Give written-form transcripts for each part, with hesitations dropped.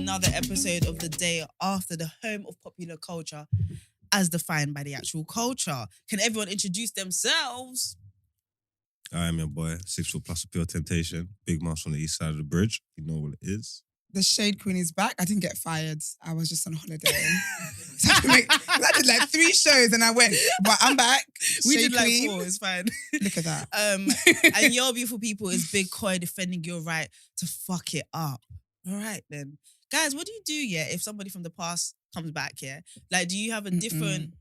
another episode of The Day After, the home of popular culture as defined by the actual culture. Can everyone introduce themselves? I am your boy, 6 foot plus of pure temptation. Big mouse on the east side of the bridge. You know what it is. The Shade Queen is back. I didn't get fired. I was just on holiday. I did like 3 shows and I went, but I'm back. We Shade did like Queen. 4, it's fine. Look at that. And your beautiful people is Big Koi defending your right to fuck it up. All right then. Guys, what do you do, if somebody from the past comes back, Like, do you have a different...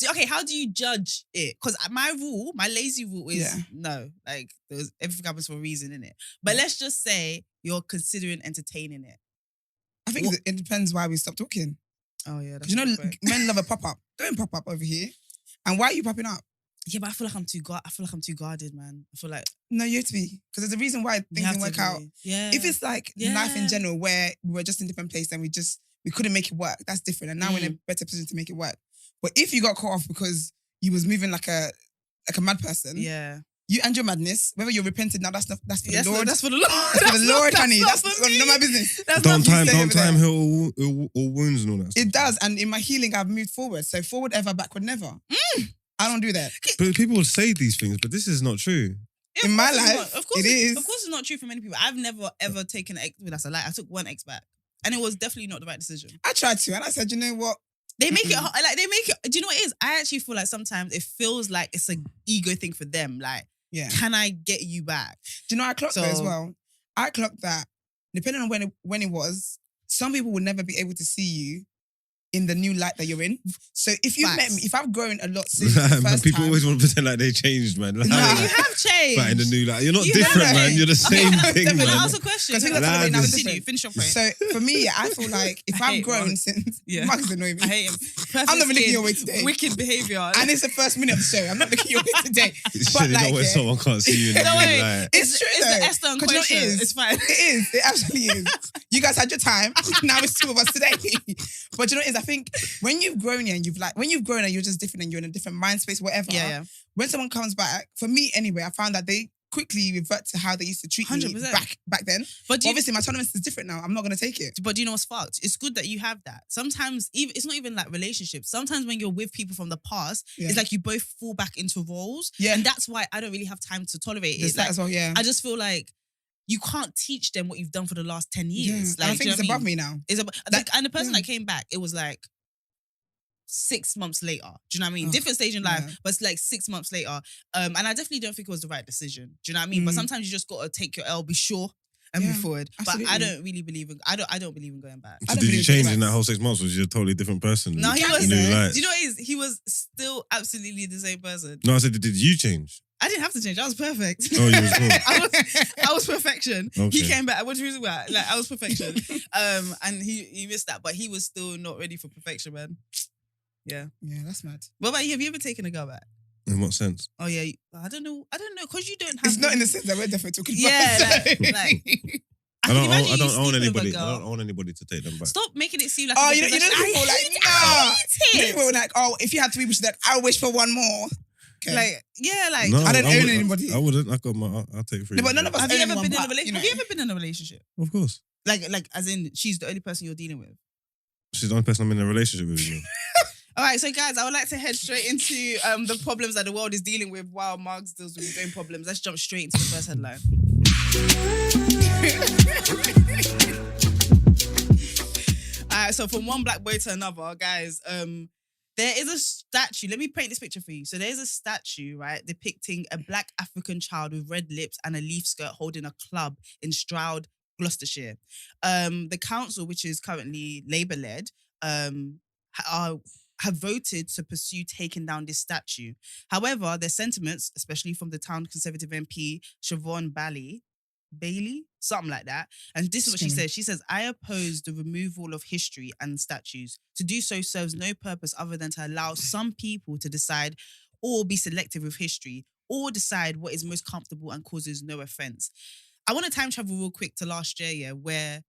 Okay, how do you judge it? Because my lazy rule is no. Like, everything happens for a reason, innit? But let's just say you're considering entertaining it. I think it depends why we stop talking. Oh, yeah. That's You know, men love a pop-up. Don't pop up over here. And why are you popping up? Yeah, but I feel like I'm too guarded, man. I feel like... No, you have to be. Because there's a reason why things didn't work out. Yeah. If it's like life in general where we were just in different places and we couldn't make it work, that's different. And now we're in a better position to make it work. But if you got caught off because you was moving like a mad person, you and your madness, whether you're repented now, that's for the Lord. That's for the Lord. That's for the Lord, honey. That's not my business. Don't time heal all wounds and all that stuff. It does, and in my healing, I've moved forward. So forward ever, backward never. I don't do that. But people would say these things, but this is not true. In my life, it is. Of course, it's not true for many people. I've never ever taken an ex. That's a lie. I took one ex back, and it was definitely not the right decision. I tried to, and I said, you know what? They make it like they make it. Do you know what it is? I actually feel like sometimes it feels like it's an ego thing for them. Like, can I get you back? Do you know I clocked that as well? I clocked that depending on when it was. Some people will never be able to see you in the new light that you're in. So if you met me, if I've grown a lot since the first people time, always want to pretend like they changed, man. Like, no, you have changed. But in the new light, you're not different, man. You're the same thing, man. Ask a question. Finish your point. So for me, I feel like if I've grown since, Mark is annoying me. I hate him. I'm not looking your way today. Wicked behaviour. And it's the first minute of the show. I'm not looking your way today. But like, when someone can't see you in the new light. It's true. It's the Esther and question. It's fine. It is. It absolutely is. You guys had your time. Now it's 2 of us today. But you know what it is? I think when you've grown and you're just different and you're in a different mind space, whatever. Yeah. When someone comes back, for me anyway, I found that they quickly revert to how they used to treat 100%. Me back then. But obviously my tolerance is different now. I'm not going to take it. But do you know what's fucked? It's good that you have that. Sometimes, it's not even like relationships. Sometimes when you're with people from the past, it's like you both fall back into roles. Yeah. And that's why I don't really have time to tolerate it. That as well, yeah. I just feel like you can't teach them what you've done for the last 10 years. Yeah. Like, I think it's above me now. And the person that came back, it was like 6 months later. Do you know what I mean? Different stage in life, but it's like 6 months later. And I definitely don't think it was the right decision. Do you know what I mean? But sometimes you just gotta take your L, be sure, and move forward. Absolutely. But I don't really believe in. I don't believe in going back. So did you change in that whole 6 months? Was you a totally different person? No, he was. Do you know what it is? He was still absolutely the same person. No, I said, did you change? I didn't have to change. I was perfect. Oh, you was cool. I was perfection. Okay. He came back. What do you mean? Like, I was perfection. And he missed that, but he was still not ready for perfection, man. Yeah. Yeah, that's mad. What about you? Have you ever taken a girl back? In what sense? Oh, yeah. I don't know. Because you don't have... It's not in the sense that we're definitely talking about. Yeah, like I don't own anybody. I don't own anybody to take them back. Stop making it seem like... Oh, you know people like, nah. People were like, oh, if you had 3 wishes, like, I wish for one more. Okay. Like, yeah, like... No, I don't own anybody. I wouldn't. I'll take 3. No, but none of us Have you ever been in a relationship? Have you ever been in a relationship? Of course. Like, as in, she's the only person you're dealing with? She's the only person I'm in a relationship with. You. All right, so guys, I would like to head straight into the problems that the world is dealing with while Marks deals with his own problems. Let's jump straight into the first headline. All right, so from one black boy to another, guys, there is a statue. Let me paint this picture for you. So there's a statue, right, depicting a black African child with red lips and a leaf skirt holding a club in Stroud, Gloucestershire. The council, which is currently Labour-led, have voted to pursue taking down this statue. However, their sentiments, especially from the town Conservative MP, Siobhan Bailey, something like that. And this is what she says. She says, I oppose the removal of history and statues. To do so serves no purpose other than to allow some people to decide or be selective with history or decide what is most comfortable and causes no offence. I want to time travel real quick to last year, where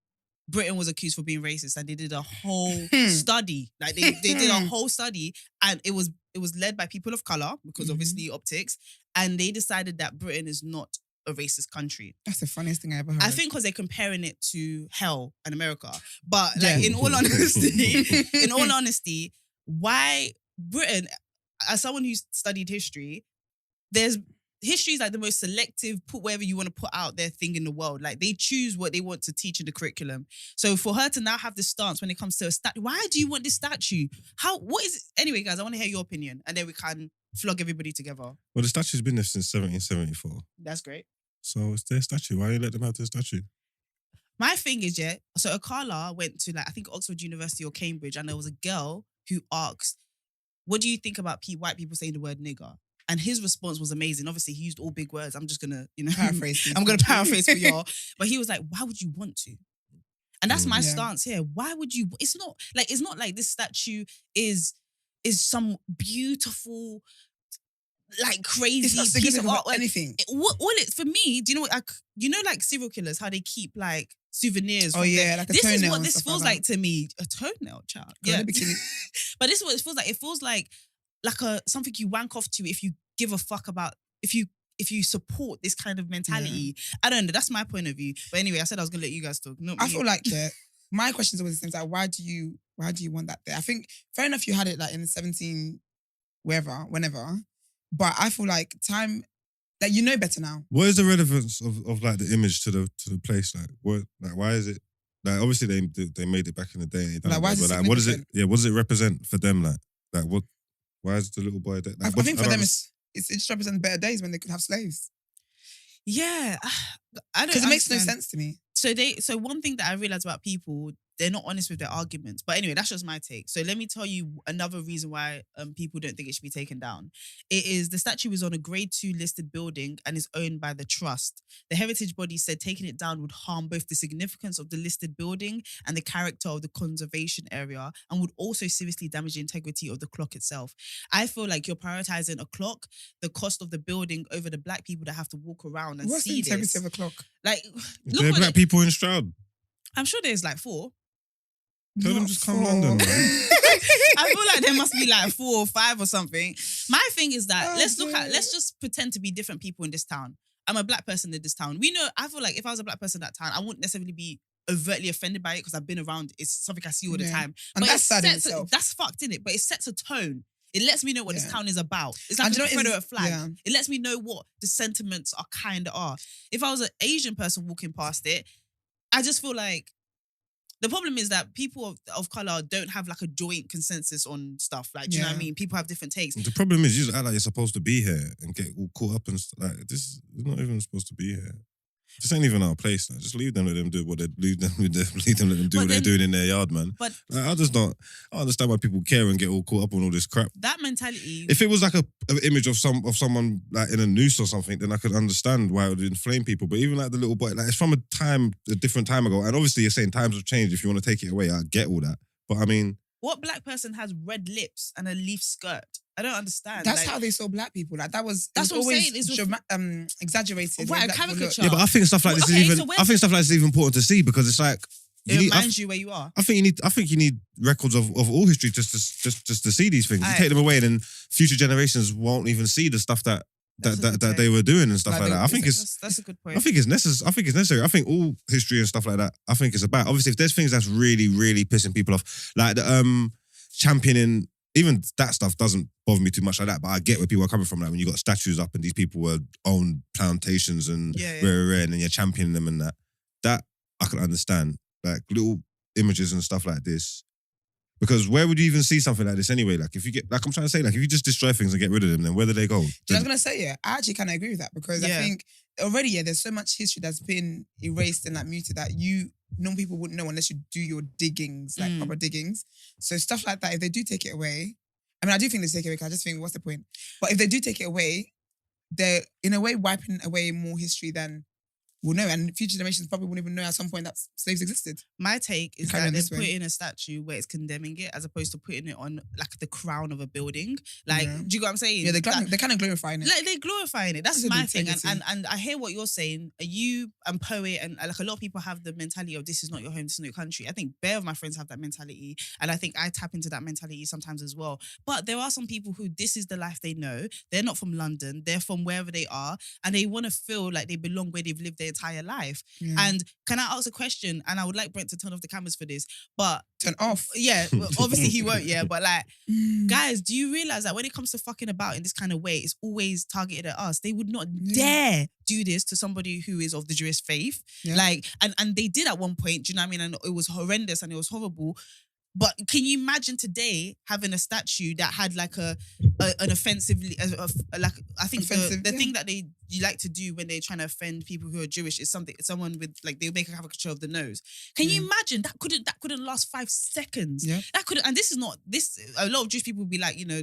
Britain was accused for being racist, and they did a whole study. Like they did a whole study, and it was led by people of colour, because obviously optics, and they decided that Britain is not a racist country. That's the funniest thing I ever heard. I think because they're comparing it to hell and America. But Yeah. like, in all honesty, why Britain, as someone who's studied history, history is like the most selective, put wherever you want to put out their thing in the world. Like they choose what they want to teach in the curriculum. So for her to now have this stance when it comes to a statue, why do you want this statue? What is it? Anyway, guys, I want to hear your opinion and then we can flog everybody together. Well, the statue's been there since 1774. That's great. So it's their statue. Why do you let them have their statue? My thing is, so Akala went to like, I think Oxford University or Cambridge, and there was a girl who asked, what do you think about white people saying the word nigger? And his response was amazing. Obviously, he used all big words. I'm just going to, paraphrase. I'm going to paraphrase for y'all. But he was like, why would you want to? And that's my stance here. Why would you? It's not like this statue is some beautiful, like crazy piece of art. Anything. For me, do you know what? Like serial killers, how they keep like souvenirs. Oh yeah, like a toenail. This is what this feels like to me. A toenail, child. Yeah. But this is what it feels like. It feels like something you wank off to if you give a fuck about, if you support this kind of mentality. Yeah. I don't know. That's my point of view. But anyway, I said I was gonna let you guys talk. I feel like my question is always the same. Like, why do you want that there? I think fair enough you had it like in the 17 whenever. But I feel like time, like you know better now. What is the relevance of like the image to the place? Like why is it? Like obviously they made it back in the day. Like why is it? What does it? Yeah, what does it represent for them? Like what? Why is the little boy? I think for them it just represents better days when they could have slaves. Yeah, I don't. Because it makes no sense to me. So one thing that I realized about people, they're not honest with their arguments. But anyway, that's just my take. So let me tell you another reason why people don't think it should be taken down. It is the statue is on a grade 2 listed building and is owned by the trust. The heritage body said taking it down would harm both the significance of the listed building and the character of the conservation area, and would also seriously damage the integrity of the clock itself. I feel like you're prioritizing a clock, the cost of the building, over the black people that have to walk around and What's see the integrity of a clock? Like, there are black people in Stroud. I'm sure there's like 4. Tell them just come London, man. I feel like there must be like 4 or 5 or something. My thing is that let's just pretend to be different people in this town. I'm a black person in this town. I feel like if I was a black person in that town, I wouldn't necessarily be overtly offended by it because I've been around. It's something I see all the time. And but that's sad in itself. That's fucked, innit? But it sets a tone. It lets me know what this town is about. It's like a Confederate flag. Yeah. It lets me know what the sentiments are. If I was an Asian person walking past it, I just feel like the problem is that people of colour don't have like a joint consensus on stuff. Like, do you know what I mean? People have different takes. The problem is you just act like you're supposed to be here and get all caught up and like this is not even supposed to be here. This ain't even our place. Like, just leave them, let them do what they leave them, let them do what they're doing in their yard, man. But like, I understand why people care and get all caught up on all this crap. That mentality. If it was like an image of someone like in a noose or something, then I could understand why it would inflame people. But even like the little boy, like it's from a different time ago, and obviously you're saying times have changed. If you want to take it away, I get all that. But I mean, what black person has red lips and a leaf skirt? I don't understand. That's how they saw black people. Like that's what I'm saying. It's exaggerated. Right, a caricature. Yeah, but I think stuff like this is even important to see because it's like it reminds you where you are. I think you need records of all history just to see these things. You take them away, and then future generations won't even see the stuff that they were doing and stuff like that. That's a good point. I think it's necessary. I think all history and stuff like that, I think it's about. Obviously, if there's things that's really, really pissing people off, like the championing, even that stuff doesn't bother me too much like that. But I get where people are coming from. Like when you got statues up and these people were owned plantations and rare, and then you're championing them and that I can understand. Like little images and stuff like this. Because where would you even see something like this anyway? Like if you get, like I'm trying to say, like if you just destroy things and get rid of them, then where do they go? I was going to say, I actually kind of agree with that because I think already, there's so much history that's been erased and like muted that normal people wouldn't know unless you do your diggings, like proper diggings. So stuff like that, if they do take it away, I mean, I do think they take it away because I just think, what's the point? But if they do take it away, they're in a way wiping away more history than will know, and future generations probably won't even know at some point that slaves existed. My take is Carry on that they're this way. putting a statue where it's condemning it as opposed to putting it on like the crown of a building. Like, Yeah. do you get what I'm saying? Yeah, they're kind of glorifying it. Like they're glorifying it. That's It's a my big thing. legacy. And I hear what you're saying. You and Poet and like a lot of people have the mentality of this is not your home, this is not your country. I think bare of my friends have that mentality. And I think I tap into that mentality sometimes as well. But there are some people who this is the life they know. They're not from London. They're from wherever they are. And they want to feel like they belong where they've lived their entire life. Yeah. And can I ask a question? And I would like Brent to turn off the cameras for this. But Turn off. yeah, well, obviously he won't, yeah. But like, Mm. guys, do you realize that when it comes to fucking about in this kind of way, it's always targeted at us? They would not Yeah. dare do this to somebody who is of the Jewish faith. Yeah. Like, and they did at one point, do you know what I mean? And it was horrendous and it was horrible. But can you imagine today having a statue that had like an offensively, like I think Offensive, the yeah. thing that you like to do when they're trying to offend people who are Jewish is someone with like they make a caricature of the nose. Can you imagine that couldn't last 5 seconds? Yeah. That couldn't, and this is not this. A lot of Jewish people would be like, you know,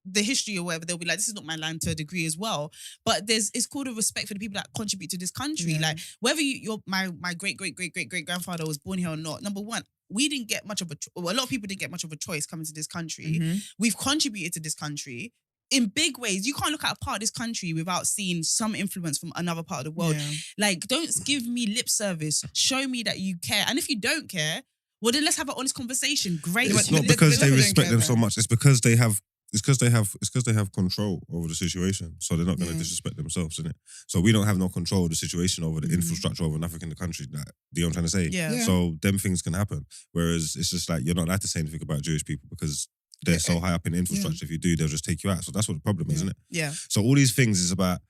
the history or whatever, they'll be like, this is not my land to a degree as well. But it's called a respect for the people that contribute to this country. Yeah. Like whether my great grandfather was born here or not, number one, we didn't get much of a lot of people didn't get much of a choice coming to this country. Mhm. We've contributed to this country in big ways. You can't look at a part of this country without seeing some influence from another part of the world. Yeah. Like, don't give me lip service. Show me that you care. And if you don't care, well then let's have an honest conversation. Great. It's But not because they they don't respect care them though. so much. It's because they have. It's because they have control over the situation, so they're not going to Yeah. disrespect themselves, innit? So we don't have no control of the situation over the Mhm. infrastructure over nothing in the country. Like, you know what I'm trying to say? Yeah. Yeah. So them things can happen. Whereas it's just like you're not allowed to say anything about Jewish people because they're so high up in the infrastructure. If you do, they'll just take you out. So that's what the problem is, isn't it? Yeah. So all these things is about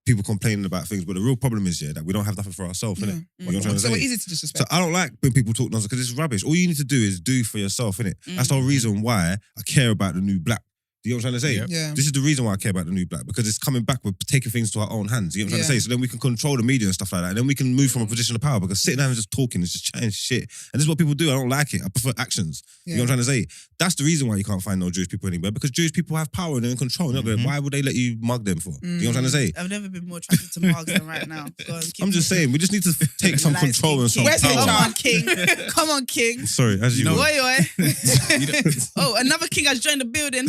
people complaining about things, but the real problem is that we don't have nothing for ourselves, innit? Yeah. You know what I'm trying to So say? we're easy to disrespect. So I don't like when people talk nonsense because it's rubbish. All you need to do is do for yourself, innit? That's the whole reason why I care about the new black. Do you know what I'm trying to say? Yeah. This is the reason why I care about the new black, because it's coming back with taking things to our own hands. You know what I'm trying to say? So then we can control the media and stuff like that. And then we can move from a position of power, because sitting down and just talking is just chatting shit. And this is what people do. I don't like it. I prefer actions. You know what I'm trying to say? That's the reason why you can't find no Jewish people anywhere, because Jewish people have power and they're in control. They're not going, why would they let you mug them for? You know what I'm trying to say? I've never been more attracted to Margs than right now. Go on, keep I'm just saying, we just need to take some Light control and some skin Where's king. HR? power. Come on, King. Come on, King. Sorry, as you No. know. Oi, oi. Oh, another King has joined the building.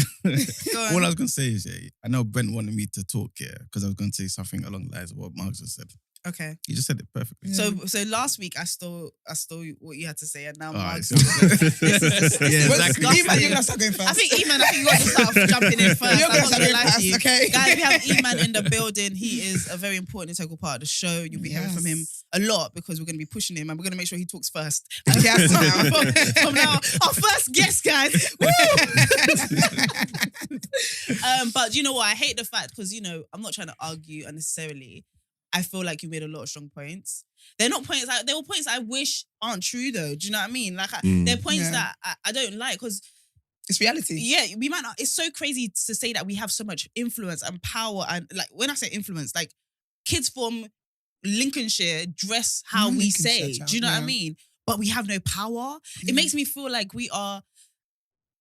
Go on. All I was going to say is, I know Brent wanted me to talk here because I was going to say something along the lines of what Mark just said. Okay. You just said it perfectly. So last week I stole what you had to say, and now Alright, Margs. so- This is Yeah, Well, exactly. Eman, you're gonna start going first. I think Emman, you got to start jumping in first. You're I'm gonna not start gonna going lie to you. first, okay? Guys, we have Emman in the building. He is a very important integral part of the show. You'll be hearing from him a lot because we're going to be pushing him and we're going to make sure he talks first. And he has to now. From now, our first guest, guys. Woo! But you know what? I hate the fact because, you know, I'm not trying to argue unnecessarily. I feel like you made a lot of strong points. They're not points. They were points I wish aren't true though. Do you know what I mean? Like they're points Yeah. that I don't like because It's reality. yeah, we might not. It's so crazy to say that we have so much influence and power, and like when I say influence, like kids from Lincolnshire dress how we Lincolnshire, say. child, Do you know what I yeah. mean? But we have no power. It makes me feel like we are.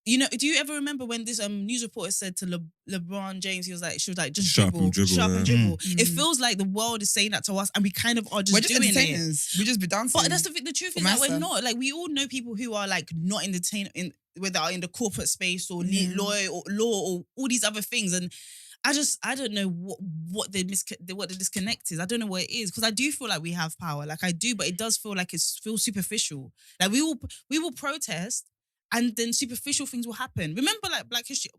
You know, do you ever remember when this news reporter said to LeBron James, she was like, just Sharp and dribble, sharp and yeah. dribble. It feels like the world is saying that to us, and we kind of are just We're just doing it. entertainers. We just be dancing. But that's the truth For is that we're Master. not. Like we all know people who are like not whether are in the corporate space or law or all these other things, and I don't know what the disconnect is. I don't know what it is, because I do feel like we have power, like I do, but it does feel like it feels superficial. Like we will protest, and then superficial things will happen. Remember, like Black History.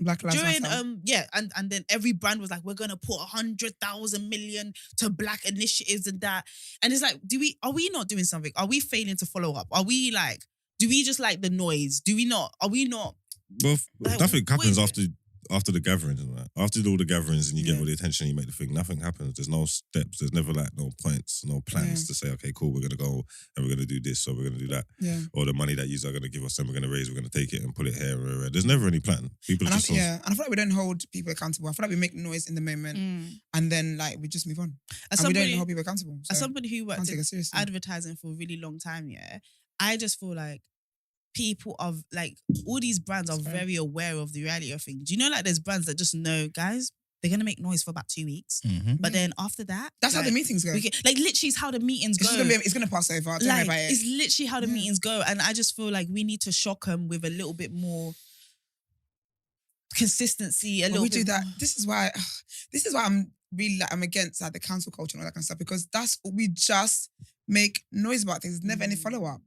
Black Lives During Matter. and then every brand was like, we're gonna put 100,000 million to black initiatives and that, and it's like, are we not doing something? Are we failing to follow up? Are we like, do we just like the noise? Do we not? Are we not? Well, Like, nothing what happens is after the gatherings and that. After all the gatherings and you get Yeah. all the attention, you make the thing. Nothing happens. There's no steps. There's never like no points, no plans to say, okay, cool, we're gonna go and we're gonna do this or we're gonna do that. Yeah. Or the money that you are gonna give us, then we're gonna raise, we're gonna take it and put it here. There's never any plan. People And are I, just and I feel like we don't hold people accountable. I feel like we make noise in the moment and then like we just move on. As And we don't somebody, hold people accountable. So as somebody who I worked can't take in it seriously. advertising for a really long time, yeah, I just feel like people are like, all these brands are That's fair. very aware of the reality of things. Do you know, like there's brands that just know, guys, they're going to make noise for about 2 weeks. Mhm. But then after that... That's how the meetings go. Like literally it's how the meetings go. It's gonna pass over. Don't worry about it. It's literally how the meetings go. And I just feel like we need to shock them with a little bit more consistency. We do that. This is why I'm really like, I'm against like the cancel culture and all that kind of stuff, because we just make noise about things. There's never any follow-up.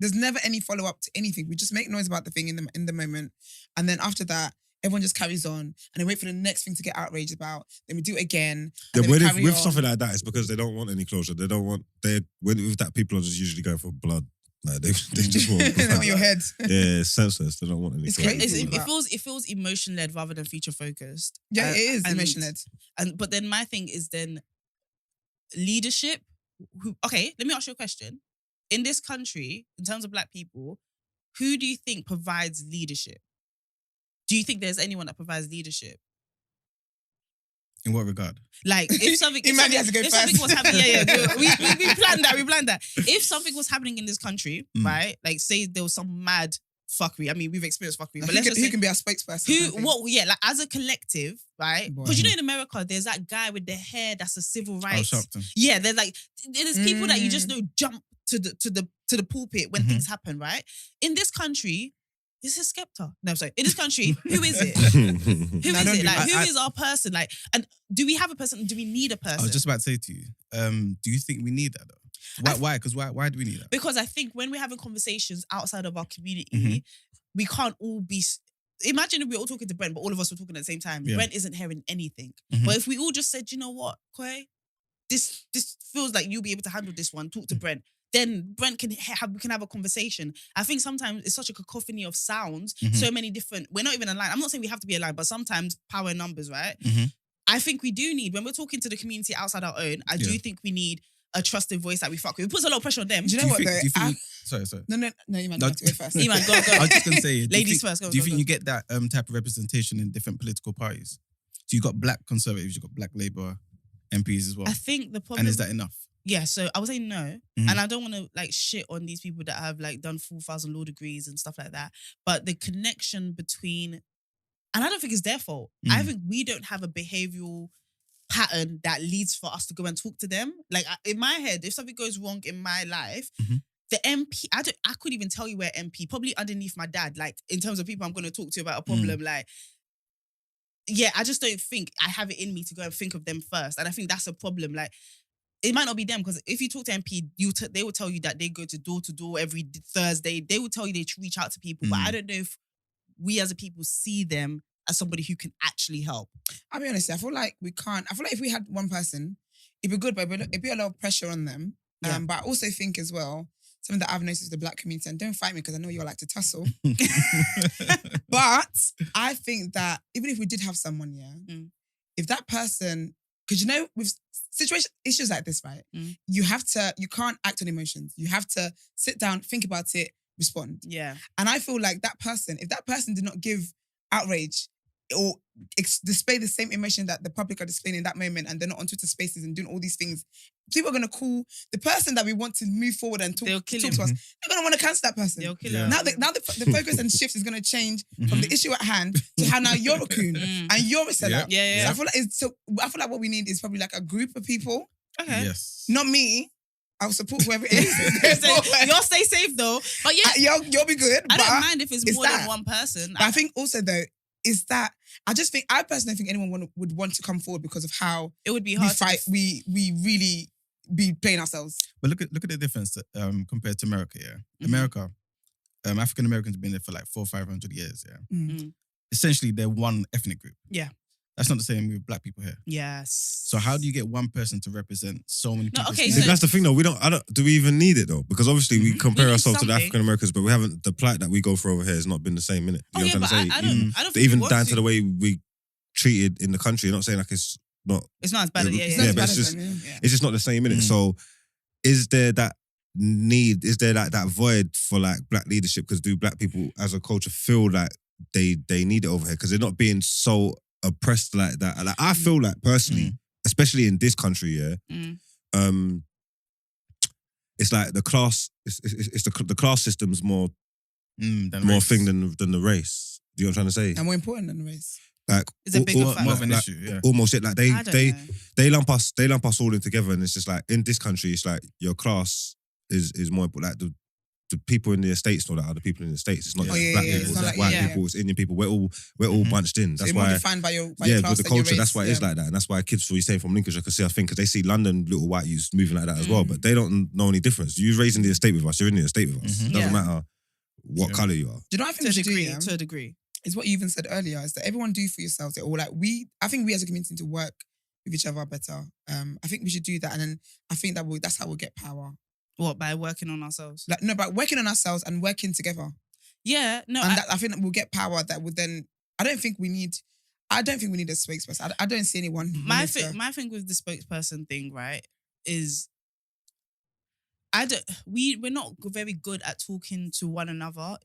There's never any follow-up to anything. We just make noise about the thing in the moment. And then after that, everyone just carries on and they wait for the next thing to get outraged about. Then we do it again. Yeah, with something like that, it's because they don't want any closure. They don't want, with that, people are just usually going for blood. Like they just want They want your head. Yeah, it's senseless. They don't want any It's closure. crazy. It feels emotion-led rather than feature-focused. Yeah, it is emotion-led. But then my thing is then leadership. Okay, let me ask you a question. In this country, in terms of black people, who do you think provides leadership? Do you think there's anyone that provides leadership? In what regard? Like, if something was happening, we planned that. If something was happening in this country, right? Like, say there was some mad fuckery. I mean, we've experienced fuckery, but let's just who say, can be our spokesperson? Like as a collective, right? Because you know, in America, there's that guy with the hair that's a civil rights. Sharpton. Yeah, there's people that you just know jump to the pulpit when things happen, right? In this country, it's a Skepta. No, sorry. In this country, who is it? Who is it? Like, who is our person? Like, and do we have a person? Do we need a person? I was just about to say to you, do you think we need that though? Why? Because why do we need that? Because I think when we're having conversations outside of our community, we can't all be... Imagine if we're all talking to Brent, but all of us were talking at the same time. Yeah. Brent isn't hearing anything. But if we all just said, you know what, Koi, this feels like you'll be able to handle this one, talk to Brent, then Brent we can have a conversation. I think sometimes it's such a cacophony of sounds, so many different... We're not even aligned. I'm not saying we have to be aligned, but sometimes power in numbers, right? I think we do need, when we're talking to the community outside our own, I do think we need a trusted voice that we fuck with. It puts a lot of pressure on them. Do you know what though? Sorry. No, Emman, go first. Emman, go. I was just going to say, ladies first. Go, do you think you get that type of representation in different political parties? So you've got black conservatives, you've got black Labour MPs as well. I think the problem... And is that enough? Yeah, so I would say no. And I don't want to like shit on these people that have like done 4,000 law degrees and stuff like that. But the connection between... And I don't think it's their fault. I think we don't have a behavioural pattern that leads for us to go and talk to them. Like in my head, if something goes wrong in my life, the MP, I couldn't even tell you where MP, probably underneath my dad, like in terms of people I'm going to talk to about a problem, like, yeah, I just don't think I have it in me to go and think of them first. And I think that's a problem. Like, it might not be them, because if you talk to MP, they will tell you that they go to door every Thursday. They will tell you they reach out to people. But I don't know if we as a people see them as somebody who can actually help. I'll be honest, I feel like we can't. I feel like if we had one person, it'd be good, but it'd be a lot of pressure on them. Yeah. But I also think as well, something that I've noticed with the black community, and don't fight me because I know you all like to tussle. But I think that even if we did have someone, if that person, because you know, with issues like this, right? You can't act on emotions. You have to sit down, think about it, respond. Yeah. And I feel like that person, if that person did not give outrage or display the same emotion that the public are displaying in that moment, and they're not on Twitter Spaces and doing all these things, people are going to call the person that we want to move forward and talk to us. They're going to want to cancel that person. They'll kill her. Now the focus and shift is going to change from the issue at hand to how now you're a coon and you're a sellout. Yeah. So I feel like what we need is probably like a group of people. Okay. Yes. Not me. I'll support whoever it is. You'll stay safe though. But yeah, you'll be good. I don't mind if it's more than one person. But I think also though, is that I personally think anyone would want to come forward because of how it would be hard we fight. We really be playing ourselves. But look at the difference compared to America. Yeah, America, African Americans have been there for like 400 or 500 years. Yeah, essentially they're one ethnic group. Yeah. That's not the same with black people here. Yes. So how do you get one person to represent so many people? Okay, See, that's the thing though. Do we even need it though? Because obviously we compare ourselves to the African Americans, but we haven't, the plight that we go through over here has not been the same, innit? You know what I'm trying to say? I don't think even down to the way we treated in the country. Not saying like it's not as bad. But it's just not the same, innit? So is there that need, is there like that void for like black leadership? Because do black people as a culture feel like they need it over here? Because they're not being so oppressed like that. Like I feel like personally, especially in this country, it's like the class. It's the class system's more thing than the race. Do you know what I'm trying to say? And more important than the race. Like It's a bigger more of an like, issue. Yeah. almost it. Like I don't know. they lump us all in together, and it's just like in this country, it's like your class is more important. Like the people in the estates know that are the people in the States. It's not just black people, it's like white people, it's Indian people. We're all bunched in. That's so why more defined by your class with the and culture. your race. That's why it is like that, and that's why kids who you say from Lincolnshire can see us think because they see London little white youths moving like that as well, but they don't know any difference. You raised in the estate with us, you're in the estate with us. It doesn't matter what colour you are. Do you know what I think to a degree. Is what you even said earlier, is that everyone do for yourselves. Or like I think we as a community need to work with each other better. I think we should do that, and then I think that's how we'll get power. What, by working on ourselves? Like no, by working on ourselves and working together. Yeah, no, and I think that we'll get power that would then. I don't think we need a spokesperson. I don't see anyone. My thing with the spokesperson thing, right, is we're not very good at talking to one another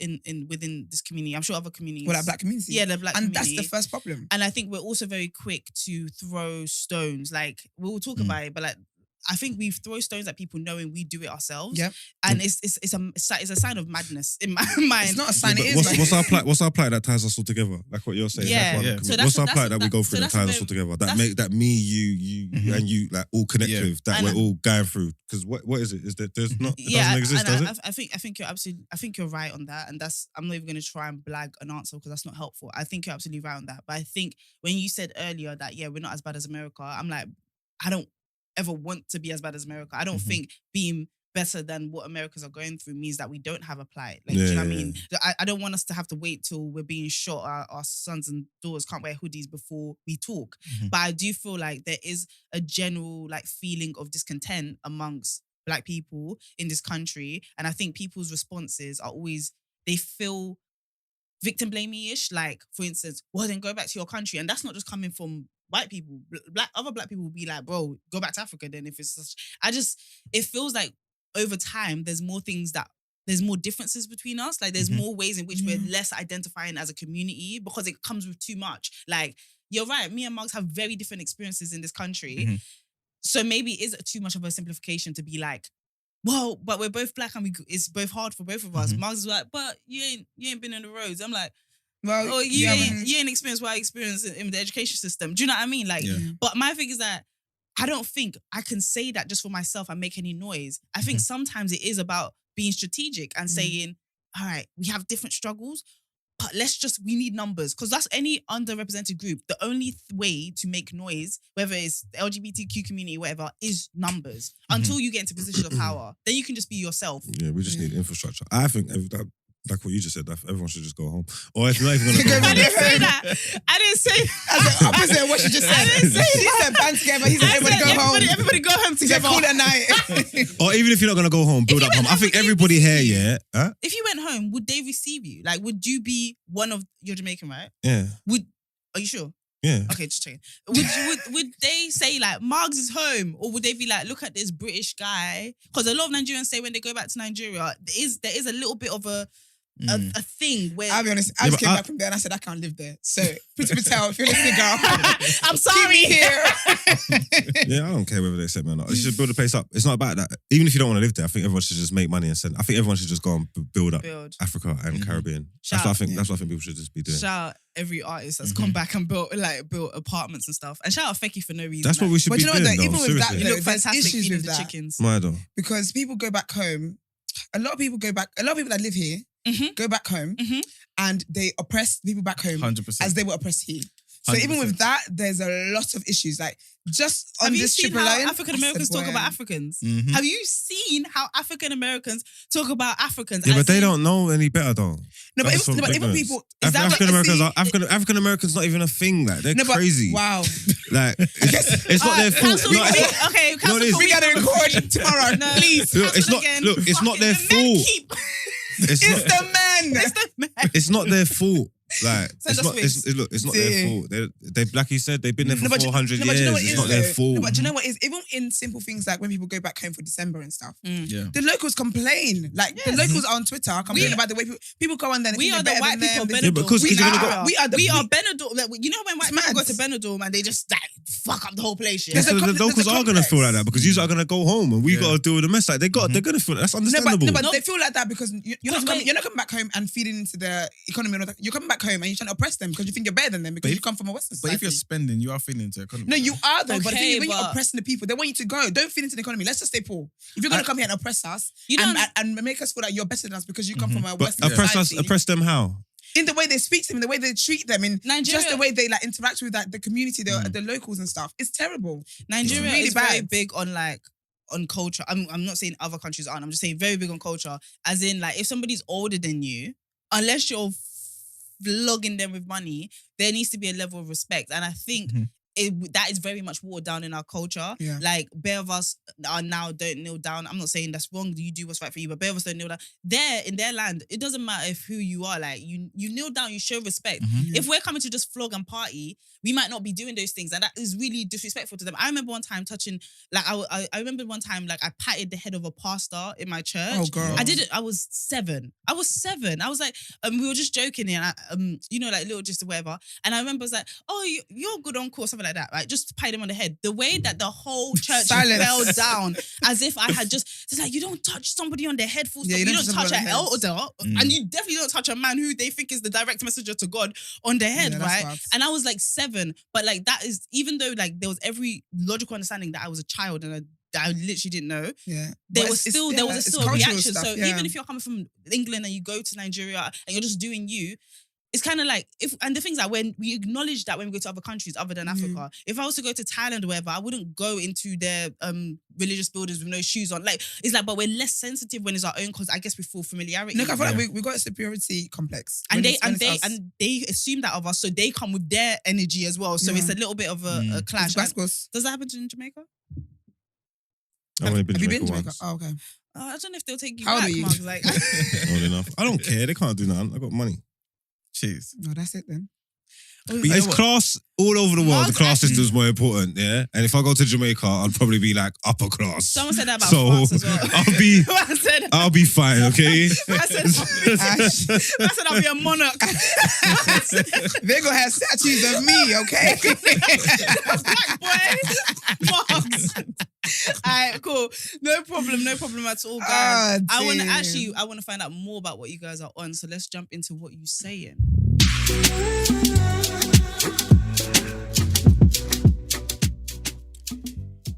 within this community. I'm sure other communities. Well, like black community. Yeah, the black community. And that's the first problem. And I think we're also very quick to throw stones. Like, we'll talk about it, but like, I think we throw stones at people knowing we do it ourselves. Yep. And it's a sign of madness in my mind. It's not a sign, it is. What's our plight that ties us all together? Like what you're saying. Yeah. What's our plight that we go through that ties us all together? That me, you, and you like all connect with, that we're all going through. Because what is it? Is that there's not, it doesn't exist, does it? I think you're right on that. And I'm not even going to try and blag an answer because that's not helpful. I think you're absolutely right on that. But I think when you said earlier that, we're not as bad as America, I'm like, I don't ever want to be as bad as America. I don't think being better than what Americans are going through means that we don't have a plight. Like, do you know what I mean? I don't want us to have to wait till we're being shot. Our sons and daughters can't wear hoodies before we talk. But I do feel like there is a general like feeling of discontent amongst black people in this country. And I think people's responses are always, they feel victim blamey-ish. Like, for instance, well, then go back to your country. And that's not just coming from white people. Other black people will be like, bro, go back to Africa then if it's such. It feels like over time, there's more differences between us. Like, there's more ways in which we're less identifying as a community because it comes with too much. Like, you're right, me and Mugs have very different experiences in this country. So maybe it is too much of a simplification to be like, well, but we're both black and it's both hard for both of us. Mugs is like, but you ain't been on the roads. I'm like, well, you ain't experienced what I experienced in the education system. Do you know what I mean? Like, but my thing is that I don't think I can say that just for myself and make any noise. I think sometimes it is about being strategic and saying, all right, we have different struggles, but we need numbers. Because that's any underrepresented group. The only way to make noise, whether it's the LGBTQ community, whatever, is numbers. Until you get into a position of power, then you can just be yourself. Yeah, we just need infrastructure. I think like what you just said, that everyone should just go home. Or if not even going to go home. I didn't say that. I didn't say that. Opposite of what she just said. She said band together. He said everybody go home. Everybody go home together. Call that night. Or even if you're not going to go home, build up home. I think everybody here, if you went home, would they receive you? Like, would you be one of... You're Jamaican, right? Yeah. Are you sure? Yeah. Okay, just checking. Would they say like, Margs is home? Or would they be like, look at this British guy? Because a lot of Nigerians say when they go back to Nigeria, there is a little bit of a thing where... I'll be honest, I just came back from there and I said I can't live there. So, Pretty Patel, if you're listening, girl, I'm sorry. Keep me here. Yeah, I don't care whether they accept me or not. You should build a place up. It's not about that. Even if you don't want to live there, I think everyone should just make money and send. I think everyone should just go and build up Africa and Caribbean. That's what I think people should just be doing. Shout out every artist that's gone back and built apartments and stuff. And shout out Fecky for no reason. That's what we should be doing. Though, even with that, you look there's fantastic issues feeding with the that. chickens. Why though? Because people go back home. A lot of people that live here go back home and they oppress people back home 100%. as they were oppressed here. So 100%. even with that, there's a lot of issues. Like, just on this trip alone... Have you seen how African Americans talk about Africans? Have you seen how African Americans talk about Africans? Yeah, but they don't know any better though. No, but even people... African Americans not even a thing. Like, they're crazy. Wow. Like, it's not their fault. Okay, we got to record tomorrow. No, please. It's not their fault. It's the men. It's not their fault. Like, it's not their fault. They like you said, they've been there for 400 years. It's not their fault. No, but do you know what it is? Even in simple things like when people go back home for December and stuff, Yeah. the locals complain. Like, the locals are on Twitter complaining about the way people go on there. We are the white people of Yeah, Benidorm. because We are Benidorm. Like, you know when white people go to Benidorm and they just like fuck up the whole place. Yeah? So the locals are going to feel like that because you are going to go home and we got to deal with the mess. Like they're going to feel that's understandable. No, but they feel like that because you're not coming back home and feeding into the economy. You're coming back home and you're trying to oppress them because you think you're better than them because you come from a Western society. But if you're spending, you are feeding into the economy. No, you are though. Okay, but the thing is, when you're oppressing the people, they want you to go. Don't feed into the economy. Let's just stay poor. If you're going to come here and oppress us and make us feel like you're better than us because you come from a Western society. Oppress them how? In the way they speak to them, in the way they treat them, in Nigeria, just the way they like interact with like the community, the locals and stuff. It's terrible. Nigeria really is bad. very big on culture. I'm not saying other countries aren't. I'm just saying very big on culture. As in, like, if somebody's older than you, unless you're flogging them with money, there needs to be a level of respect. And I think that is very much watered down in our culture. Yeah. Like, bare of us are now don't kneel down. I'm not saying that's wrong. You do what's right for you, but bare of us don't kneel down. There, in their land, it doesn't matter who you are. Like, you kneel down, you show respect. If we're coming to just flog and party, we might not be doing those things, and that is really disrespectful to them. I remember one time I remember one time I patted the head of a pastor in my church. Oh, girl. I did it. I was 7. I was like, we were just joking and like little just whatever. And I remember I was like, oh, you're good on course, something like that, right? Just to pat him on the head. The way that the whole church fell down, as if I had it's like, you don't touch somebody on their head, full stop. You don't touch an elder, and you definitely don't touch a man who they think is the direct messenger to God on their head, right? Bad. And I was like 7, but like that is, even though like there was every logical understanding that I was a child and I literally didn't know. Yeah, there was still a reaction. Stuff, so even if you're coming from England and you go to Nigeria and you're just doing you, it's kind of like and the things that when we acknowledge that when we go to other countries other than Africa, if I was to go to Thailand or wherever, I wouldn't go into their religious buildings with no shoes on. Like, it's like, but we're less sensitive when it's our own because I guess we feel familiarity. Look, I feel like we got a superiority complex, and they assume that of us, so they come with their energy as well. So it's a little bit of a clash. Does that happen in Jamaica? Have you been to Jamaica? once. Oh, okay. I don't know if they'll take you How back. old are you? Mark, like, Old enough. I don't care. They can't do nothing. I got money. Cheers. No, that's it then. It's class all over the world. The class system is more important, yeah. And if I go to Jamaica, I'd probably be like upper class. Someone said that about France as well. I'll be fine, okay. I said I'll be a monarch. They're gonna have statues of me, okay? Black boy, Marks. Alright, cool. No problem at all, guys. I want to find out more about what you guys are on. So let's jump into what you're saying.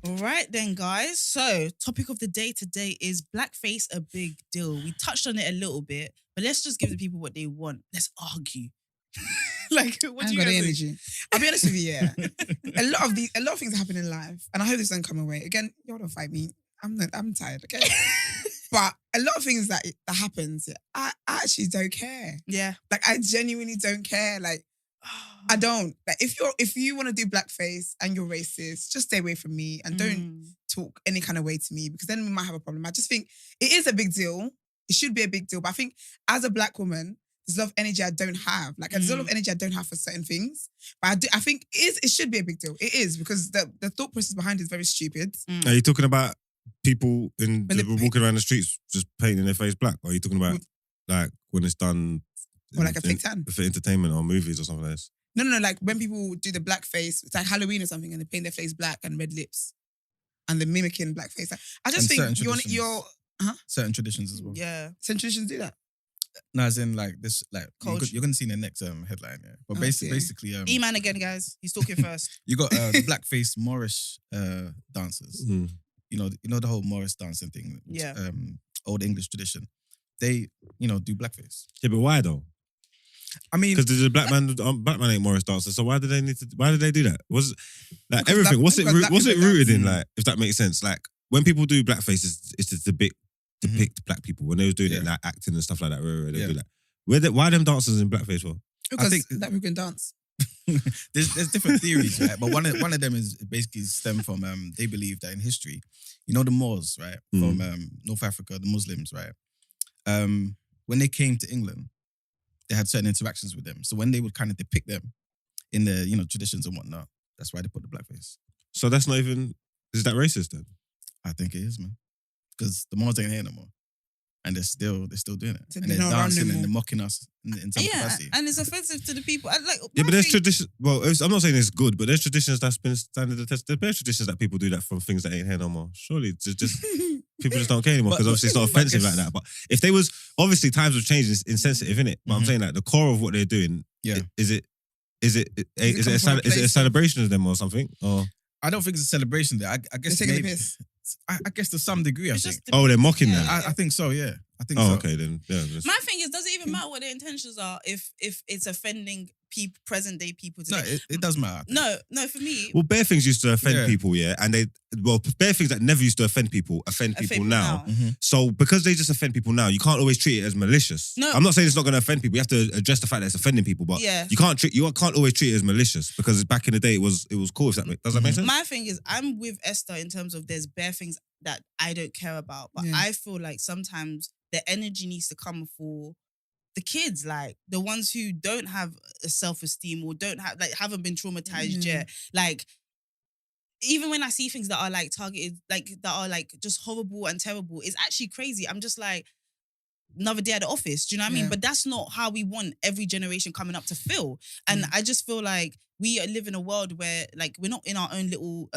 All right then, guys. So, topic of the day today is blackface a big deal. We touched on it a little bit, but let's just give the people what they want. Let's argue. Like, what do you guys think? I'll be honest with you, yeah. a lot of things happen in life, and I hope this doesn't come away. Again, y'all don't fight me. I'm tired, okay? But a lot of things that happens, I actually don't care. Yeah. Like, I genuinely don't care. Like, I don't. Like, if you want to do blackface and you're racist, just stay away from me and don't talk any kind of way to me, because then we might have a problem. I just think it is a big deal. It should be a big deal. But I think as a black woman, there's a lot of energy I don't have. Like, there's a lot of energy I don't have for certain things. But I think it should be a big deal. It is, because the thought process behind it is very stupid. Are you talking about people walking around the streets just painting their face black? Or are you talking about like when it's done or like a fake tan for entertainment or movies or something like this? No. Like when people do the blackface, it's like Halloween or something, and they paint their face black and red lips, and they're mimicking blackface. I just think you're certain traditions as well. Yeah, certain traditions do that. No, as in like this, like you're gonna see in the next headline. Yeah, but basically, Emman again, guys. He's talking first. You got the blackface Morris dancers. You know the whole Morris dancing thing. Which, old English tradition. They do blackface. Yeah, but why though? I mean, because the black man ain't Morris dancer. So why did they do that? Was like everything? What's it rooted in? Like, if that makes sense. Like when people do blackface, it's to depict black people. When they was doing it, like acting and stuff like that, they do that. Why them dancers in blackface for? Because I think that we can dance. there's different theories, right? But one of them is basically stem from they believe that in history, the Moors, right, from North Africa, the Muslims, right, when they came to England, they had certain interactions with them. So when they would kind of depict them in their traditions and whatnot, that's why they put the blackface. So that's not even, is that racist then? I think it is, man, because the Moors ain't here no more. and they're still doing it. So And they're they're not around dancing no and more. they're mocking us in some capacity. and it's offensive to the people. Yeah, but there's traditions. Well, I'm not saying it's good, but there's traditions that's been standing the test. There's traditions that people do that from things that ain't here no more. Surely, it's just people just don't care anymore because obviously it's not offensive like that. But if they was, obviously times have changed. It's insensitive, innit? But I'm saying like the core of what they're doing. Yeah. Is it a celebration of them or something? Or I don't think it's a celebration there. I guess They're taking the maybe, piss. I guess to some degree, I think. they're mocking them. I think so, yeah. I think Oh, so. okay then. Yeah. My thing is, does it even matter what their intentions are if it's offending present day people today? No, it does matter. No, for me. Well, bare things used to offend Yeah. people, yeah, and bare things that never used to offend people now. Mm-hmm. So because they just offend people now, you can't always treat it as malicious. No. I'm not saying it's not going to offend people. You have to address the fact that it's offending people, but Yeah. you can't always treat it as malicious because back in the day it was cool. Does that make sense? My thing is, I'm with Esther in terms of there's bare things that I don't care about, but Yeah. I feel like sometimes the energy needs to come for the kids, like the ones who don't have a self-esteem or haven't been traumatized yet. Like, even when I see things that are like targeted, like that are like just horrible and terrible, it's actually crazy. I'm just like, another day at the office. Do you know what I mean? Yeah. But that's not how we want every generation coming up to feel. And I just feel like we live in a world where like we're not in our own little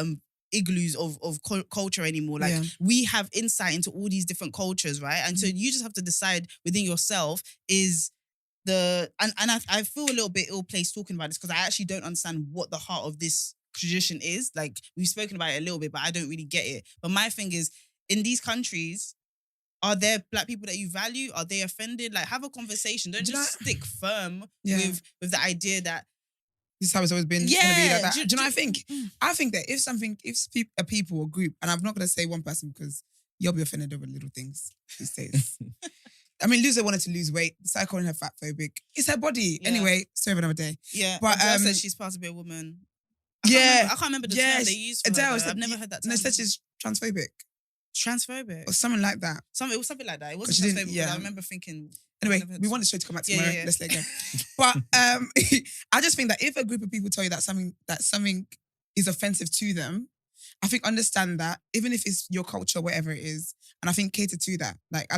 igloos of culture anymore. Like we have insight into all these different cultures, right? And so you just have to decide within yourself is I feel a little bit ill-placed talking about this because I actually don't understand what the heart of this tradition is. Like we've spoken about it a little bit, but I don't really get it. But my thing is, in these countries, are there black people that you value? Are they offended? Like, have a conversation. Don't just stick firm with the idea that this is how it's always been. Yeah. Gonna be like that. Do you know what I think? I think that if a people or group, and I'm not going to say one person because you'll be offended over little things these days. I mean, Loser wanted to lose weight. Started calling her fat phobic. It's her body. Yeah. Anyway, story of another day. Yeah. But Adele said she's part to be a woman. I can't remember the term they used for Adele her. I've never heard that term. No, said she's transphobic. Transphobic? Or something like that. It was something like that. It wasn't transphobic, but I remember thinking... Anyway, we want the show to come back tomorrow. Yeah. Let's let it go. But I just think that if a group of people tell you that something is offensive to them, I think understand that, even if it's your culture, whatever it is, and I think cater to that. Like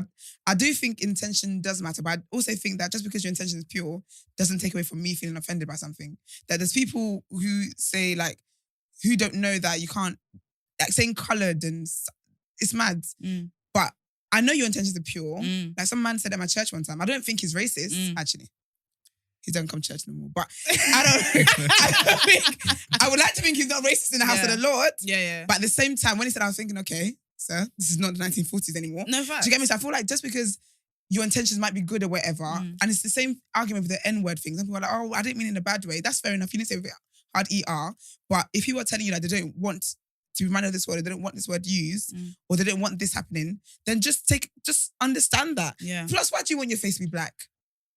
I do think intention does matter, but I also think that just because your intention is pure doesn't take away from me feeling offended by something. That there's people who say like, who don't know that you can't, like saying coloured and it's mad. But I know your intentions are pure. Like some man said at my church one time, I don't think he's racist, actually. He don't come to church no more. But I would like to think he's not racist in the house of the Lord. Yeah. But at the same time, when he said, I was thinking, okay, sir, this is not the 1940s anymore. No facts. Do you get me? So I feel like just because your intentions might be good or whatever, and it's the same argument with the N-word thing. Some people are like, oh, I didn't mean it in a bad way. That's fair enough. You didn't say with hard ER. But if people are telling you that they don't want to be reminded of this word, or they don't want this word used, or they don't want this happening, then just understand that. Yeah. Plus, why do you want your face to be black?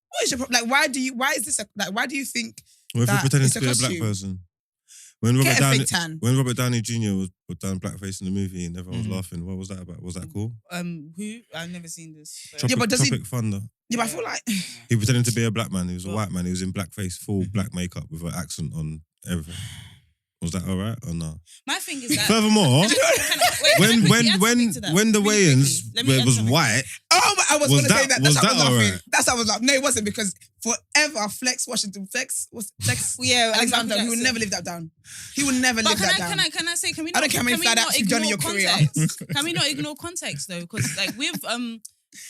What is your problem? Like, why do you think Well, if you're that pretending it's to a be a costume? black person. When Get a fake tan. Robert Downey Jr. was done blackface in the movie and everyone was laughing, what was that about? Was that cool? Who? I've never seen this. So. Tropic, but does Tropic Thunder. Yeah, but I feel like He pretended to be a black man. He was a white man. He was in blackface, full black makeup with an accent on everything. Was that all right or no? My thing is that... Furthermore, when the weigh-ins was white... Oh, but I was going to say that. Was That's that how I was all laughing. right? That's how I was laughing. No, it wasn't, because forever Flex Washington, Flex yeah, Alexander, he would never live that down. He would never live that down. Can I say, can we I not, don't care how many flat apps you've done in your career. Can we not ignore context though? Because like with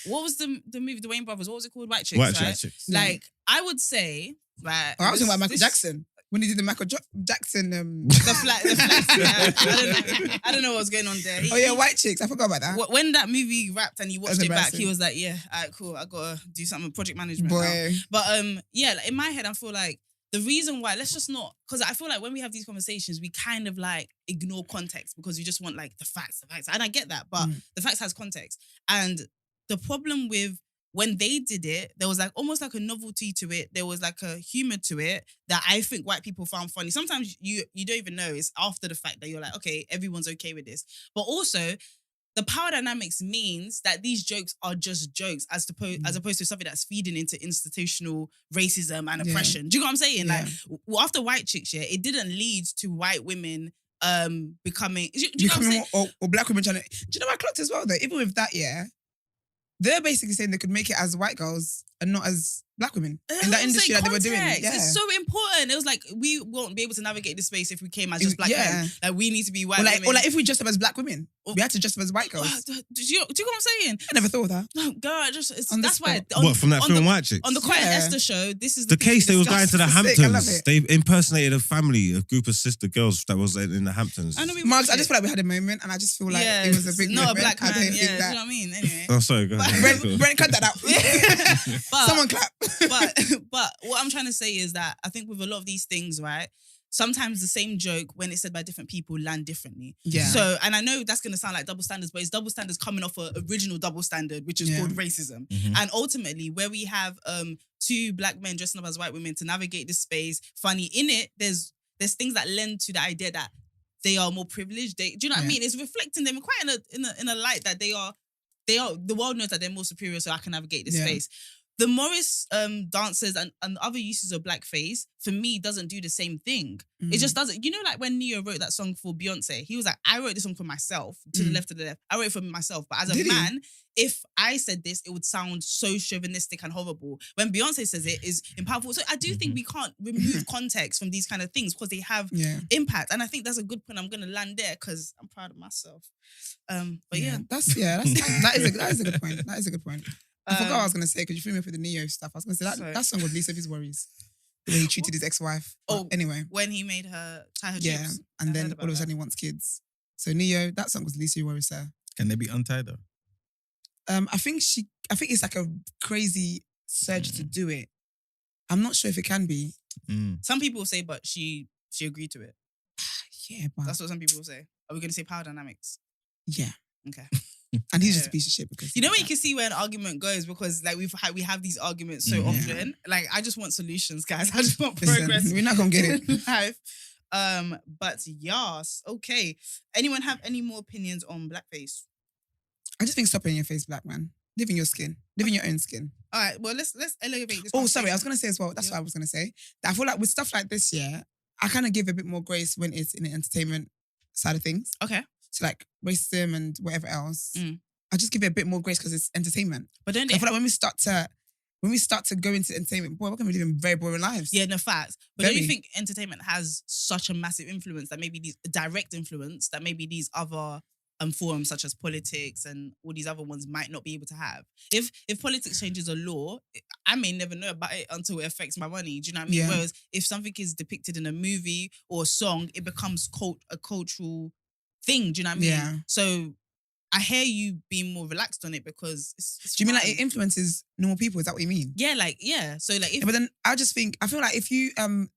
what was the movie, the Wayne Brothers? What was it called? White Chicks, right? Chicks. Like I would say, right. I was talking about Michael Jackson. When he did the Michael Jackson, the flat. Yeah, I don't know what was going on there. White Chicks. I forgot about that. When that movie wrapped and he watched That's it back, embarrassing. he was like, "Yeah, alright, cool. I gotta do something with project management." Boy. Now. But yeah, like, in my head, I feel like the reason why, let's just not, because I feel like when we have these conversations, we kind of like ignore context because we just want like the facts, and I get that, but the facts has context. And the problem with when they did it, there was like almost like a novelty to it. There was like a humor to it that I think white people found funny. Sometimes you don't even know. It's after the fact that you're like, okay, everyone's okay with this. But also, the power dynamics means that these jokes are just jokes as opposed to something that's feeding into institutional racism and oppression. Do you know what I'm saying? Yeah. Like after White Chicks, it didn't lead to white women becoming... Do you know what I'm saying? Or black women trying to... Do you know what I clocked as well though? Even with that, they're basically saying they could make it as white girls and not as black women in that industry that they were doing. Yeah. It's so important. It was like, we won't be able to navigate this space if we came as just black men. Like, we need to be white women. Or like if we dressed up as black women, we had to dress up as white girls. Do you know what I'm saying? I never thought of that. No, girl, that's why. What, from that film White Chicks? On the Quiet Esther show, this is the case. They was going to the Hamptons. They impersonated a group of sister girls that was in the Hamptons. Marks, I just feel like we had a moment, and I just feel like it was a big not moment. a black man. I don't think Do that. you know what I mean? Anyway. Oh, sorry. Go ahead. Brent, cut that out. Someone clap. But what I'm trying to say is that I think with a lot of these things, right, sometimes the same joke, when it's said by different people, land differently. Yeah. So, and I know that's going to sound like double standards, but it's double standards coming off an original double standard, which is called racism. Mm-hmm. And ultimately, where we have two black men dressing up as white women to navigate this space, funny, in it, there's things that lend to the idea that they are more privileged. Do you know what I mean? It's reflecting them quite in a light that they are, the world knows that they're more superior, so I can navigate this space. The Morris dancers and other uses of blackface, for me, doesn't do the same thing. It just doesn't. You know, like when Neo wrote that song for Beyonce, he was like, I wrote this song for myself, to the left of the left. I wrote it for myself. But as a man, if I said this, it would sound so chauvinistic and horrible. When Beyonce says it, is powerful. So I do think we can't remove context from these kind of things because they have impact. And I think that's a good point. I'm going to land there because I'm proud of myself. But that is a good point. That is a good point. I forgot what I was going to say because you threw me up with the Neo stuff. I was going to say that song was least of his worries. The way he treated his ex-wife. Anyway. When he made her tie her jeans. jeans. And then all of a sudden he wants kids. So Neo, that song was least of your worries, sir. Can they be untied though? I think it's like a crazy surge to do it. I'm not sure if it can be. Some people say, but she agreed to it. Yeah, but that's what some people say. Are we going to say power dynamics? Yeah. Okay. And he's just a piece of shit because you know when you can see where an argument goes because like we have these arguments so often. Like I just want solutions, guys. I just want progress. We're not gonna get it. Life. But yes, okay. Anyone have any more opinions on blackface? I just think stop in your face, black man. Live in your skin. Live in your own skin. All right. Well, let's elevate this. Oh, sorry. I was gonna say as well. That's what I was gonna say. That I feel like with stuff like this, I kind of give a bit more grace when it's in the entertainment side of things. Okay. So like racism and whatever else, I just give it a bit more grace because it's entertainment. But then I feel like when we start to go into entertainment, boy, we're gonna be living very boring lives. Yeah, no facts. But don't you think entertainment has such a massive influence that maybe these direct influence that maybe these other forums such as politics and all these other ones might not be able to have? If politics changes a law, I may never know about it until it affects my money. Do you know what I mean? Yeah. Whereas if something is depicted in a movie or a song, it becomes a cultural thing. Do you know what I mean? Yeah. So I hear you being more relaxed on it because it's Do you mean like it influences normal people? Is that what you mean? Yeah, like, yeah. So like if... But then I feel like if you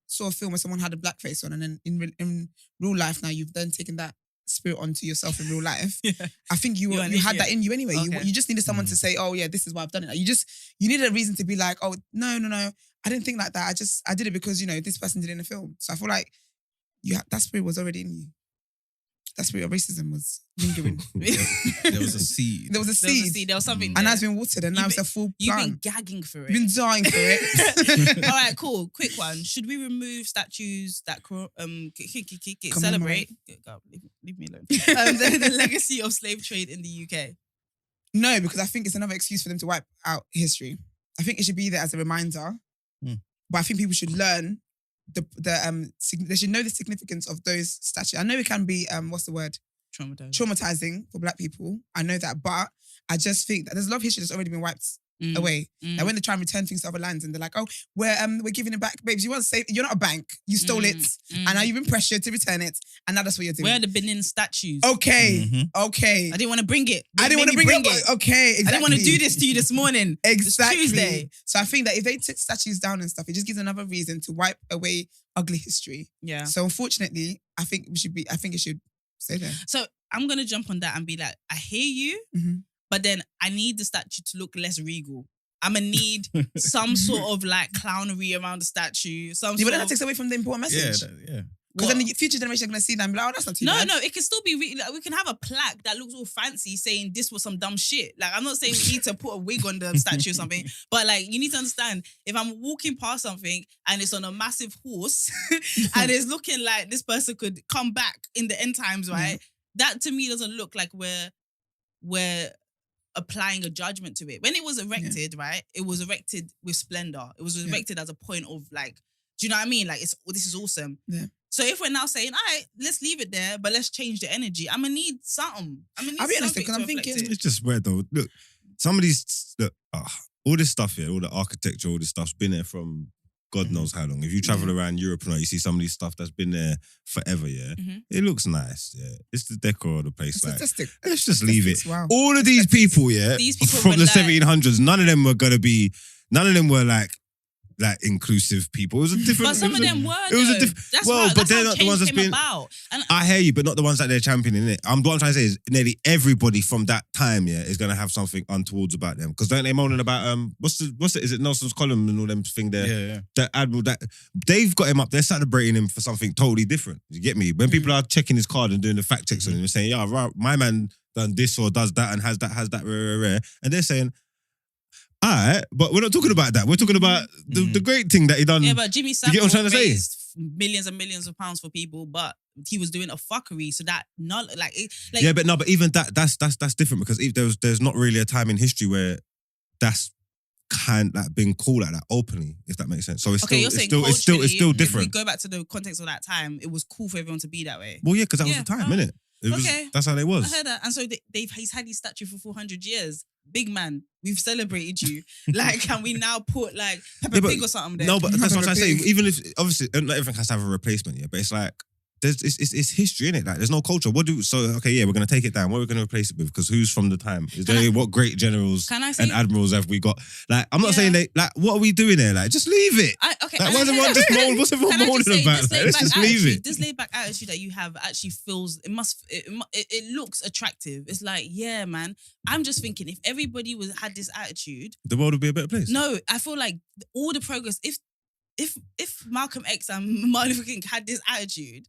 saw a film where someone had a blackface on and then in real life now you've then taken that spirit onto yourself in real life, I think you had that in you anyway. Okay. You just needed someone to say, oh yeah, this is why I've done it. You needed a reason to be like, oh no, I didn't think like that. I did it because this person did it in a film. So I feel like that spirit was already in you. That spirit of racism was lingering. There was a seed. There was a seed. There was something there. And now it's been watered and now it's a full plant. You've been gagging for it. You've been dying for it. All right, cool. Quick one. Should we remove statues that celebrate? God, leave me alone. The legacy of slave trade in the UK? No, because I think it's another excuse for them to wipe out history. I think it should be there as a reminder. But I think people should learn they should know the significance of those statues. I know it can be traumatizing for black people. I know that, but I just think that there's a lot of history that's already been wiped away. Like when they try and return things to other lands and they're like, oh, we're giving it back, babes. You want to say you're not a bank, you stole it, and now you've been pressured to return it, and now that's what you're doing. Where are the Benin statues? Okay. I didn't want to bring it. I didn't want to bring it. Okay, exactly. I didn't want to do this to you this morning. Exactly. It's Tuesday. So I think that if they took statues down and stuff, it just gives another reason to wipe away ugly history. Yeah. So unfortunately, I think it should stay there. So I'm gonna jump on that and be like, I hear you, but then I need the statue to look less regal. I'm gonna need some sort of like clownery around the statue. But then that takes away from the important message. Yeah. Because then the future generation are going to see that and be like, oh, that's not too bad. No, it can still be, like, we can have a plaque that looks all fancy saying this was some dumb shit. Like, I'm not saying we need to put a wig on the statue or something, but like, you need to understand, if I'm walking past something and it's on a massive horse and it's looking like this person could come back in the end times, right? That to me doesn't look like we're applying a judgment to it. When it was erected, right? It was erected with splendor. It was erected as a point of like, do you know what I mean? Like, this is awesome. Yeah. So if we're now saying, all right, let's leave it there, but let's change the energy, I'm gonna need something. I'll be honest, because I'm thinking it's just weird though. Look, some of these, all this stuff here, all the architecture, all this stuff's been there from God knows how long. If you travel around Europe and you see some of these stuff that's been there forever, it looks nice, It's the decor of the place. It's like, artistic. let's just leave it. Wow. All of these people, These people from were the like- 1700s, none of them were like inclusive people. It was a different. But some of them were. It was a though. different. That's Well, how, but that's they're how not the ones change that's came been. about. And I hear you, but not the ones that they're championing it. What I'm trying to say is nearly everybody from that time, is gonna have something untowards about them. Because don't they moaning about what's it? Is it Nelson's column and all them thing there? Yeah. That admiral that they've got him up. They're celebrating him for something totally different. You get me? When people are checking his card and doing the fact checks on him and saying, "Yeah, right, my man done this or does that and has that," rare, and they're saying, alright, but we're not talking about that. We're talking about the great thing that he done. yeah, but Jimmy you Savile get what I'm trying to say? raised millions and millions of pounds for people, but he was doing a fuckery, so that not like Yeah, but no, but even that's different because if there's not really a time in history where that's kind like been called like that openly, if that makes sense. So it's okay, you're saying culturally, it's still if different. we go back to the context of that time, it was cool for everyone to be that way. Well, yeah, because that was Yeah, the time, oh, innit? That's how they I was. heard that, and so he's had his statue for 400 years. Big man, we've celebrated you. Like, can we now put like Peppa Pig or something there? No, but that's what I'm trying to say. Pig. Even if obviously not everything has to have a replacement, but it's like it's history in it. Like there's no culture. We're gonna take it down. What are we gonna replace it with? Because who's from the time? What great generals Can I say- and admirals have we got? Like I'm not Yeah. saying like what are we doing there? Like just leave it. Okay. Like, what's everyone just moaning? What's everyone Can I just moaning say, about? this Like, laid let's back just leave attitude- it. This laid back attitude that you have actually feels it looks attractive. It's like, yeah, man. I'm just thinking if everybody had this attitude, The world would be a better place. no, I feel like all the progress. If Malcolm X and Martin Luther King had this attitude,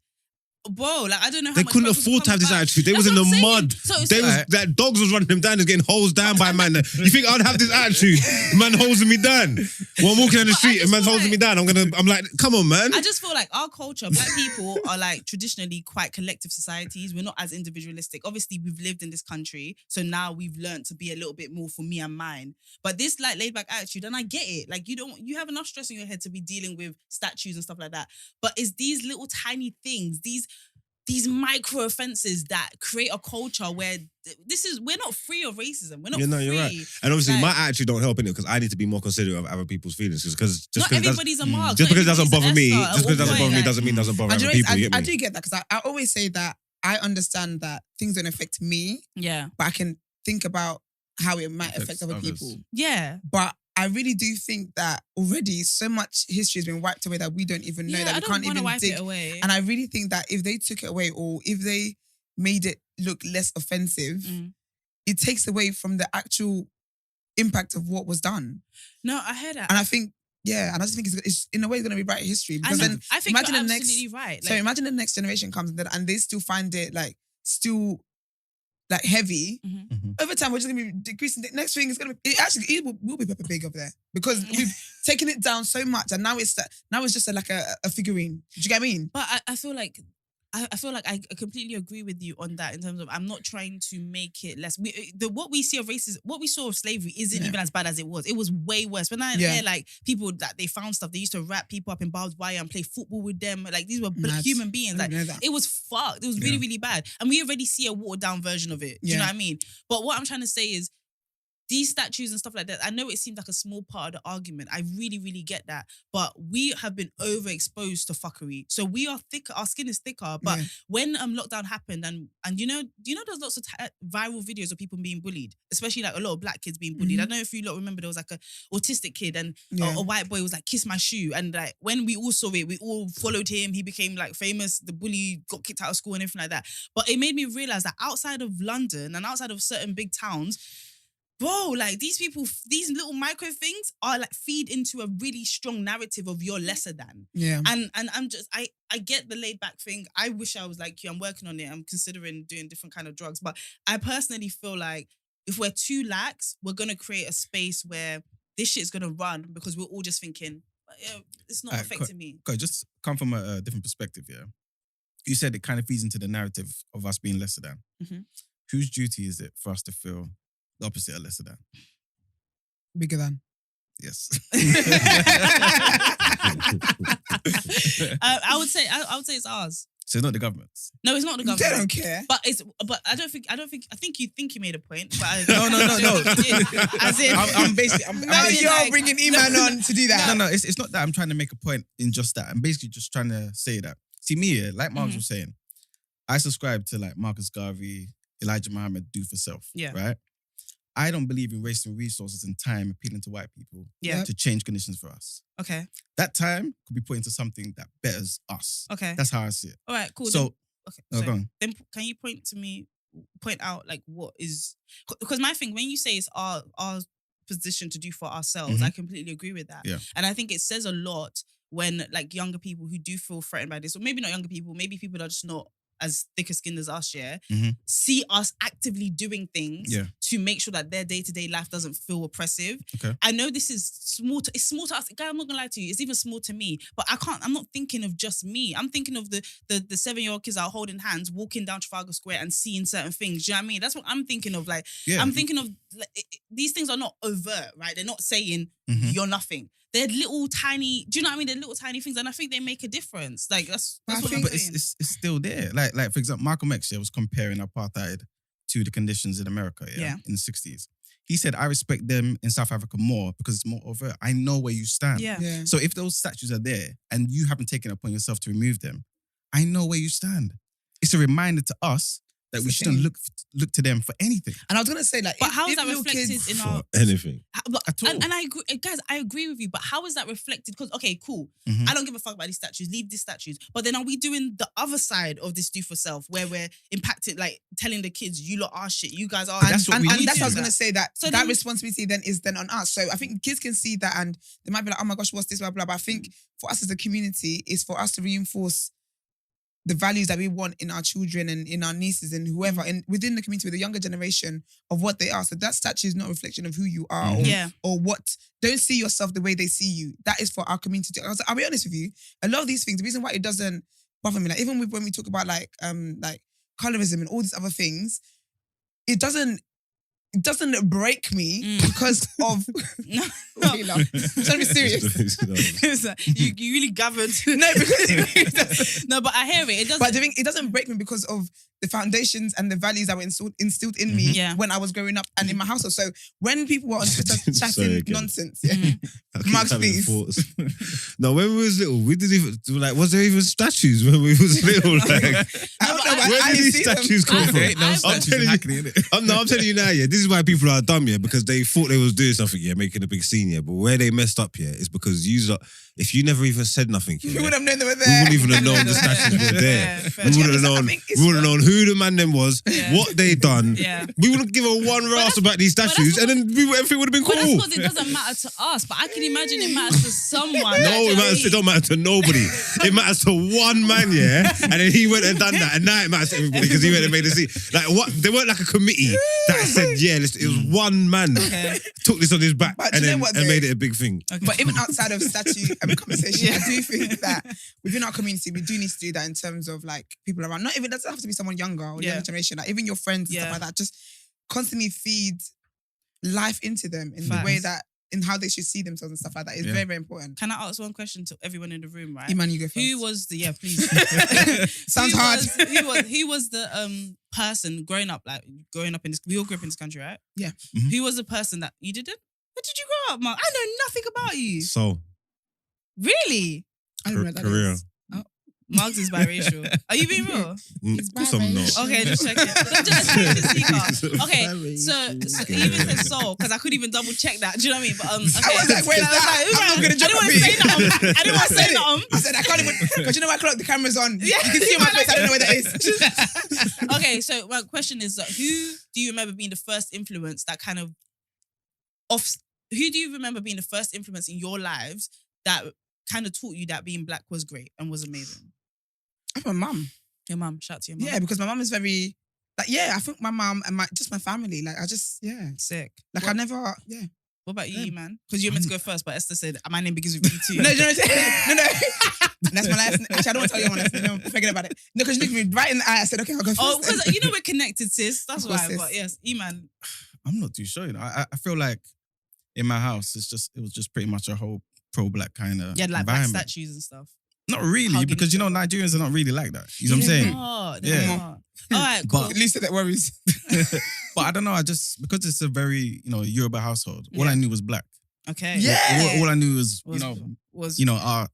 bro, like I don't know how They much couldn't progress would afford to come have this about. attitude. They That's was in what the I'm saying. mud. So it's They was like- that dogs was running them down, was getting hosed down by man. You think I'd have this attitude? Man hosing me down. Well, I'm walking down the But I street and just man's feel hosing me like- down. I'm like, come on, man. I just feel like our culture, black people are like traditionally quite collective societies. We're not as individualistic. Obviously, we've lived in this country, so now we've learned to be a little bit more for me and mine. But this like laid back attitude, and I get it. Like you have enough stress in your head to be dealing with statues and stuff like that. But it's these little tiny things, these micro offenses that create a culture where we're not free of racism. We're not Yeah, no, free. you're right. And obviously, Like- my attitude don't help in it because I need to be more considerate of other people's feelings. Because Not everybody's a mark. just Not because it doesn't bother everybody's me, an Esther just because it at doesn't one bother me point. doesn't mean it doesn't bother And other you know, people. You get I me? do get that because I always say that I understand that things don't affect me, Yeah. but I can think about how it might Affects affect other others. people. Yeah. But I really do think that already so much history has been wiped away that we don't even know, Yeah, that I we don't can't want to even wipe dig. it away. And I really think that if they took it away or if they made it look less offensive, Mm. it takes away from the actual impact of what was done. No, I heard that. And I think, yeah, and I just think it's in a way going to be bright history because I then I think imagine you're the next- absolutely right. so imagine the next generation comes and they still find it like still like heavy. Over time, we're just gonna be decreasing. The next thing is gonna be it will be Peppa Pig over there because we've taken it down so much, and now it's just like a figurine. Do you get what I mean? But I feel like I completely agree with you on that in terms of I'm not trying to make it less. What we see of racism, what we saw of slavery isn't even as bad as it was. It was way worse. When I hear like people that they found stuff, they used to wrap people up in barbed wire and play football with them. Like these were Mad. human beings. I Like didn't know that. it was fucked. It was really, really bad. And we already see a watered down version of it. Do you know what I mean? But what I'm trying to say is these statues and stuff like that, I know it seems like a small part of the argument. I really, really get that. But we have been overexposed to fuckery. So we are thicker, our skin is thicker. But when lockdown happened and you know there's lots of viral videos of people being bullied, especially like a lot of black kids being bullied. I don't know if you lot remember there was like a autistic kid and a white boy was like, kiss my shoe. And like when we all saw it, we all followed him. He became like famous. The bully got kicked out of school and everything like that. But it made me realize that outside of London and outside of certain big towns, bro, like these people, these little micro things are like feed into a really strong narrative of you're lesser than. Yeah. And I'm just, I get the laid back thing. I wish I was like you. I'm working on it. I'm considering doing different kind of drugs. But I personally feel like if we're too lax, we're going to create a space where this shit's going to run because we're all just thinking, it's not affecting me. Okay, just come from a different perspective, yeah? You said it kind of feeds into the narrative of us being lesser than. Mhm. Whose duty is it for us to feel The opposite of lesser than. Bigger than. Yes. I would say it's ours. So it's not the government's. No, it's not the They government. don't care. But I think you think you made a point. But No. As in, I'm basically. Now basically you're like- bringing Emman on to do that. No, it's not that I'm trying to make a point in just that. I'm basically just trying to say that. See, me, like Marcus was saying, I subscribe to like Marcus Garvey, Elijah Muhammad, do for self. Yeah. Right? I don't believe in wasting resources and time appealing to white people to change conditions for us. Okay. That time could be put into something that betters us. Okay. That's how I see it. All right. Cool. So, go go on. Then can you point out like what is, because my thing, when you say it's our position to do for ourselves, I completely agree with that. Yeah. And I think it says a lot when like younger people who do feel threatened by this, or maybe not younger people, maybe people that are just not as thicker skinned as us, see us actively doing things to make sure that their day-to-day life doesn't feel oppressive. Okay. I know this is small. It's small to us. Guy, I'm not gonna lie to you. It's even small to me. But I'm not thinking of just me. I'm thinking of the 7-year-old kids that are holding hands, walking down Trafalgar Square and seeing certain things. Do you know what I mean? That's what I'm thinking of. Like, I'm thinking of these things are not overt, right? They're not saying you're nothing. They're little tiny. Do you know what I mean? They're little tiny things, and I think they make a difference. Like that's what I'm but saying. it's still there. Like for example, Malcolm X was comparing apartheid to the conditions in America in the 60s. He said, I respect them in South Africa more because it's more overt. I know where you stand. Yeah. So if those statues are there and you haven't taken it upon yourself to remove them, I know where you stand. It's a reminder to us that we shouldn't look to them for anything. And I was gonna say, like, But how is that reflected in our anything? At all. And I agree, guys, I agree with you. But how is that reflected? Because okay, cool. I don't give a fuck about these statues. Leave these statues. But then are we doing the other side of this do for self, where we're impacted, like telling the kids, "You lot are shit. You guys are." And that's what we need that's to what I was do. gonna say. That So that then- responsibility then is then on us. So I think kids can see that and they might be like, "Oh my gosh, what's this?" Blah blah. But I think for us as a community, is for us to reinforce the values that we want in our children and in our nieces and whoever and within the community with the younger generation of what they are. So that statue is not a reflection of who you are or what. Don't see yourself the way they see you. That is for our community. I'll be honest with you. A lot of these things, the reason why it doesn't bother me, like even when we talk about like colorism and all these other things, it doesn't break me because of No. Wait, I'm trying to be serious. It's like, you really gathered. No, because No, but I hear it. It doesn't. but it doesn't break me because of the foundations and the values that were instilled in me when I was growing up and in my household. So when people were on Twitter chatting nonsense, Marks, please. No, when we was little, we didn't even like. Was there even statues when we was little? Like, I don't know, but where I did didn't these see them. statues come from? There ain't no I'm statues telling in you- Hackney, innit? I'm telling you now, yeah. This is why people are dumb, yeah, because they thought they was doing something, yeah, making a big scene, yeah. But where they messed up, yeah, is because if you never even said nothing, We yeah, would have known they were we there. wouldn't even have known the statues were there. Yeah, fair. We wouldn't have I known. think it's We wouldn't have known who the man them was, what they done. Yeah. We wouldn't give a one rasp about these that's statues, what- and then everything would have been But that's cool. because it doesn't matter to us. But I can imagine it matters to someone. No, it don't matter to nobody. It matters to one man, yeah. And then he went and done that, and now it matters to everybody because he went and made a scene. Like what? They weren't like a committee that said, yeah, it was one man took this on his back But and do you then know what, and though? made it a big thing. But even outside of statue conversation, I do think that within our community, we do need to do that in terms of like people around. Not even, it doesn't have to be someone younger or younger generation. Like even your friends and stuff like that. Just constantly feed life into them in the way that, in how they should see themselves and stuff like that. It's very, very important. Can I ask one question to everyone in the room, right? Iman, you go first. Who was the please? Sounds hard. Who was the person growing up in this? We all grew up in this country, right? Yeah. Mhm. Who was the person that you didn't? Where did you grow up, Mark? I know nothing about you. So Really? I don't know what that Korea. is. Marx is biracial. Are you being real? Of course I'm not. Okay, just check it. Okay, so he even said soul because I couldn't even double check that. Do you know what I mean? But okay. I was like, where's that? I'm not gonna jump I didn't want to say nothing. I said I can't even, because you know what, the camera's on. You can see my face. I don't know where that is. Okay, so my question is, who do you remember being the first influence that kind of who do you remember being the first influence in your lives that kind of taught you that being black was great and was amazing? My mum. Your mum. Shout to your mum. Yeah, because my mum is very, like, I think my mum and my family, like, Sick. like What- I never, What about you, man? Because you were meant to go first, but Esther said my name begins with B too. No. That's my last name. Actually, I don't want to tell you my last name. No, forget about it. No, because you looked me right in the eye. I said, okay, I'll go first. Oh, because you know we're connected, sis. That's Of course, why. sis. But yes, Eman. I'm not too sure. You know, I feel like in my house, it was just pretty much a whole pro-black kind of Yeah, like black environment. statues and stuff. Not really, Hugging because you know each other. Nigerians are not really like that. You know what I'm saying? They're Yeah. not. All right, cool. But- At least that worries. But I don't know. I just because it's a very Yoruba household. All Yeah. I knew was black. Okay. Yeah. All I knew was was our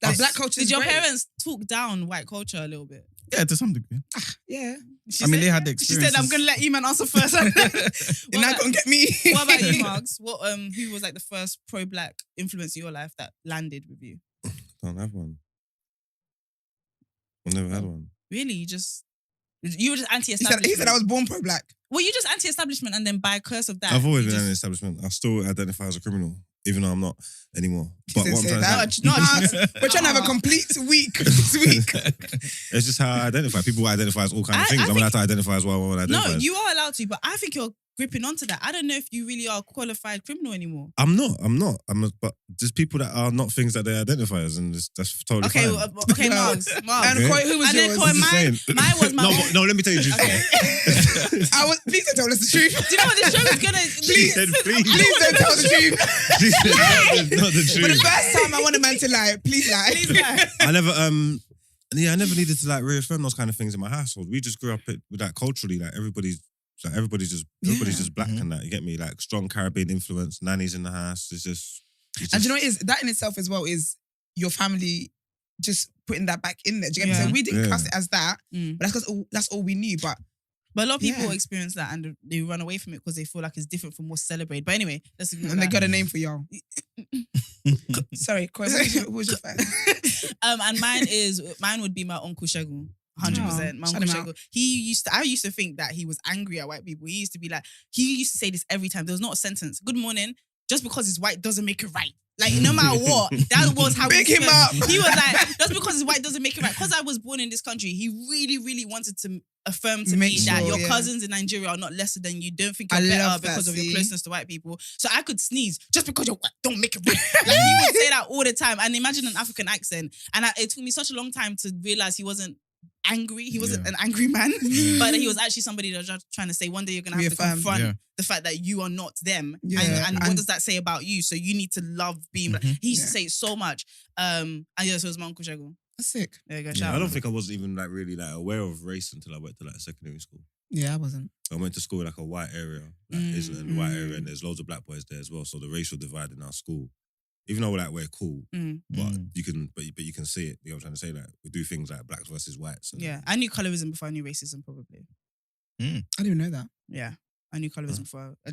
That us. black culture Did is your great. parents talk down white culture a little bit? Yeah, to some degree. Yeah. She I mean, said- they had the She said, "I'm experiences. gonna let Eman answer first." You're not gonna get me. What about you, Marks? Who was like the first pro-black influence in your life that landed with you? Don't have one. I've never had one. Really, you were just He anti-establishment. said I was born pro-black. Well, you just anti-establishment, and then by curse of that, I've always you been in just- an establishment. I still identify as a criminal, even though I'm not anymore. But didn't what I'm say trying to say, that. We're trying to have a complete week this week. it's just how I identify. People identify as all kinds of things. I I'm think- allowed to identify as what I want to identify No, as. you are allowed to, but I think you're gripping onto that. I don't know if you really are a qualified criminal anymore. I'm not. But there's people that are not things that they identify as, and that's totally Okay, fine. okay, Marks. And Okay. Koi, who was And then yours? Koi, I'm just mine saying. was my no, own- but, no, let me tell you the truth. I was. Please don't tell us the truth. Do you know what this show is gonna? She said, please. Please don't tell the truth. She said, no, not the For the truth. first time, I want a man to lie. Please lie. Please lie. I never, I never needed to like reaffirm those kind of things in my household. We just grew up with that culturally, like everybody's just black and that. You get me? Like strong Caribbean influence, nannies in the house. It's just. And do you know what it is? That in itself as well is your family just putting that back in there. Do you get me? Yeah. So we didn't Yeah. class it as that, Mm. but that's all we knew. But But a lot of people Yeah. experience that and they run away from it because they feel like it's different from what's celebrated. But anyway, let's ignore and they that. got a name for y'all. Sorry, Koi, who was your first? And mine would be my uncle Shegun. 100%. My shout uncle him out. Shegun. I used to think that he was angry at white people. He used to be like, he used to say this every time. There was not a sentence. Good morning. Just because it's white doesn't make it right. Like, no matter what, that was how Big we him spent. up. He was like, just because it's white doesn't make it right. Because I was born in this country, he really, really wanted to affirm to Make me that sure, your yeah. cousins in Nigeria are not lesser than you. Don't think I you're better love that, because of your see? closeness to white people. So I could sneeze just because you're white. Don't make it right. Like, he would say that all the time. And imagine an African accent. And it took me such a long time to realize he wasn't angry. He wasn't an angry man, but he was actually somebody that was just trying to say one day you're going to have to Reaffirm. confront the fact that you are not them. Yeah. And what And- does that say about you? So you need to love being black. He used to say it so much. And yeah, so it was my Uncle Shagun. That's sick. There you go. Yeah, Shout I don't out. think I was even like really like aware of race until I went to like secondary school. Yeah, I wasn't. I went to school in like a white area, like Islington, white area, and there's loads of black boys there as well. So the racial divide in our school, even though like we're cool, but you can see it. You know what I'm trying to say? Like we do things like blacks versus whites. And, Yeah, I knew colorism before I knew racism, probably. I didn't even know that. Yeah, I knew colorism before. I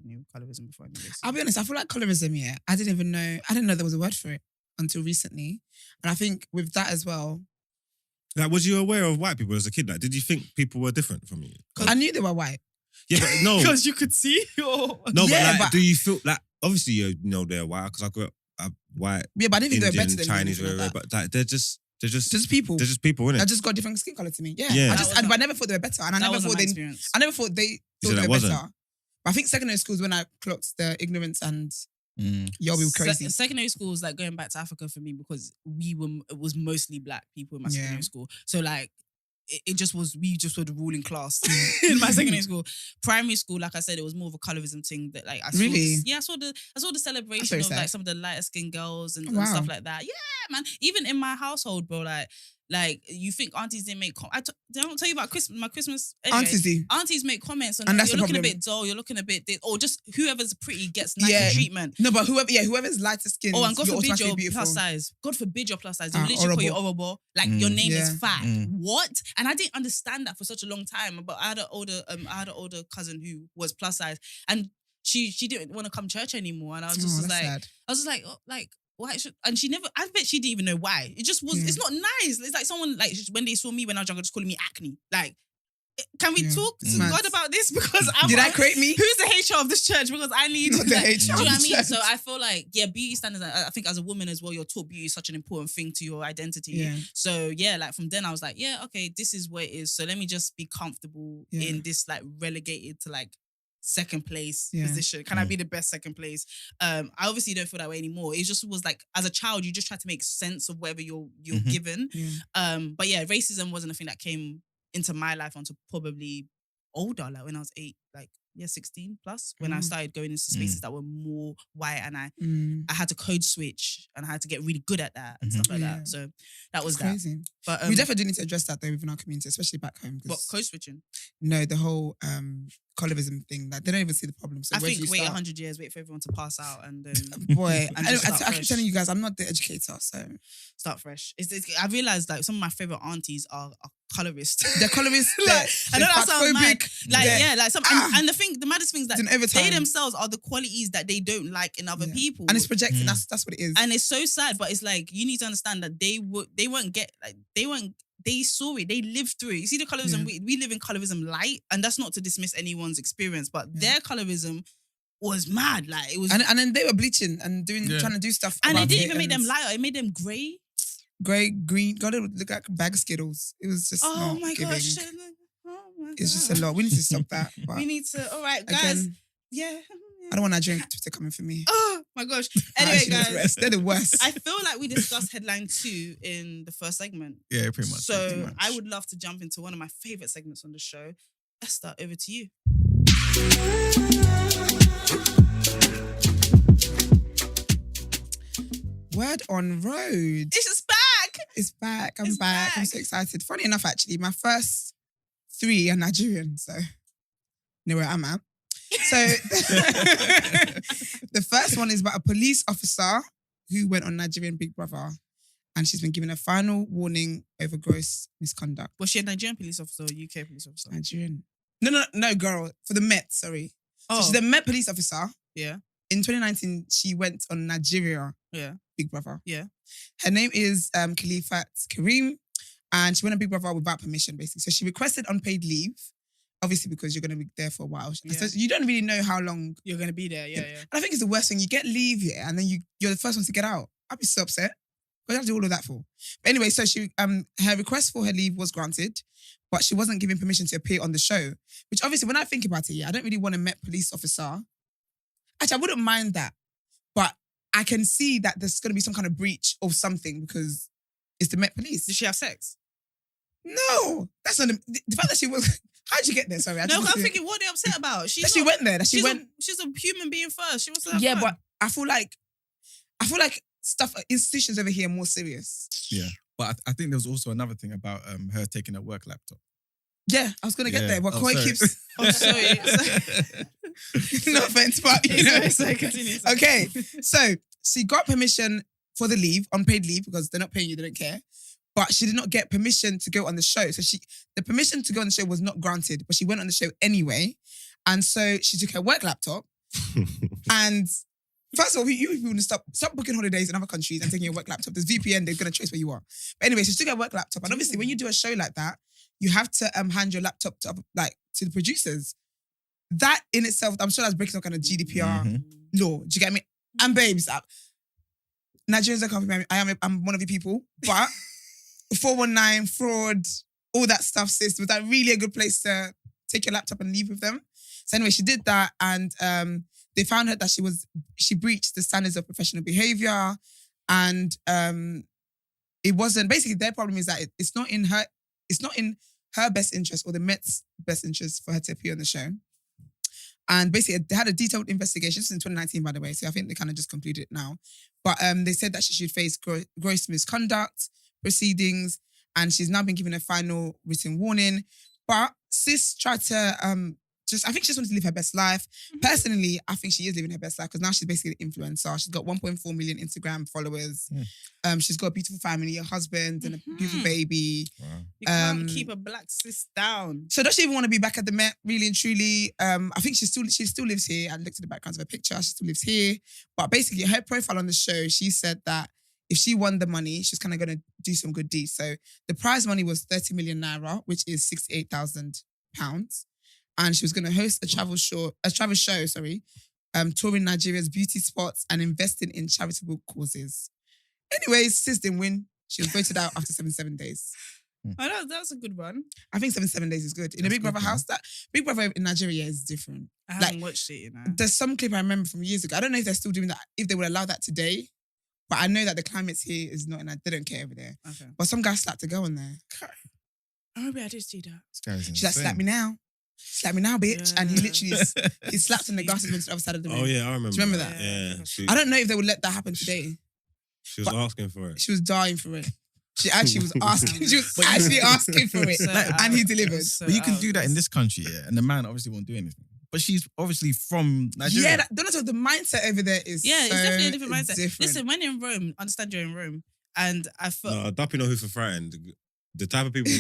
knew colorism before I knew racism. I'll be honest, I feel like colorism, yeah, I didn't know there was a word for it until recently. And I think with that as well, Like, was you aware of white people as a kid? Like, did you think people were different from you? I knew they were white. Yeah, but no, Because you could see. no, Yeah, but like, but- do you feel like obviously you know they're white because I grew up white, Yeah, but I didn't think they were Indian, better than Chinese, me. Like that. but like they're just Just people. they're just people, innit? I just got different skin color to me. Yeah. Yeah. But I never thought they were better. And I That never wasn't thought my they experience. I never thought they You thought said they that were wasn't? better. But I think secondary school is when I clocked the ignorance and yo, we were crazy. Secondary school was like going back to Africa for me because it was mostly black people in my Yeah. secondary school. So like we just were the ruling class in my secondary school. Primary school, like I said, it was more of a colorism thing that like I saw. Really? I saw the celebration very of like sad. some of the lighter skinned girls and Wow. stuff like that. Yeah, man. Even in my household, bro, like you think aunties didn't make did I not tell you about Christmas? My Christmas anyway, Aunties do. Aunties make comments on And that's you're the looking problem. a bit dull, you're looking a bit or just whoever's pretty gets nicer Yeah. treatment. No, but whoever's lighter skin, Oh, and God you're forbid automatically you're beautiful. plus size. God forbid you're plus size. They literally call you horrible. Like your name Yeah. is fat. Mm. What? And I didn't understand that for such a long time. But I had an older cousin who was plus size, and she didn't want to come to church anymore. And I was just that's like, sad. I was just like. Why should, and she never, I bet she didn't even know why. It just was, Yeah. it's not nice. It's like someone, like, when they saw me when I was younger, just calling me acne. Like, can we Yeah. talk to Mad. God about this? Because I'm Did I create me? Who's the HR of this church? Because I need Not the like, HR do you know what I of the mean? church. So I feel like, yeah, beauty standards, I think as a woman as well, you're taught beauty is such an important thing to your identity. Yeah. So yeah, like from then I was like, yeah, okay, this is what it is. So let me just be comfortable Yeah. in this like relegated to like second place Yeah. position. Can I be the best second place? I obviously don't feel that way anymore. It just was like as a child, you just try to make sense of whatever you're given. Yeah. But yeah, racism wasn't a thing that came into my life until probably older, like when I was 8, like 16 plus, when I started going into spaces that were more white, and I had to code switch and I had to get really good at that and stuff like that. So that was crazy. But we definitely do need to address that though within our community, especially back home. What, code switching? No, the whole colorism thing. Like, they don't even see the problem. So I think wait 100 years, wait for everyone to pass out, and then boy, and I keep telling you guys, I'm not the educator, so start fresh. I realized like some of my favorite aunties are colorists. They're colorists. Like, I know that sounds mad. Like like some and the maddest thing is that they themselves are the qualities that they don't like in other people, and it's projecting. That's what it is, and it's so sad. But it's like you need to understand that they won't get like they saw it, they lived through it. You see the colorism, we live in colorism light, and that's not to dismiss anyone's experience, but their colorism was mad. Like it was, and then they were bleaching and trying to do stuff, and it didn't even make them lighter. It made them grey, green. God, it would look like a bag of Skittles. It was just oh my giving. gosh, it's just a lot. We need to stop that. We need to. All right, guys. Again, I don't want Nigerian Twitter coming for me. Oh my gosh. Anyway, guys, they're the worst. I feel like we discussed headline 2 in the first segment. Yeah, pretty much. So I would love to jump into one of my favorite segments on the show. Esther, over to you. Word on road. It's just back. It's back. I'm back. I'm so excited. Funny enough, actually, my first 3 are Nigerian, so know where I'm at. So the first one is about a police officer who went on Nigerian Big Brother, and she's been given a final warning over gross misconduct. Was she a Nigerian police officer or UK police officer? Nigerian. No, girl. For the Met, sorry. Oh. So she's a Met police officer. Yeah. In 2019, she went on Nigeria Big Brother. Yeah. Her name is Khalifat Kareem, and she went on Big Brother without permission, basically. So she requested unpaid leave. Obviously, because you're going to be there for a while. Yeah. So you don't really know how long you're going to be there. Yeah. And I think it's the worst thing. You get leave, and then you're the first one to get out. I'd be so upset. What do you have to do all of that for? But anyway, so she her request for her leave was granted, but she wasn't given permission to appear on the show. Which obviously, when I think about it, I don't really want a Met police officer. Actually, I wouldn't mind that, but I can see that there's going to be some kind of breach of something because it's the Met police. Did she have sex? No, that's not the fact that she was. How'd you get there? Sorry, I'm thinking, what are they upset about? She went there. She's a human being first. She was fun. But I feel like institutions over here are more serious. Yeah, but I think there was also another thing about her taking her work laptop. Yeah, I was gonna get there, but Koi keeps. Oh, sorry. No offense, but you know. Continue. Okay, so she got permission for the leave, unpaid leave, because they're not paying you, they don't care. But she did not get permission to go on the show. So the permission to go on the show was not granted, but she went on the show anyway. And so she took her work laptop. And first of all, you people need to stop booking holidays in other countries and taking your work laptop. There's VPN, they're going to trace where you are. But anyway, so she took her work laptop. And obviously, when you do a show like that, you have to hand your laptop to the producers. That in itself, I'm sure that's breaking some kind of GDPR law. Do you get me? And babes, Nigerians don't come for me. I'm one of the people, but 419, fraud, all that stuff, sis. Was that really a good place to take your laptop and leave with them? So anyway, she did that, and they found her that she breached the standards of professional behavior, and it wasn't. Basically, their problem is that it's not in her best interest or the Met's best interest for her to appear on the show. And basically, they had a detailed investigation. This is in 2019, by the way, so I think they kind of just concluded it now. But they said that she should face gross misconduct proceedings, and she's now been given a final written warning. But sis tried to I think she just wanted to live her best life. Personally, I think she is living her best life because now she's basically an influencer. She's got 1.4 million Instagram followers. She's got a beautiful family, a husband and a beautiful baby. Wow. You can't keep a black sis down. So does she even want to be back at the Met, really and truly? I think she still lives here. I looked at the backgrounds of her picture. She still lives here. But basically, her profile on the show, she said that if she won the money, she's kind of going to do some good deeds. So the prize money was 30 million naira, which is £68,000. And she was going to host a travel show, touring Nigeria's beauty spots and investing in charitable causes. Anyways, sis didn't win. She was voted out after 77 days. Oh, that's a good one. I think 77 days is good. In a Big Brother house, that Big Brother in Nigeria is different. I haven't watched it, There's some clip I remember from years ago. I don't know if they're still doing that, if they would allow that today. But I know that the climate's here is not, and they don't care over there. Okay. But some guy slapped a girl in there. Oh, maybe I did see that. She's like, slap me now. Slap me now, bitch. Yeah. And he literally, he slapped in the glasses went to the other side of the room. Oh yeah, I remember. Do you remember that? Yeah. I don't know if they would let that happen today. She was asking for it. She was dying for it. She actually was asking. She was actually asking for it. So And he delivered. so But you can out. do that in this country, yeah, and the man obviously won't do anything. But she's obviously from Nigeria. Yeah, don't know, the mindset over there is Yeah, it's so definitely a different mindset. different. Listen, when in Rome, understand you're in Rome. And I felt... No, Duppy know who for frightened. The type of people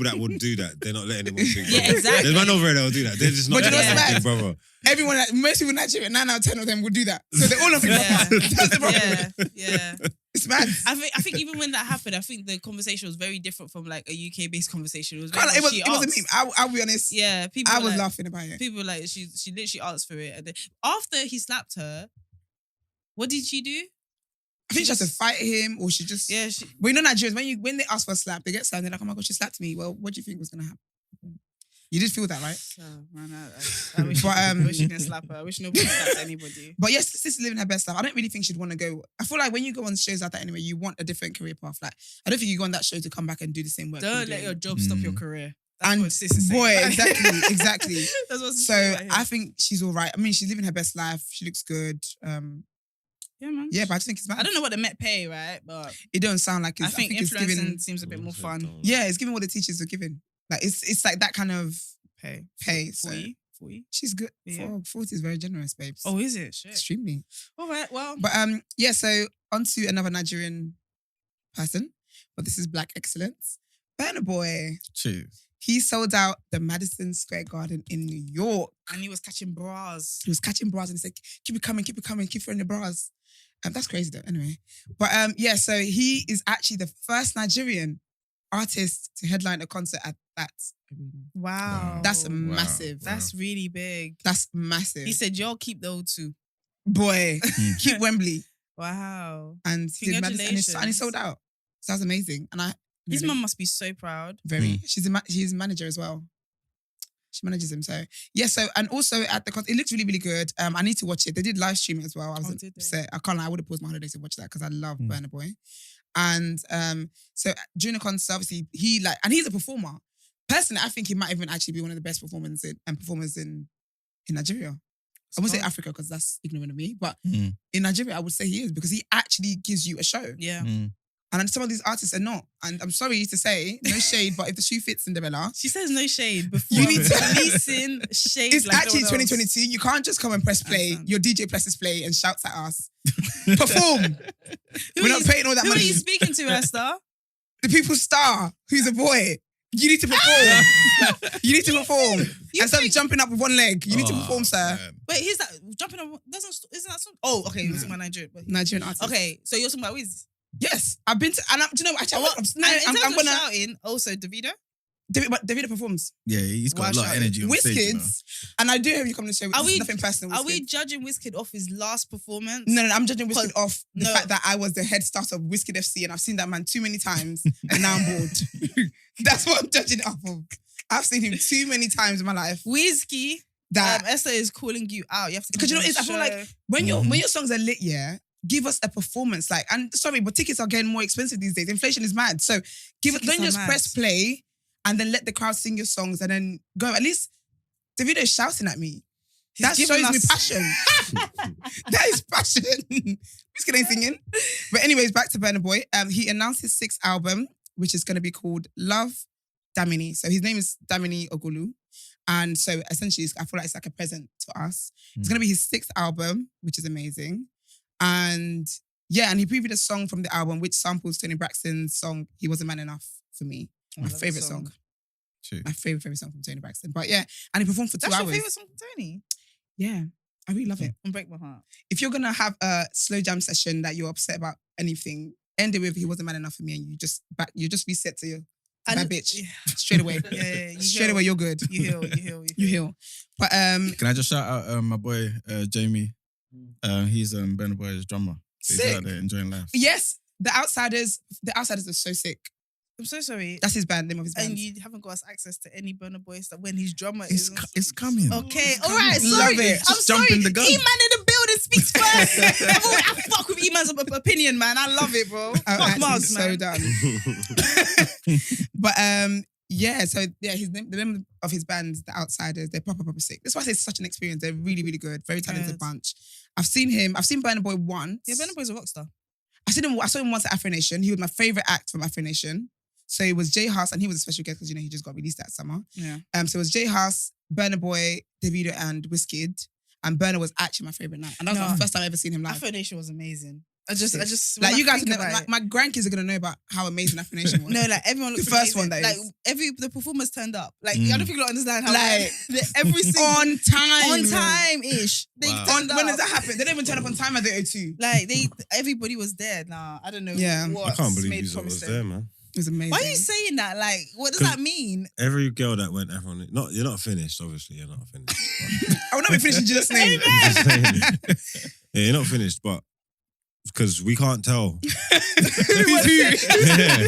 that would do that, they're not letting them on Big Brother. Yeah, exactly. There's man over there that will do that. They're just not But you know letting what's them on Big mad? Brother. Most people in Nigeria, 9 out of 10 of them would do that. So they're all of Big Yeah. Brother. That's the problem. Yeah. It's mad. I think even when that happened, I think the conversation was very different from like a UK-based conversation. It was Kinda, very it much was she a meme. asked. I'll be honest. Yeah, people I were was like, laughing about it. People were like she literally asked for it, and then after he slapped her, what did she do? I think she had to fight him, or she just. Yeah, But you know, Nigerians, when they ask for a slap, they get slapped. They're like, "Oh my god, she slapped me." Well, what do you think was gonna happen? You did feel that, right? Man, I wish, I wish she didn't slap her. I wish nobody slapped anybody. But yes, this is living her best life. I don't really think she'd want to go. I feel like when you go on shows like that anyway, you want a different career path. Like, I don't think you go on that show to come back and do the same work. Don't you're let doing. your job stop your career. That's And what sis is saying. boy, exactly. That's what sis So is saying. I think she's all right. I mean, she's living her best life. She looks good. Yeah, man. Yeah, but I just think it's mad. I don't know what the Met pay, right? But It don't sound like it's. I think it's influencing giving. seems a bit more fun. Yeah, it's giving what the teachers are giving. Like it's like that kind of Pay. So 40? she's good. Yeah. 40 is very generous, babes. Oh, is it? Shit. Extremely. All right, well. But yeah. So on to another Nigerian person, but this is Black excellence. Burna Boy. Cheers. He sold out the Madison Square Garden in New York. And he was catching bras. He was catching bras and he said, keep it coming, keep throwing the bras. That's crazy though, anyway. But yeah, so he is actually the first Nigerian artist to headline a concert at that arena. Wow. That's massive. That's really big. That's massive. He said, y'all keep the O2. Boy, keep Wembley. Wow. And he did Madison and he sold out. So that's amazing. And His mum must be so proud. very. She's a manager as well. She manages him. So yeah. So and also at the concert, it looks really, really good. I need to watch it. They did live stream it as well. I was upset. I can't lie. I would have paused my holiday to watch that because I love Burna Boy. And so during the concert, obviously and he's a performer. Personally, I think he might even actually be one of the best performers in Nigeria. I won't say Africa because that's ignorant of me, but in Nigeria, I would say he is because he actually gives you a show. Yeah. And some of these artists are not. And I'm sorry to say, no shade, but if the shoe fits Cinderella, She says no shade before You need to- releasing shade. it's like actually no one else. 2022. You can't just come and press play. Understand. Your DJ presses play and shouts at us. Perform. We're not paying all that Who are money. you speaking to, Esther? The people's star, who's a boy. You need to perform. You need to perform. Instead of jumping up with one leg, you need to perform, sir. Man. Wait, here's that jumping on. Isn't that something? Oh, okay. You're talking about Nigeria. But, Nigerian artist. okay, so you're talking about Wiz. Yes, I've been to, and do you know what? Actually, And in I'm terms of gonna. shouting, also Davido. David performs. Yeah, he's got a lot of shouting. energy on stage. You know? Wizkids, and I do have you come to the show. Are It's we- nothing personal. Are we Wizkid. judging Wizkid off his last performance? No, I'm judging Wizkid off the No. fact that I was the head start of Wizkid FC and I've seen that man too many times and now I'm bored. That's what I'm judging it off of. I've seen him too many times in my life. Whiskey. That Esther is calling you out. You have to. because you know, come I feel on the like show. when your songs are lit, yeah, give us a performance. Like, and sorry, but tickets are getting more expensive these days. Inflation is mad. So Tickets don't are just mad. press play and then let the crowd sing your songs and then go. At least Davido is shouting at me. He's That giving shows me us- passion. That is passion. Who's ain't singing? But anyways, back to Burna Boy. He announced his 6th album, which is going to be called Love Damini. So his name is Damini Ogulu. And so essentially, I feel like it's like a present to us. It's going to be his 6th album, which is amazing. And yeah, and he previewed a song from the album, which samples Tony Braxton's song, He Wasn't Man Enough for me. My love that favorite song. song. True. My favorite song from Tony Braxton. But yeah, and he performed for 2 That's hours. your favorite song from Tony. Yeah, I really love it. And break my heart. If you're gonna have a slow jam session that you're upset about anything, end it with He Wasn't Man Enough for me, and you just reset to your bad bitch Yeah. straight away. Yeah, you Straight heal. away, you're good. You heal. You heal. But Can I just shout out my boy Jamie? He's Burna Boy's drummer. So he's Sick. out there enjoying life. yes, the Outsiders are so sick. I'm so sorry. That's his band, name of his band. And you haven't got us access to any Burna Boy stuff when his drummer It's is. it's coming. Okay, It's all right, coming. sorry. Love it. I'm Just jump sorry. in the gun. E-Man in the building speaks first. I fuck with E-Man's opinion, man. I love it, bro. I'm Fuck actually Mars, so man. done. But Yeah, so the name of his band, The Outsiders, they're proper sick. That's why I say it's such an experience. They're really, really good. Very talented bunch. I've seen Burna Boy once. Yeah, Burna Boy's a rock star. I saw him once at Afro Nation. He was my favourite act from Afro Nation. So it was J House, and he was a special guest because he just got released that summer. Yeah. So it was J House, Burna Boy, Davido, and Wizkid. And Burna was actually my favourite night. And that was the first time I ever seen him live. Afro Nation was amazing. I just like you guys never, my grandkids are gonna know about how amazing Afro Nation was. No, like everyone looked the first one like the performers turned up. Like I don't think you understand how every single on time ish. When does that happen? They don't even turn up on time at the O2. Like everybody was there. Nah, I don't know. I can't believe you was there, man. It was amazing. Why are you saying that? Like, what does that mean? Every girl that went everyone. You're not finished, obviously. You're not finished. I will not be finished in Jesus' name. Yeah, you're not finished, but because we can't tell. Who's who? Yeah.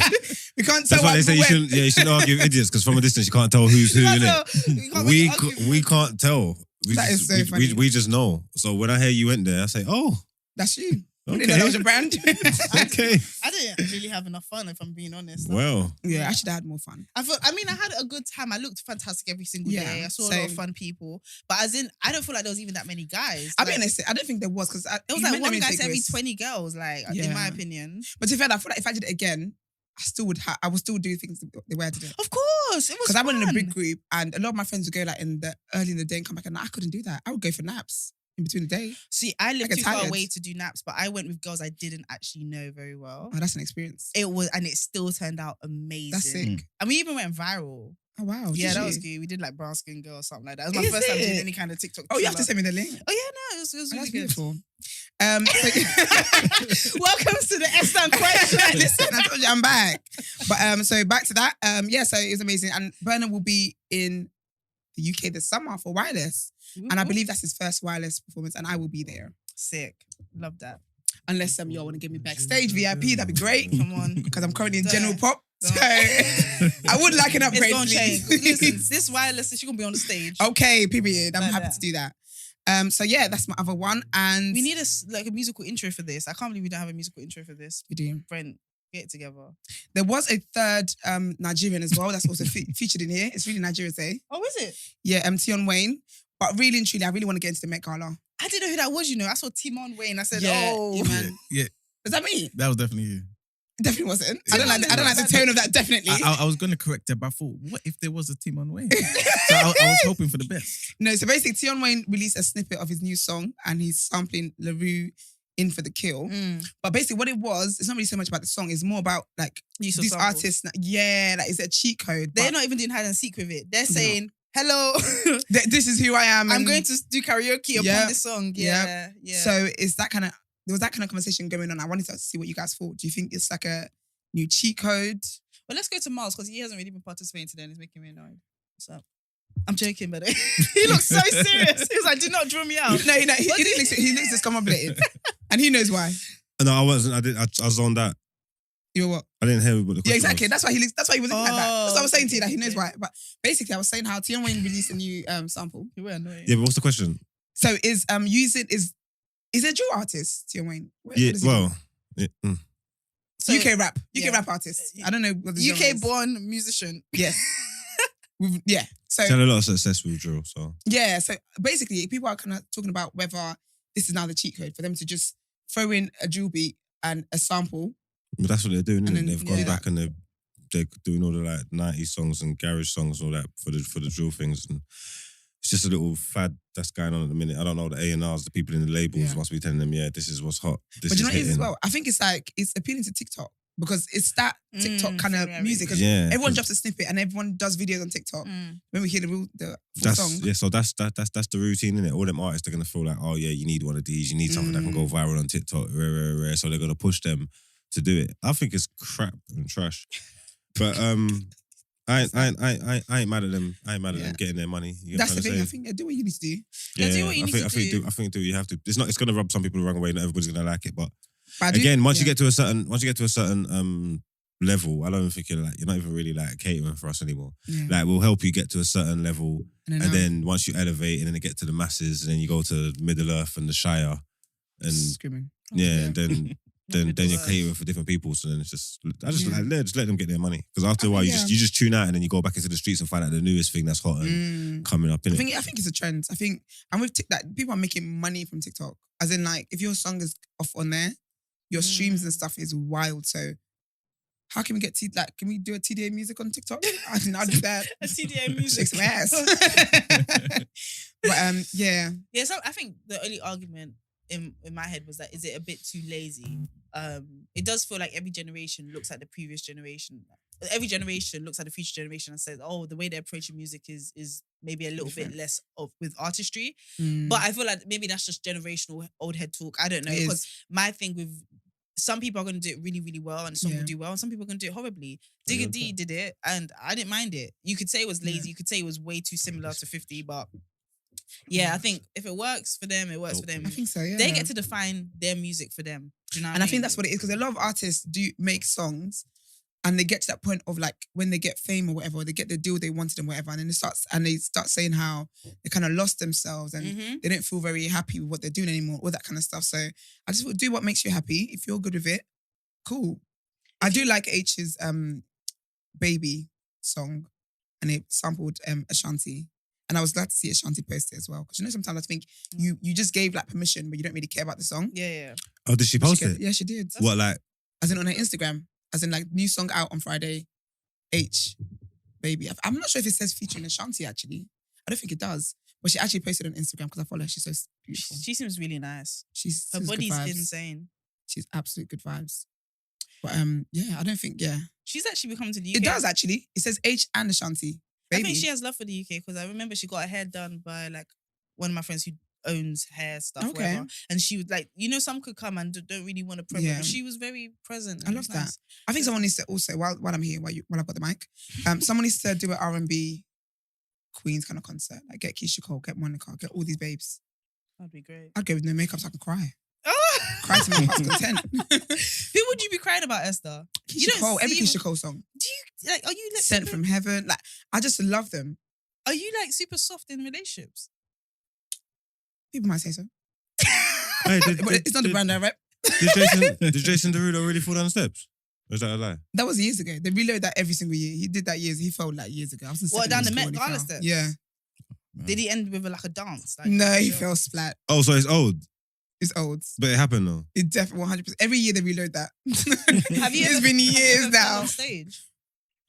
We can't tell. That's why they say you shouldn't argue with idiots, because from a distance you can't tell who's who, innit? We can't tell. That is so funny. We just know. So when I hear you went there, I say, oh. That's you. Okay. Didn't know that was your brand. Okay. I didn't really have enough fun, if I'm being honest. Well. Yeah, I should have had more fun. I had a good time. I looked fantastic every single day. I saw a lot of fun people. But I don't feel like there was even that many guys. I'll be honest, I don't think there was, because it was like one guy to every 20 girls, in my opinion. But to be fair, I feel like if I did it again, I would still do things the way I did it. Of course, it was because I went in a big group, and a lot of my friends would go early in the day and come back, and I couldn't do that. I would go for naps in between the day. See, I lived too far away to do naps, but I went with girls I didn't actually know very well. Oh, that's an experience. It was, and it still turned out amazing. That's sick. And we even went viral. Oh wow! Yeah, that was good. We did like brown skin girl or something like that. It was my first time doing any kind of TikTok. Oh, you have to send me the link. Oh yeah, no, it was really beautiful. Welcome to the Estan question. Listen, I told you I'm back. But so back to that. So it was amazing, and Burna will be in the UK this summer for Wireless, and I believe that's his first Wireless performance, and I will be there. Sick, love that. Unless y'all want to give me backstage VIP, that'd be great. Come on, because I'm currently in general pop. So I would like an upgrade. It's gonna change. Listen, this Wireless, she's gonna be on the stage. Okay, period. I'm happy to do that. So yeah, that's my other one. And we need a musical intro for this. I can't believe we don't have a musical intro for this. We do. Brent, get it together. There was a third Nigerian as well that's also featured in here. It's really Nigeria's Day. Oh, is it? Yeah, Tion Wayne. But really and truly, I really want to get into the Met Gala. I didn't know who that was, I saw Tion Wayne. I said, man. Yeah. Was that me? That was definitely you. Definitely wasn't. I don't like the tone of that, definitely. I was going to correct it, but I thought, what if there was a Tion Wayne? So I was hoping for the best. No, so basically, Tion Wayne released a snippet of his new song, and he's sampling LaRue in for the kill. But basically what it was, it's not really so much about the song, it's more about these artists. Yeah, it's a cheat code. They're not even doing hide and seek with it. They're saying, hello, this is who I am. I'm going to do karaoke upon this song. Yeah. So it's there was that kind of conversation going on. I wanted to see what you guys thought. Do you think it's like a new cheat code? Well, let's go to Miles, because he hasn't really been participating today and it's making me annoyed. What's up? I'm joking, by the way. He looks so serious. He was like, do not draw me out. No, he looks discombobulated. And he knows why. No, I wasn't. I was on that. You were what? I didn't hear what the question Yeah, exactly. was. That's why he was looking like that. That's what I was saying to you, that he knows why. But basically, I was saying how Tion Wayne released a new sample. You were annoying. Yeah, but what's the question? So is a dual artist, Tion Wayne? So, UK rap artist. I don't know what the UK born musician. Yes. So she had a lot of success with drill. So yeah. So basically, people are kind of talking about whether this is now the cheat code for them to just throw in a drill beat and a sample. But that's what they're doing, isn't it? They've gone back and they're doing all the 90s songs and garage songs and all that for the drill things. And it's just a little fad that's going on at the minute. I don't know, the A&Rs, the people in the labels must be telling them, this is what's hot. But you know what it is as well? I think it's appealing to TikTok, because it's that TikTok kind of music. Everyone drops a snippet and everyone does videos on TikTok. When we hear the full song. Yeah, so that's the routine, innit? All them artists are going to feel like, oh yeah, you need one of these. You need something that can go viral on TikTok. Rare. So they're going to push them to do it. I think it's crap and trash. But I ain't mad at them. I ain't mad at them getting their money. That's the thing. I think do what you need to do. Do what you need to do. I think do what you have to. It's going to rub some people the wrong way. Not everybody's going to like it, but again, once you get to a certain level, I don't think you're not even really catering for us anymore. Yeah. We'll help you get to a certain level, and then once you elevate and then get to the masses, and then you go to Middle Earth and the Shire, and screaming. And then then you're catering for different people. So then it's just let them get their money, because after a while you just tune out and then you go back into the streets and find out the newest thing that's hot and coming up. I think it's a trend. I think, and with people are making money from TikTok. As in, like, if your song is off on there, your streams and stuff is wild. So how can we get can we do a TDA music on TikTok? I think I'll do that. A TDA music. Shake some ass. But yeah. Yeah, so I think the only argument in my head was that, is it a bit too lazy? It does feel like every generation looks at the previous generation. Every generation looks at the future generation and says, oh, the way they're approaching music is maybe a little bit less with artistry. But I feel like maybe that's just generational old head talk. I don't know. Because my thing with some people are going to do it really, really well, and some will do well, and some people are going to do it horribly. Digga D did it, and I didn't mind it. You could say it was lazy. You could say it was way too similar to 50, but yeah, I think if it works for them, it works for them. I think so, yeah. They get to define their music for them. Do you know what I mean? I think that's what it is, because a lot of artists do make songs and they get to that point of, like, when they get fame or whatever, or they get the deal they wanted and whatever, and then they start saying how they kind of lost themselves and they don't feel very happy with what they're doing anymore, all that kind of stuff. So I just would do what makes you happy. If you're good with it, cool. I do like H's Baby song, and it sampled Ashanti. And I was glad to see Ashanti post it as well. Because, you know, sometimes I think you just gave, like, permission, but you don't really care about the song. Yeah. Oh, did she post it? Yeah, she did. What, like? As in on her Instagram. As in, like, new song out on Friday. H Baby. I'm not sure if it says featuring Ashanti, actually. I don't think it does. But she actually posted on Instagram because I follow her. She's so beautiful. She seems really nice. Her good body's vibes. insane. She's absolute good vibes. But yeah, I don't think, She's actually become to the UK. It does, actually. It says H and Ashanti. Baby. I think she has love for the UK, because I remember she got her hair done by, like, one of my friends who owns hair stuff, whatever. And she was like, you know, some could come and don't really want to promote, but she was very present. I love that. I think someone needs to also, while I'm here, while I've got the mic, someone needs to do an R&B Queens kind of concert. Like, get Keisha Cole, get Monica, get all these babes. That'd be great. I'd go with no makeup so I can cry. Cry to my heart's content. Who would you be crying about, Esther? Keisha Cole, every Keisha Cole song. Do you, like, are you like Sent from Heaven? Like, I just love them. Are you, like, super soft in relationships? People might say so. Hey, but it's not the brand I rep. Did Jason Derulo really fall down the steps? Or is that a lie? That was years ago. They reload that every single year. He did that years. He fell, like, years ago. I was in What, down the secondary Met school when Gala he fell. steps? Yeah. Did he end with, like, a dance? Like, No, he fell splat. Oh, so it's old. It's old. But it happened though. It definitely 100%. Every year they reload that. Have you It's ever, been years gone now. on stage?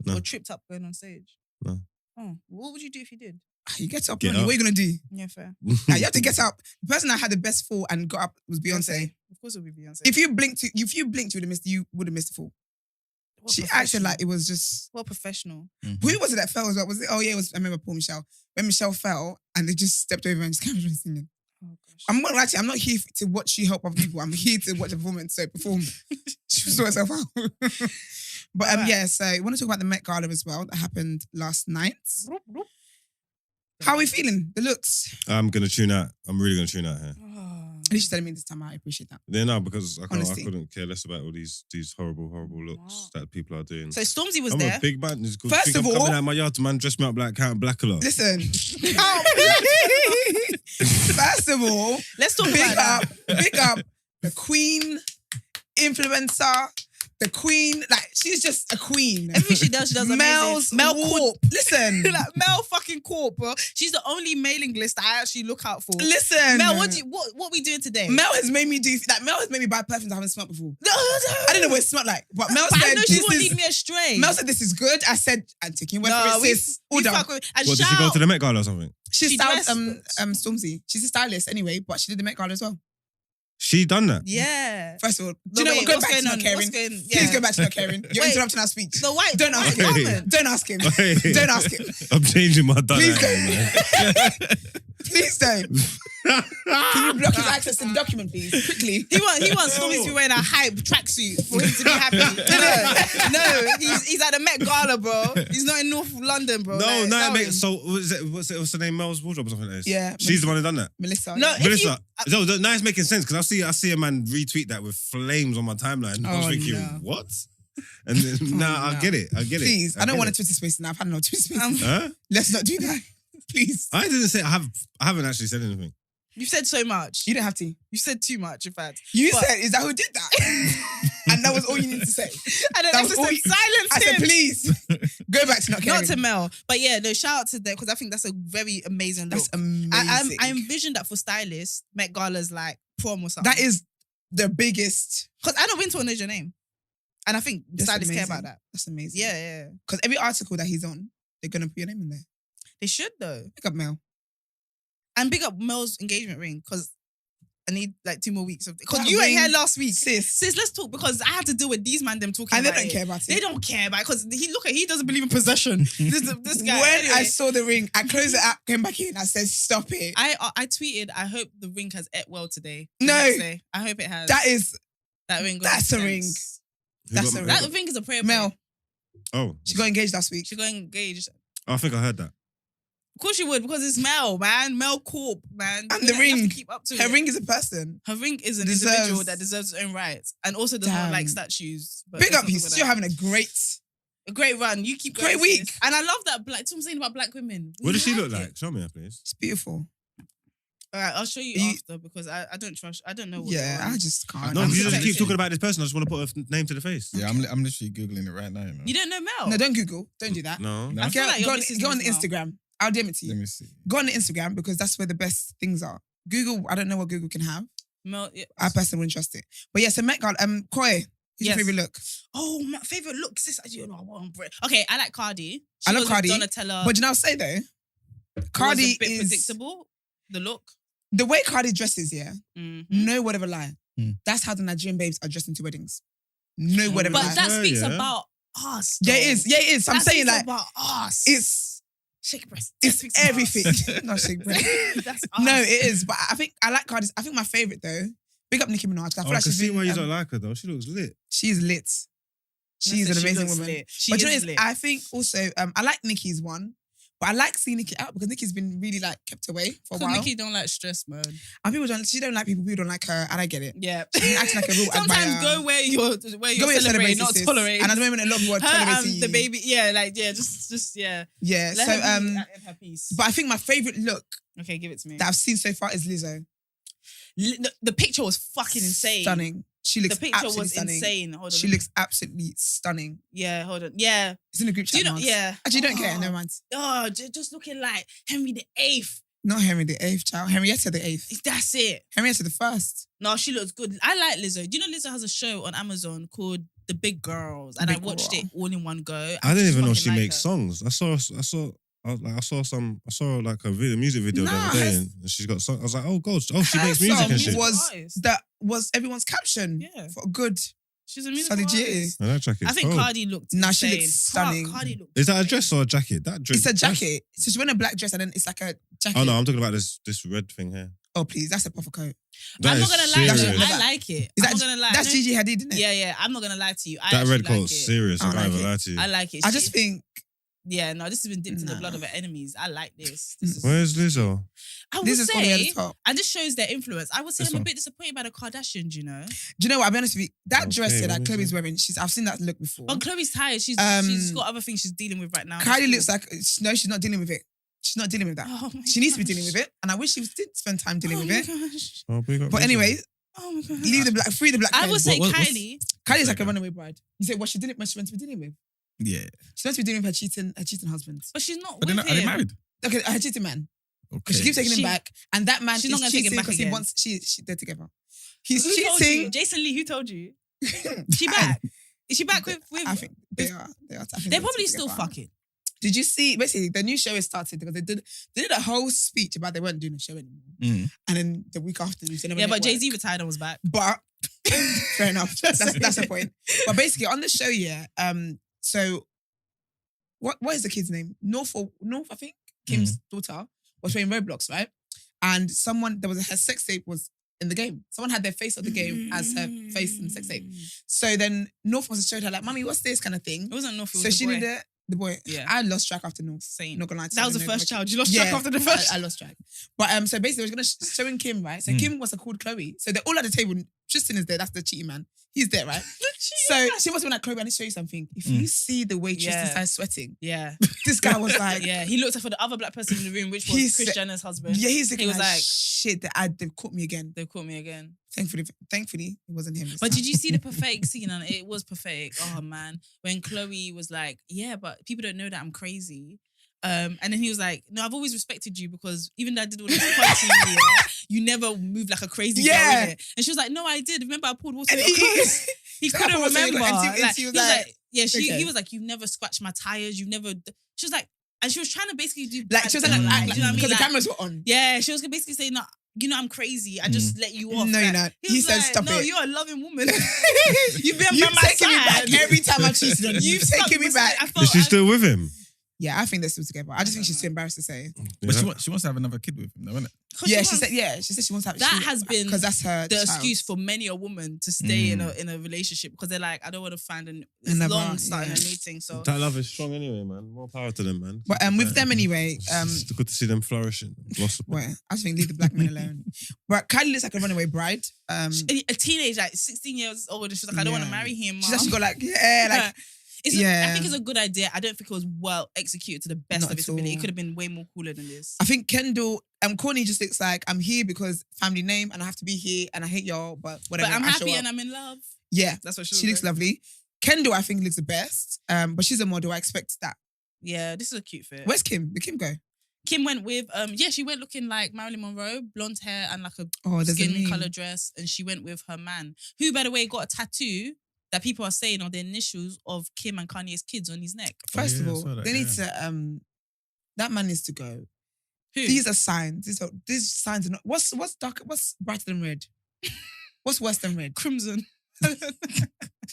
No. Or tripped up going on stage? No. Oh, what would you do if you did? You get up, Get Ronnie. up. What are you going to do? Yeah, fair. Like, you have to get up. The person that had the best fall and got up was Beyonce. Of course it would be Beyonce. If you blinked, you would have missed the fall. What She professional. acted like it was just... What professional. Who was it that fell as well? Was it? Oh yeah, it was. I remember Paul Michelle. When Michelle fell and they just stepped over and just carried on singing. Oh, gosh. I'm not here to watch you help other people. I'm here to watch the performance. So perform. She saw herself out. But Right. yeah, so I want to talk about the Met Gala as well. That happened last night. How are we feeling? The looks. I'm gonna tune out. I'm really gonna tune out here. At least you're telling me this time. I appreciate that. Yeah, no, because I Honesty. couldn't care less about all these horrible looks that people are doing. So Stormzy was I'm there. a big man. It's good. First Think of I'm all- coming out my yard to man dress me up like Count Blackula. Listen. First of all, Let's talk about that. big up the queen, influencer, the queen. Like, she's just a queen. Everything she does Mel's amazing. Mel Ward. Corp. Listen. Like Mel fucking Corp, bro. She's the only mailing list I actually look out for. Listen. Mel, what we doing today? Mel has made me buy perfumes I haven't smelled before. No. I don't know what it smelled like, but Mel But I said know she this won't is. lead me astray. Mel said this is good. I said I'm taking your word for it, sis. we Order. fuck with, and What, did shout. she go to the Met Gala or something? She She styled dressed- Stormzy. She's a stylist anyway, but she did the Met Gala as well. She done that? Yeah. First of all, do No, you know wait, what? Go what's back to going not on? caring. What's going- Please yeah. go back to not caring. You're Wait. interrupting our speech. The white. Don't ask him. garment. Don't ask him. Hey. Don't ask him. I'm changing my done. Please man. Please don't. Can you block his access to the document, please? Quickly. He wants Stormy to be wearing a hype tracksuit for him to be happy. No, he's at the Met Gala, bro. He's not in North London, bro. No, Like, no, allow mate. him. So what's the name? Mel's Wardrobe or something like this? Yeah. She's the one who done that. Melissa. No, if Melissa. you- So now it's making sense because I see a man retweet that with flames on my timeline. I was Oh, thinking, no. what? And then, nah, no. I get it. Please. I don't get want a it. Twitter space now. I've had no Twitter space. Huh? Let's not do that. Please. I didn't say I haven't actually said anything. You've said so much. You didn't have to. You said too much, in fact. You said, is that who did that? And that was all you needed to say. And then That I was said, all silence I him. said, please, go back to not caring. Not to Mel. But yeah, no, shout out to them because I think that's a very amazing look. That's amazing. I envisioned that for stylists, Met Gala's like prom or something. That is the biggest. Because I know Winter knows your name. And I think That's stylists care amazing. about that. That's amazing. Yeah. Because every article that he's on, they're going to put your name in there. They should though. Pick up Mel. And big up Mel's engagement ring because I need like 2 more weeks of because That you ain't ring, here last week. Sis, Let's talk because I had to deal with these man them talking and they about don't it. care about it. They don't care about it because he doesn't believe in possession. this guy. When Anyway, I saw the ring, I closed the app, came back in, I said, stop it. I tweeted, I hope the ring has ate well today. No. The next day. I hope it has. That ring. that's a ring. That's a ring. That ring is a prayer. Mel, Oh. she got engaged last week. She got engaged. I think I heard that. Of course she would because it's Mel, man. Mel Corp, man. And You the have to ring. keep up to Her it. ring is a person. Her ring is an Deserves- individual that deserves its own rights and also does not Damn. like statues. But Big let's up, not you. talk about You're that. having a great run. You keep going. Great week. sis. And I love that black. That's what I'm saying about black women. What does she like look it. like? Show me her, please. It's beautiful. All right, I'll show you, You- after because I don't trust. I don't know. What Yeah, they're on. I just can't. No, I'm you just sorry. keep talking about this person. I just want to put a name to the face. Yeah, I'm literally Googling it right now. You know? You don't know Mel. No, don't Google. Don't do that. No. No. I feel like Go your on, missus go on knows Mel. Instagram. I'll DM it to Let you. me see. Go on Instagram because that's where the best things are. Google, I don't know what Google can have. Mel. Yeah. I personally wouldn't trust it. But yeah, so Met Gala, Koi, who's your Yes. favorite look? Oh, my favorite look. Sis, you know, I want Brent. Okay, I like Cardi. I love was with Cardi, Donatella. But you know, I'll say though, It Cardi was a bit is predictable. The look. the way Cardi dresses. Yeah, Mhm. no word of a lie. Mm. That's how the Nigerian babes are dressed into weddings. No word of a But lie. that Yeah, speaks yeah. about us. Yeah, it though. is. Yeah, it is. I'm That saying speaks like about us. it's shake breast. That it's speaks about everything. us. Not shake breast. That's us. No, it is. But I think I like Cardi's. I think my favorite though. Big up Nicki Minaj. 'Cause I feel Oh, I like can she's see been, why you don't like her though. She looks lit. she's lit. She's Listen, an she amazing looks woman. lit. She But you know, is what it is? lit. I think also I like Nicki's one, but I like seeing Nicki out because Nicki's been really like kept away for a Because while. Nikki don't like stress, man. And people don't. She don't like people. People don't like her, and I get it. Yeah. She's been acting like a real Sometimes Agbaya. go where you're Go where you're celebrating, celebrating, not sis. tolerating. And at the moment, a lot of people are her tolerating and the you. baby, just yeah. Yeah. Let So her be in her piece. but I think my favorite look Okay, give it to me. that I've seen so far is Lizzo. The picture was fucking insane. Stunning. She looks The picture absolutely was stunning. insane. Hold on. She looks absolutely stunning. Yeah, hold on. Yeah. It's in the group Do chat. you know? Mars. Yeah. Actually, don't care. Oh. Never mind. Oh, just looking like Henry VIII. Not Henry the Eighth, child. Henrietta the Eighth. That's it. Henrietta the First. No, she looks good. I like Lizzo. Do you know Lizzo has a show on Amazon called The Big Girls? And Big I watched Girl. it all in one go. I didn't even know fucking she like makes her. songs. I saw like a music video the Nah, other day, her- and she's got songs. I was like, oh god, she Her makes music song and shit. Artist. That was everyone's caption. Yeah. For a good. She's a musical Solid G. artist. Man, that jacket's I think cold. Cardi looked Nah, she insane. looks stunning. Cardi looked Is that a insane. dress or a jacket? That dress. It's a jacket. So she's wearing a black dress and then it's like a jacket. Oh no, I'm talking about this red thing here. Oh, please. That's a puffer coat. That I'm is not gonna lie to serious. you. I like it. Is I'm that, not gonna lie. That's No, Gigi Hadid, isn't it? Yeah. I'm not gonna lie to you. I That actually red like coat's it. serious. I I can't like even it. lie to you. I like it. I She- just think, Yeah, no, this has been dipped in the Nah. blood of her enemies. I like this. This is, Where's Lizzo? I would this is probably at the say, top. and this shows their influence. I would say This I'm a one. bit disappointed by the Kardashians, you know. Do you know what? I'll be honest with you. That Okay, dress here what that is Chloe's it? wearing, I've seen that look before. But Chloe's tired. She's got other things she's dealing with right now. Kylie looks like, no, she's not dealing with it. She's not dealing with that. Oh my She needs to be gosh. dealing with it. And I wish she did spend time dealing with it. Gosh. Oh, big up But Lizzo. anyway, Oh my god. free the black I men. would say what's- Kylie. Kylie's like a runaway bride. You say what she meant to be dealing with? Yeah. She's meant to be dealing with her cheating husband. But she's not But with are they him. married? Okay, her cheating man. Okay. Because she keeps taking him She- back. And that man she's is not gonna take him cheating back because he again. wants, they're together. He's Who told you? cheating. Jason Lee, who told you? She back? Is she back with I think they are. I think they're probably still together. fucking. Did you see? Basically, the new show has started because they did a whole speech about they weren't doing the show anymore, Mm. and then the week after, they said they were Yeah, but network. Jay-Z retired and was back. But fair enough. That's the point. But basically, on the show, yeah. So what is the kid's name? North, I think. Kim's daughter was playing Roblox, right? And her sex tape was in the game. Someone had their face on the game as her face in the sex tape. So then North must have showed her like, "Mommy, what's this?" kind of thing. It wasn't North, it was So the she boy. needed it. The boy. Yeah. I lost track after North. Same. Not gonna lie to you. That was the first child. You lost track after the first. I lost track. But so basically, I was gonna showing Kim, right? So Kim was called Chloe. So they're all at the table. Tristan is there. That's the cheating man. He's there, right? So she was like, Chloe, I need to show you something. If you see the way Tristan started sweating, this guy was like, he looked for the other black person in the room, which was Kris Jenner's husband. Yeah, he was like, shit, they've caught me again. Thankfully, it wasn't him. But did you see the pathetic scene? And it was pathetic. Oh man, when Chloe was like, yeah, but people don't know that I'm crazy. And then he was like, no, I've always respected you because even though I did all this punching, you never moved like a crazy girl. Innit? And she was like, no, I did. Remember I poured water. He couldn't remember. He was like, you've never scratched my tires. You've never. She was like, and she was trying to basically do like she was like, you know what I mean? Because the cameras were on. Yeah, she was basically saying, no, you know I'm crazy. I just let you off. No, you're not. He said, like, stop it. No, you're a loving woman. You've been by my taken me side. back every time I've cheated on you. You've taken me back. Is she still with him? Yeah, I think they're still together. I just think she's too embarrassed to say. But she wants to have another kid with him, though, isn't it? Yeah, she said she wants to have. That has been because that's her the child. excuse for many a woman to stay in a relationship because they're like, I don't want to find it's long starting a meeting. So that love is strong anyway, man. More power to them, man. But with them anyway, it's good to see them flourishing. Well, I just think leave the black men alone. But Kylie looks like a runaway bride. A teenage, like 16 years old, she's like, I don't want to marry him. She's actually got like I think it's a good idea. I don't think it was well executed to the best of its ability. It could have been way more cooler than this. I think Kendall, Courtney just looks like, I'm here because family name and I have to be here and I hate y'all, but whatever. But I'm happy and I'm in love. Yeah. That's what she looks lovely. Kendall, I think, looks the best. But she's a model. I expect that. Yeah, this is a cute fit. Where's Kim? Did Kim go? Kim went with, she went looking like Marilyn Monroe, blonde hair and like a skin color dress. And she went with her man, who, by the way, got a tattoo that people are saying are the initials of Kim and Kanye's kids on his neck. First of all, they need to, that man needs to go. Who? These are signs. These signs are not, what's dark, what's brighter than red? What's worse than red? Crimson.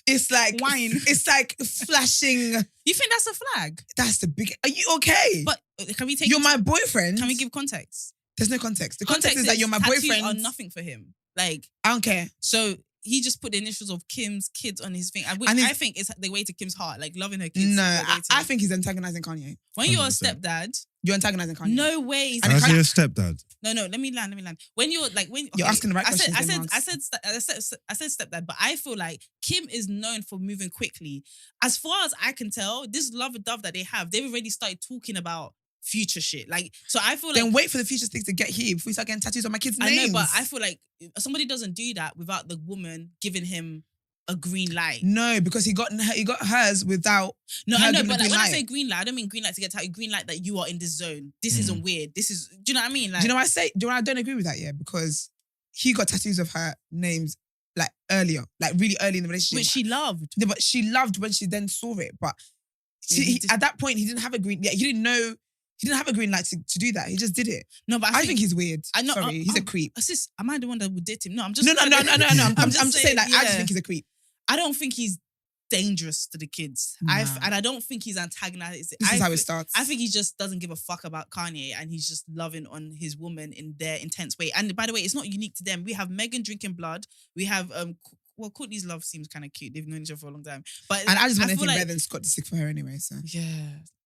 It's like wine. It's like flashing. You think that's a flag? That's the big. Are you okay? But can we take? You're my boyfriend. Can we give context? There's no context. The context is that you're my boyfriend. Are nothing for him. Like I don't care. So he just put the initials of Kim's kids on his thing, which I think is the way to Kim's heart, like loving her kids. No, I think he's antagonizing Kanye. When you're a stepdad, you're antagonizing Kanye. No way. How's he a stepdad? No. Let me land. When you're like you're asking the right questions. I said stepdad, but I feel like Kim is known for moving quickly. As far as I can tell, this love and dove that they have, they've already started talking about future shit. Like, so I feel like then wait for the future things to get here before we start getting tattoos on my kids' names. I know, but I feel like somebody doesn't do that without the woman giving him a green light. No, because he got hers without. No, I know, but like, when I say green light, I don't mean green light to get tattooed. Green light that you are in this zone. This isn't weird. This is. Do you know what I mean? Like, do you know what I say? I don't agree with that. Yeah, because he got tattoos of her names like earlier, like really early in the relationship, which she loved. Yeah, but she loved when she then saw it. But at that point, he didn't have a green. Yeah, he didn't know. He didn't have a green light to do that. He just did it. No, but I think he's weird. I know. Sorry, he's a creep. Sis, am I the one that would date him? No, I'm just. No. I'm just saying that. I just think he's a creep. I don't think he's dangerous to the kids. Nah. And I don't think he's antagonized. This is how it starts. I think he just doesn't give a fuck about Kanye and he's just loving on his woman in their intense way. And by the way, it's not unique to them. We have Megan drinking blood. We have Courtney's love seems kind of cute. They've known each other for a long time. But I just want anything better than Scott to stick for her anyway. So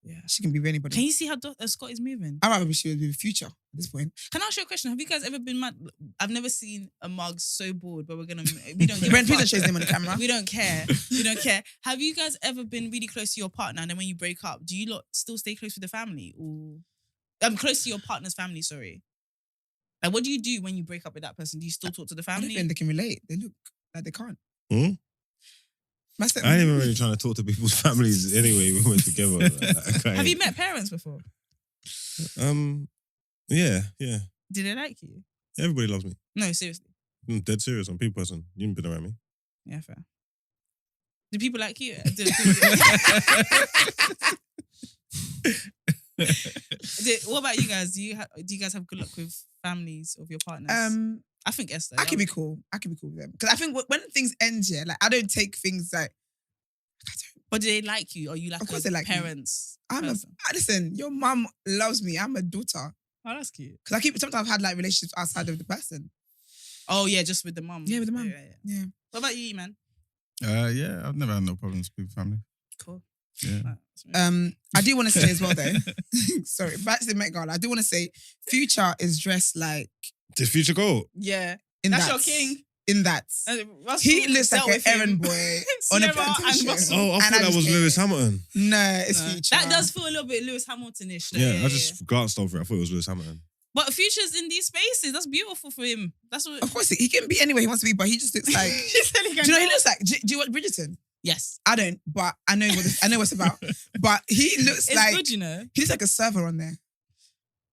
yeah, she can be with anybody. Can you see how Scott is moving? I'd rather she would be with Future at this point. Can I ask you a question? Have you guys ever been mad? I've never seen a mug so bored, but we don't give Brent, please don't show his name on the camera. We don't care. We don't care. Have you guys ever been really close to your partner and then when you break up, do you lot still stay close with the family? Or close to your partner's family, sorry. Like, what do you do when you break up with that person? Do you still talk to the family? I don't think they can relate. They look like they can't. I ain't even really trying to talk to people's families anyway when we're together. Have you met parents before? Yeah. Did they like you? Everybody loves me. No, seriously. I'm dead serious. I'm a people person. You haven't been around me. Yeah, fair. Do people like you? What about you guys? Do you guys have good luck with families of your partners? I think Esther. I can be cool. With them because I think when things end, like I don't take things like. But do they like you, or you like? Of course, they like parents. Listen, your mum loves me. I'm a daughter. Oh, that's cute. Because sometimes I've had like relationships outside of the person. Oh yeah, just with the mum. Yeah, with the mum. Yeah. What about you, man? Yeah, I've never had no problems with family. Cool. Yeah. I do want to say as well though. Sorry, back to the Met Gala. I do want to say Future is dressed like Did Future go? Yeah. in That's that. your king. In that. Russell He looks like dealt an with him. errand boy on a Sierra and plantation. Russell. Oh, I And thought I that just was hate Lewis it. Hamilton. No, it's No. Future. That does feel a little bit Lewis Hamilton-ish. though. Yeah, I just glanced over it. I thought it was Lewis Hamilton. But Future's in these spaces. That's beautiful for him. That's what. Of course, he can be anywhere he wants to be, but he just looks like. She said he Do can you know what he go. looks like? Do you watch Bridgerton? Yes. I don't, but I know what it's about. But he looks It's like good, you know. he looks like a server on there.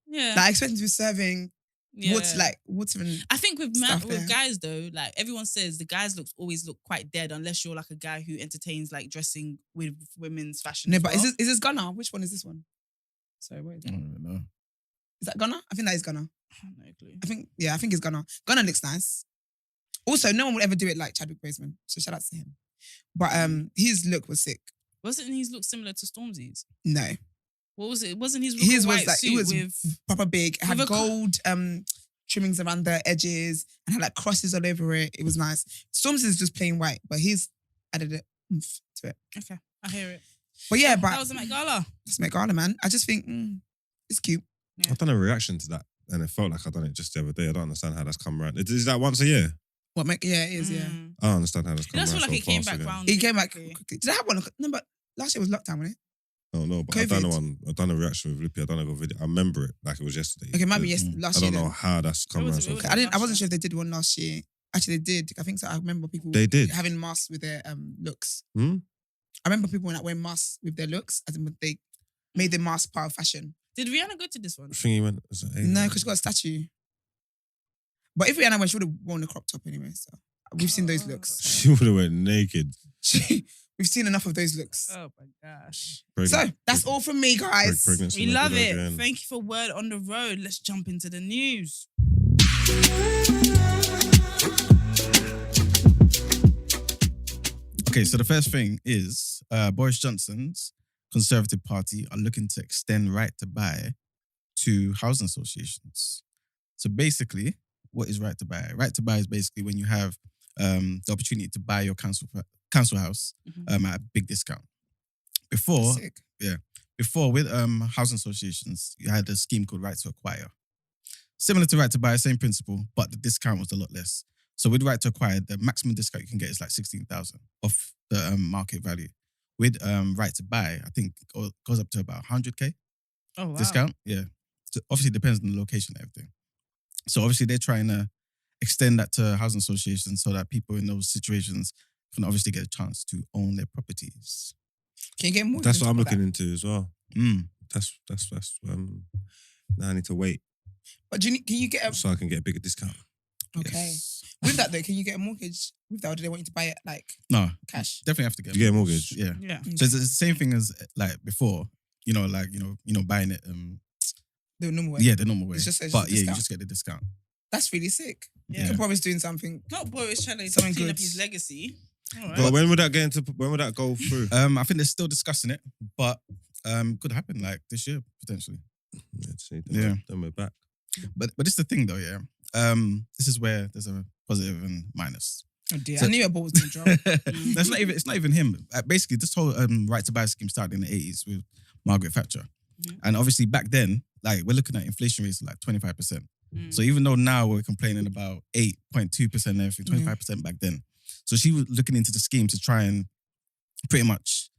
Yeah. Like I expect him to be serving yeah. water and I think with stuff with there. guys though, like everyone says, the guys always look quite dead unless you're like a guy who entertains like dressing with women's fashion. no. as But well. is this Gunna? Which one is this one? Sorry, what is I that? don't even know. Is that Gunna? I think that is Gunna. I have no clue. I think it's Gunna. Gunna looks nice. Also, no one would ever do it like Chadwick Boseman. So shout out to him. But his look was sick. Wasn't his look similar to Stormzy's? No. What was it? Wasn't his look His a was white like suit it was with? proper big. It had with a co- gold trimmings around the edges and had like crosses all over it. It was nice. Stormzy's is just plain white, but he's added a oomph to it. Okay, I hear it. But yeah, That but was a Met Gala. it's Met Gala, man. I just think it's cute. I've done a reaction to that, and it felt like I've done it just the other day. I don't understand how that's come around. Is that once a year? What Met? Yeah, it is. Yeah, Mm. I don't understand how that's It come does around feel like so it came fast back again. round. he came back quickly. quickly. Did I have one? No, but last year was lockdown, wasn't it? Oh no, but I've done COVID. one. I've done a reaction with Lippy. I've done a video. I remember it like it was yesterday. Okay, maybe It- last I year. don't know then. how that's come It was- around it so was- fast. I wasn't sure if they did one last year. Actually, they did. I think so. I remember people. They did. having masks with their looks. Hmm? I remember people like wearing masks with their looks, as in they made the mask part of fashion. Did Rihanna go to this one? I think he went. Was it No, because she got a statue. But if Rihanna went, she would have worn a crop top anyway. So we've seen those looks. She would have went naked. We've seen enough of those looks. Oh my gosh. So that's all from me, guys. Pregnancy We make love go it. again. Thank you for Word on the Road. Let's jump into the news. Okay, so the first thing is Boris Johnson's Conservative Party are looking to extend right to buy to housing associations. So basically, what is right to buy? Right to buy is basically when you have the opportunity to buy your council house at a big discount. Before, Sick. Before with housing associations, you had a scheme called Right to Acquire. Similar to Right to Buy, same principle, but the discount was a lot less. So with Right to Acquire, the maximum discount you can get is like 16,000 off the market value. With Right to Buy, I think it goes up to about 100k Oh wow. discount. Yeah. So obviously, it depends on the location and everything. So obviously, they're trying to extend that to housing associations so that people in those situations can obviously get a chance to own their properties. Can you get more? That's what I'm looking into as well. Mm. That's now I need to wait But can you get a so I can get a bigger discount. okay? Yes. With that though, can you get a mortgage with that, or do they want you to buy it like No, cash? definitely have to get You get a mortgage? Yeah. Yeah. So it's the same thing as like before, buying it. The normal way. Yeah, the normal way. It's just a but yeah, you discount. just get the discount. That's really sick. Yeah. So Boris doing something. Not Boris trying to Something clean good. up his legacy. All right. But when would that go through? I think they're still discussing it, but could happen like this year potentially. Let's see. Yeah. Then we're back. But this is the thing though, yeah. This is where there's a positive and minus. Oh dear. So- I knew a ball was going to drop. That's not even. It's not even him. Basically, this whole right to buy scheme started in the 80s with Margaret Thatcher, and obviously back then, like we're looking at inflation rates of like 25%. So even though now we're complaining about 8.2% and everything, 25% back then. So she was looking into the scheme to try and pretty much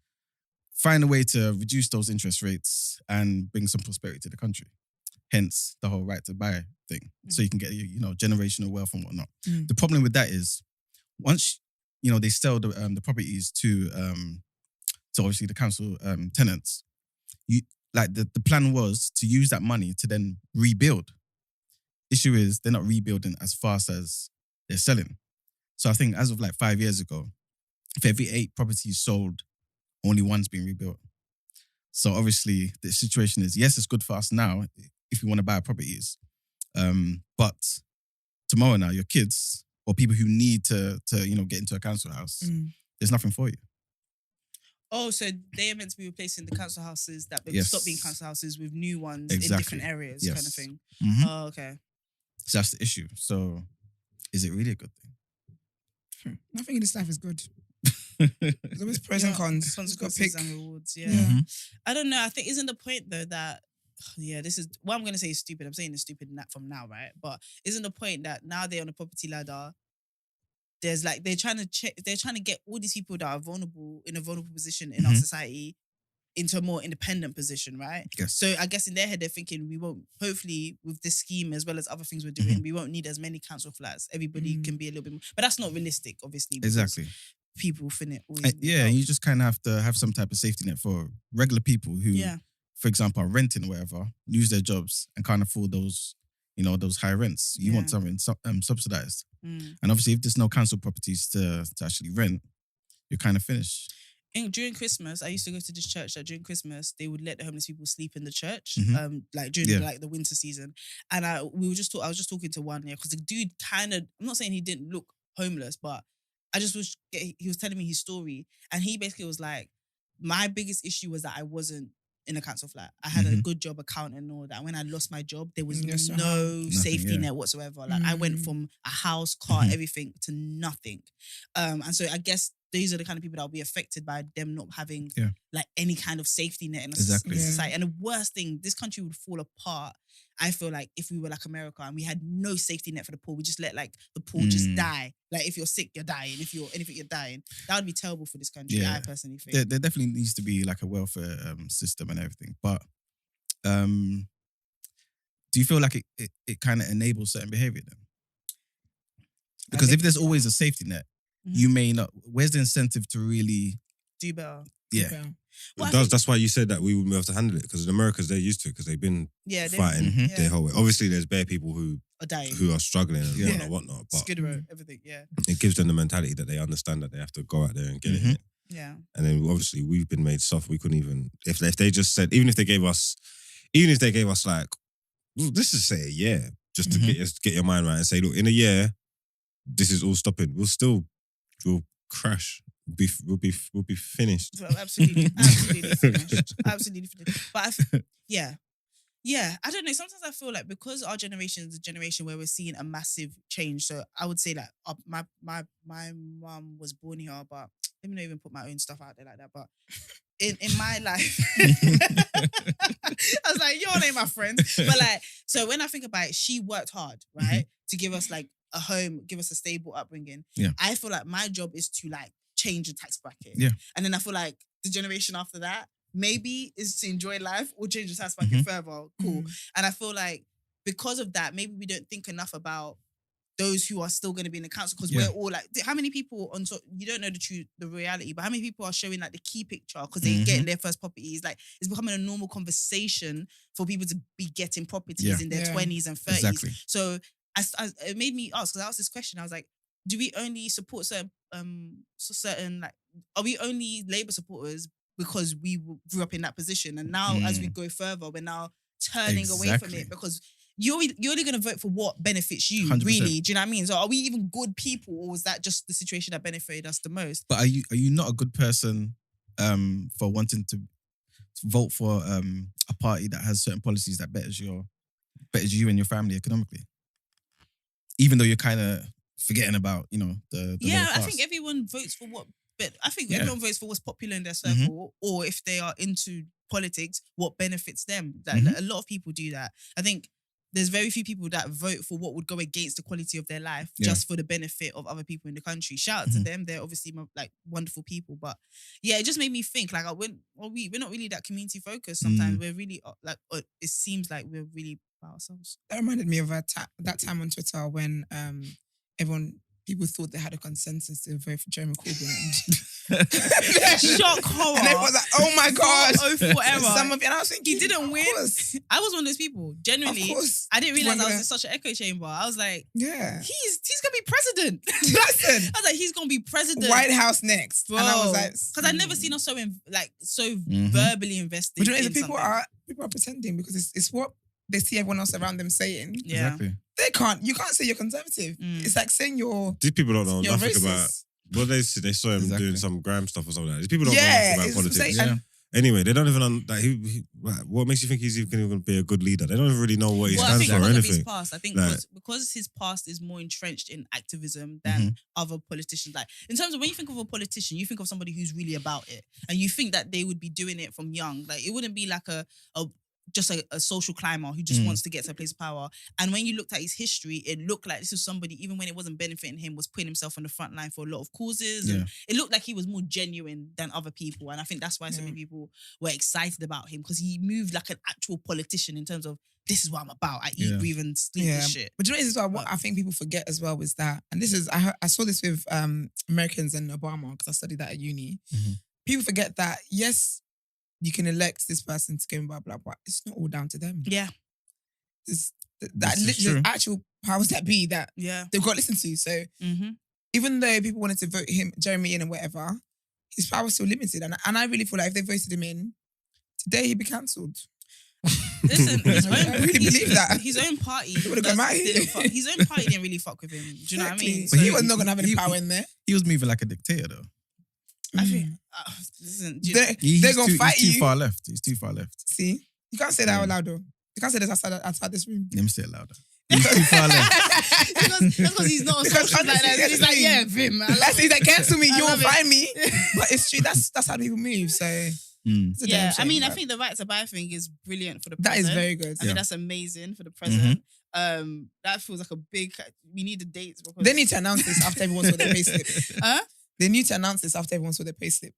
find a way to reduce those interest rates and bring some prosperity to the country. Hence the whole right to buy thing. So you can get generational wealth and whatnot. Mm. The problem with that is once they sell the properties to obviously the council tenants, the plan was to use that money to then rebuild. Issue is they're not rebuilding as fast as they're selling. So I think as of like 5 years ago, for every 8 properties sold, only one's being rebuilt. So obviously the situation is, yes, it's good for us now if you want to buy properties. But tomorrow now, your kids or people who need to get into a council house, there's nothing for you. Oh, so they are meant to be replacing the council houses that Yes. stop being council houses with new ones in Exactly. different areas, Yes. kind of thing. Mhm. Oh, okay. So that's the issue. So is it really a good thing? Nothing in this life is good. There's always pros and cons. Consequences and rewards. Yeah. Mhm. I don't know. I think isn't the point though that this is what I'm gonna say is stupid. I'm saying it's stupid from now, right? But isn't the point that now they're on a property ladder? There's like they're trying to get all these people that are vulnerable in a vulnerable position in our society into a more independent position, right? Yes. So I guess in their head they're thinking we won't. Hopefully, with this scheme as well as other things we're doing, we won't need as many council flats. Everybody can be a little bit more, but that's not realistic, obviously. because Exactly. People finna always. Yeah, you just kind of have to have some type of safety net for regular people who, for example, are renting or whatever, lose their jobs and can't afford those, those high rents. You want something subsidized. And obviously, if there's no council properties to actually rent, you're kind of finished. During Christmas, I used to go to this church that during Christmas they would let the homeless people sleep in the church, like during like the winter season. And I was just talking to one because the dude kind of, I'm not saying he didn't look homeless, but I just was he was telling me his story, and he basically was like, my biggest issue was that I wasn't in a council flat. I had a good job accounting and all that. When I lost my job, there was no safety net whatsoever. Like I went from a house, car, everything to nothing. And so I guess these are the kind of people that will be affected by them not having like any kind of safety net in a society. And the worst thing, this country would fall apart. I feel like if we were like America and we had no safety net for the poor, we just let like the poor just die. Like if you're sick, you're dying. If you're anything, you're dying. That would be terrible for this country. I personally think there definitely needs to be like a welfare system and everything. But do you feel like it kind of enables certain behavior then? Because if there's always a safety net, you may not. Where's the incentive to really do better? Yeah. Well, that's why you said that we wouldn't be able to handle it, because in America they're used to it because they've been fighting their whole way. Obviously, there's bare people who are dying, who are struggling and whatnot. But Skid Row, everything. It gives them the mentality that they understand that they have to go out there and get it. Yeah. And then obviously we've been made soft. We couldn't even if they just said even if they gave us like, well, this is say a year just to get your mind right and say, look, in a year this is all stopping. We'll crash. We'll be finished. Well, absolutely finished. Absolutely finished. But I don't know. Sometimes I feel like because our generation is a generation where we're seeing a massive change. So I would say that my mum was born here, but let me not even put my own stuff out there like that. But in my life, I was like, y'all ain't my friends. But like, so when I think about it, she worked hard, right, to give us like a home, give us a stable upbringing. Yeah. I feel like my job is to like change the tax bracket. Yeah. And then I feel like the generation after that maybe is to enjoy life or change the tax bracket further. Cool. And I feel like because of that, maybe we don't think enough about those who are still going to be in the council, because we're all like, how many people you don't know the reality, but how many people are showing like the key picture because they're getting their first properties? Like it's becoming a normal conversation for people to be getting properties in their 20s and 30s. Exactly. So it made me ask, because I asked this question, I was like, do we only support certain like, are we only Labour supporters because we grew up in that position, and now as we go further we're now turning away from it because you're only going to vote for what benefits you 100%. Really, do you know what I mean? So are we even good people, or was that just the situation that benefited us the most? But are you not a good person for wanting to vote for a party that has certain policies that betters you and your family economically, even though you're kind of forgetting about, the I think everyone votes for what, but I think everyone votes for what's popular in their circle, or if they are into politics, what benefits them. Like a lot of people do that. I think there's very few people that vote for what would go against the quality of their life just for the benefit of other people in the country. Shout out to them. They're obviously like wonderful people. But yeah, it just made me think like we're not really that community focused sometimes. We're really like, it seems like we're really by ourselves. That reminded me of that time on Twitter when people thought they had a consensus to vote for Jeremy Corbyn. Shock horror. And everyone was like, oh my God. Forever. And I was thinking, he didn't win. I was one of those people. Genuinely, I didn't realize I was in such an echo chamber. I was like, he's going to be president. Listen. I was like, he's going to be president. White House next. Bro. And I was like, because I've never seen us so verbally invested. But you know, people are pretending because it's what they see everyone else around them saying. Yeah. Exactly. You can't say you're conservative. It's like saying these people don't know nothing racist. about. Well, they saw him doing some gram stuff or something like that. These people don't know nothing about politics. anyway, they don't even what makes you think he's even going to be a good leader? They don't even really know what he stands for or anything. His past, I think because his past is more entrenched in activism than other politicians. Like in terms of when you think of a politician, you think of somebody who's really about it, and you think that they would be doing it from young. Like it wouldn't be like just a social climber who just wants to get to a place of power. And when you looked at his history, it looked like this was somebody, even when it wasn't benefiting him, was putting himself on the front line for a lot of causes. And it looked like he was more genuine than other people. And I think that's why so many people were excited about him, because he moved like an actual politician in terms of, this is what I'm about. I eat, breathe, and sleep this shit. But you know, this is what I think people forget as well is that, and this is, I saw this with Americans and Obama, because I studied that at uni. People forget that, yes, you can elect this person to go blah, blah, blah. It's not all down to them. Yeah. There's actual powers that be that they've got to listen to. So even though people wanted to vote Jeremy in and whatever, his power was still limited. And I really feel like if they voted him in, today he'd be cancelled. Listen, I really believe that. His own party. His own party didn't really fuck with him. Do you know what I mean? But he was not going to have any power in there. He was moving like a dictator though. I think listen, they're going to fight you. He's too far left. He's too far left. See? You can't say that out loud though. You can't say this outside this room. Let me say it louder. He's too far left. because he's not on social like that. He's like, yeah, Vim. He's like, cancel me, you won't find me. But it's true. That's how people move. So yeah, I mean, I think the right to buy thing is brilliant for the present. That is very good. I think that's amazing for the present. That feels like a big. We need the dates. They need to announce this after everyone saw their payslip. They need to announce this after everyone saw their payslip.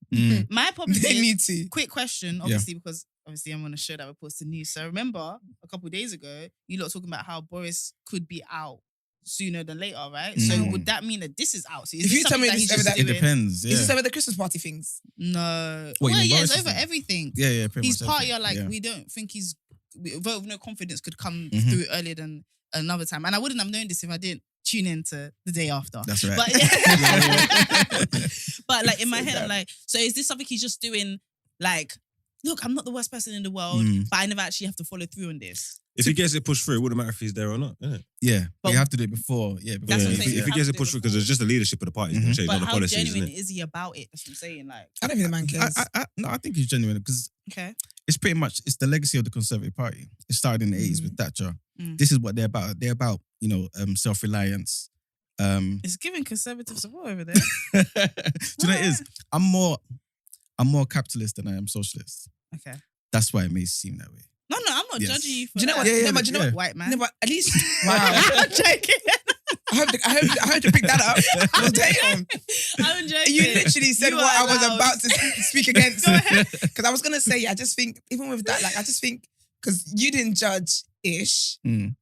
My problem they is, need to. Quick question, obviously, because obviously I'm on a show that reports the news. So remember a couple of days ago, you lot talking about how Boris could be out sooner than later, right? So would that mean that this is out? So if you tell me that it depends. Yeah. Is this over the Christmas party things? No. What, it's over everything. Yeah, pretty His much. party are like, we don't think vote of no confidence could come through earlier than another time. And I wouldn't have known this if I didn't tune into the day after. That's right. But like in my head, I'm like, so is this something he's just doing like, look, I'm not the worst person in the world, but I never actually have to follow through on this. If he gets it pushed through, it wouldn't matter if he's there or not, innit? Yeah, but you have to do it before. Yeah, before. That's what I'm saying. If he gets it pushed through, because it's just the leadership of the party, not But the how policies, genuine isn't it? is he about it? That's what I'm saying. Like, I don't think the man cares. No, I think he's genuine because it's pretty much, it's the legacy of the Conservative Party. It started in the 80s with Thatcher. This is what they're about. They're about, self-reliance. It's giving conservative support over there. Do you know what it is? I'm more capitalist than I am socialist. Okay. That's why it may seem that way. No, I'm not judging you for do you know that. what? Yeah, but you know what? White man. No, but at least I'm joking. I hope to pick that up. I'm joking. You literally said what I was about to speak against. Go ahead. Because I was gonna say, I just think even with that, I just think because you didn't judge ish,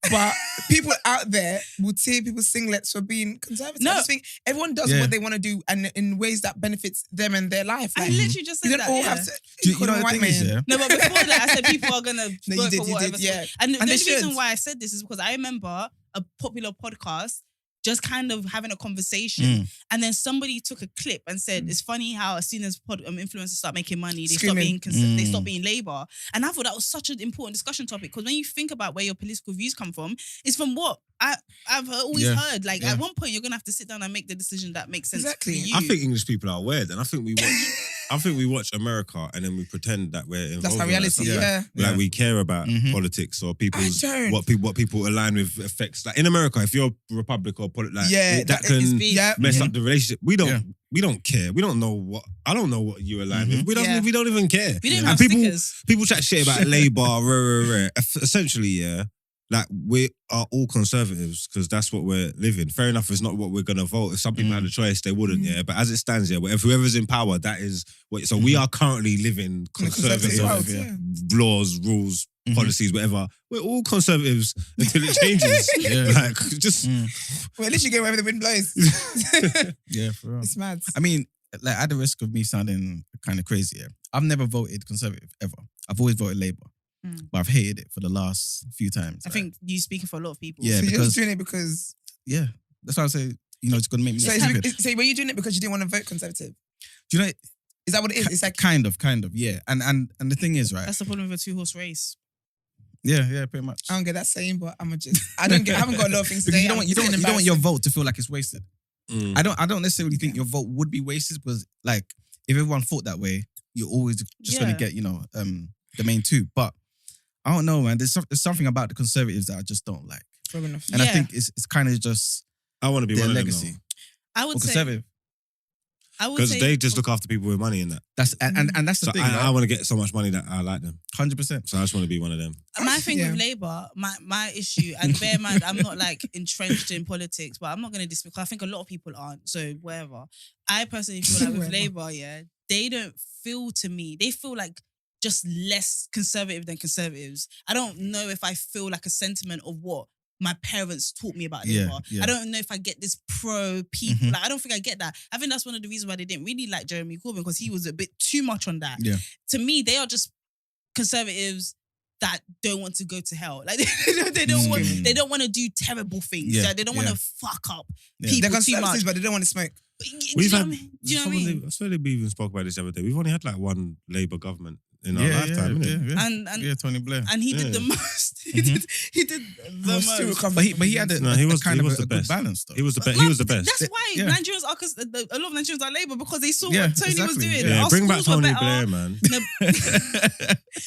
but people out there will tear people's singlets for being conservative. No. I just think everyone does what they want to do and in ways that benefits them and their life. I literally just said you that. don't all have to. You know the thing is, No, but before that, I said people are gonna vote for whatever. Yeah. And the they reason should. why I said this is because I remember a popular podcast just kind of having a conversation, and then somebody took a clip and said, "It's funny how as soon as influencers start making money, they stop being they stop being Labour." And I thought that was such an important discussion topic because when you think about where your political views come from, it's from what I've always heard. Like at one point, you're gonna have to sit down and make the decision that makes sense for you. I think English people are weird, and I think we watch America and then we pretend that we're involved. That's our reality. Like we care about politics or people's what people align with affects. Like in America, if you're Republic or that can mess up the relationship. We don't care. We don't know what. I don't know what you align with. We don't even care. We didn't have stickers. People chat shit about Labour. Essentially, like we are all conservatives because that's what we're living. Fair enough, it's not what we're gonna vote. If some people had a choice, they wouldn't. But as it stands, whoever's in power, that is what. So we are currently living conservative laws, rules, policies, whatever. We're all conservatives until it changes. Like just. Well, at least you go wherever the wind blows. Yeah, for real. It's mad. I mean, like at the risk of me sounding kind of crazy, I've never voted Conservative ever. I've always voted Labour. But I've hated it for the last few times. I think you speaking for a lot of people. Yeah, so because you're just doing it because... Yeah, that's why I say, it's going to make me stupid. So were you doing it because you didn't want to vote Conservative? Do you know... Is that what it is? It's like... Kind of, yeah. And the thing is, right... That's the problem with a two-horse race. Yeah, pretty much. I don't get that saying, but I haven't got a lot of things to because say. you don't want your vote to feel like it's wasted. I don't necessarily think your vote would be wasted because, like, if everyone thought that way, you're always just going to get, the main two. But I don't know, man. There's something about the Conservatives that I just don't like. Fair enough. And I think it's kind of just I want to be their one legacy. of them. I would say. Conservative. Because they just look after people with money in that. That's that's the So thing. I want to get so much money that I like them. 100%. So I just want to be one of them. My thing with Labour, my issue, and bear in mind, I'm not like entrenched in politics, but I'm not going to dismiss, because I think a lot of people aren't. So whatever. I personally feel like with Labour, they don't feel to me, they feel like just less conservative than conservatives. I don't know if I feel like a sentiment of what my parents taught me about Labour. Yeah. I don't know if I get this pro people. Like, I don't think I get that. I think that's one of the reasons why they didn't really like Jeremy Corbyn, because he was a bit too much on that. Yeah. To me, they are just conservatives that don't want to go to hell. Like they don't want to do terrible things. Yeah. Like, they don't want to fuck up They're people too conservatives, much. but they don't want to smoke. Do you know what I mean? I swear we even spoke about this the other day. We've only had like one Labour government in our lifetime, innit? And Tony Blair. And he did the most. He did the most. But he had a kind of a good balance though. He was the best. He was the best. That's why Nigerians are, because a lot of Nigerians are Labour, because they saw what Tony was doing. Yeah, Our bring back schools were Tony better. Blair, man. No,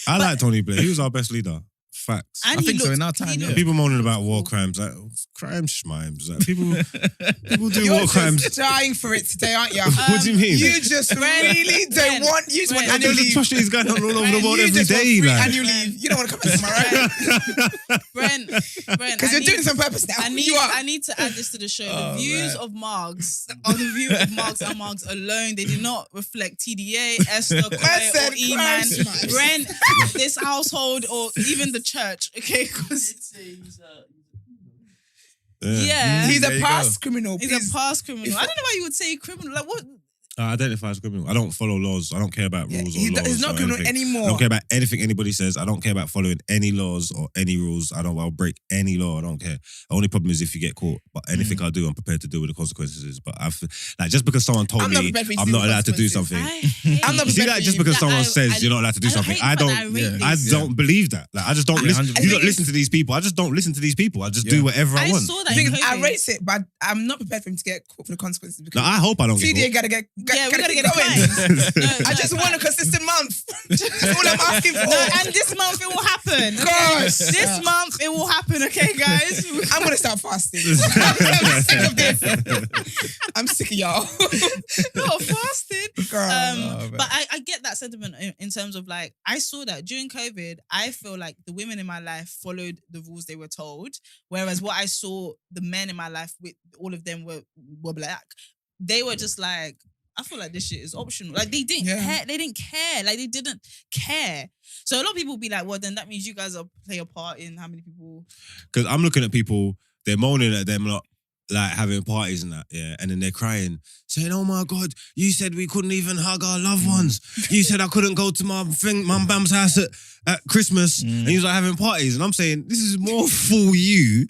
I like Tony Blair. He was our best leader. Facts. and I he think so looked- in our time, he yeah. looked- People moaning about war crimes, like crime schmimes. Like, people do You're war crimes. just dying for it today, aren't you? What do you mean? You just really don't want. You just want Brent, annual There's leave. atrocities going on all over the world You every just want day, free like. annual leave. You don't want to come into my right Brent, because you're doing this on purpose now. I need to add this to the show. The views of Marks, on the view of Marks and Marks alone, they do not reflect TDA, Esther, Koi, said or Emman, crime Brent, this household, or even the church. Okay, because He's There a you past criminal. he's a past criminal. I don't know why you would say criminal. Like what? I identify as criminal. I don't follow laws. I don't care about rules or laws. He's not or criminal anything. anymore. I don't care about anything anybody says. I don't care about following any laws or any rules. I'll break any law. I don't care. The only problem is if you get caught. But anything I do, I'm prepared to deal with the consequences. But just because someone told I'm not me prepared for you to I'm deal not with allowed to do consequences. something. I'm not You see, prepared like, for just you. because Like, someone I- says you're not allowed to do I something, hate I when don't. I read I these. don't believe that. Like, I just don't listen. 100%. You don't listen to these people. I just don't listen to these people. I just do whatever I I want. saw I that. think in I COVID. rate it, but I'm not prepared for him to get caught for the consequences. Because Like, I hope I don't get TDA caught. gotta get. Yeah, we gotta keep get going. it. I just want a consistent month. That's all I'm asking for. No, and this month it will happen. Gosh. This month it will happen. Okay, guys. I'm gonna start fasting. I'm sick of this. I'm sick of y'all. Not fasting. Girl. But I get that sentiment in terms of, like, I saw that during COVID. I feel like the women in my life followed the rules they were told, whereas what I saw the men in my life, with all of them were black. They were just like, I feel like this shit is optional. Like, they didn't care. They didn't care. Like, they didn't care. So a lot of people be like, well, then that means you guys play a part in how many people. Because I'm looking at people, they're moaning at them lot, like having parties and that, yeah, and then they're crying, saying, "Oh my God, you said we couldn't even hug our loved ones. You said I couldn't go to mum bam's house at Christmas, and you was like having parties." And I'm saying, this is more for you,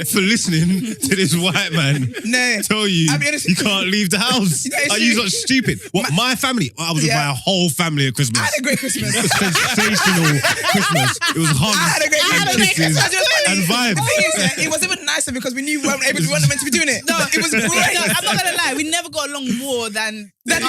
for listening to this white man No. tell you I'll be honest you with you. can't leave the house. You know, it's Are you true. not stupid? What, my family? I was with my whole family at Christmas. I had a great Christmas. It was sensational Christmas. It was hugs I had a great and Christmas. kisses and vibes. The thing is, it was even nicer because we knew we weren't meant to be doing it. No, it was great. No, I'm not gonna lie. We never got along more than that.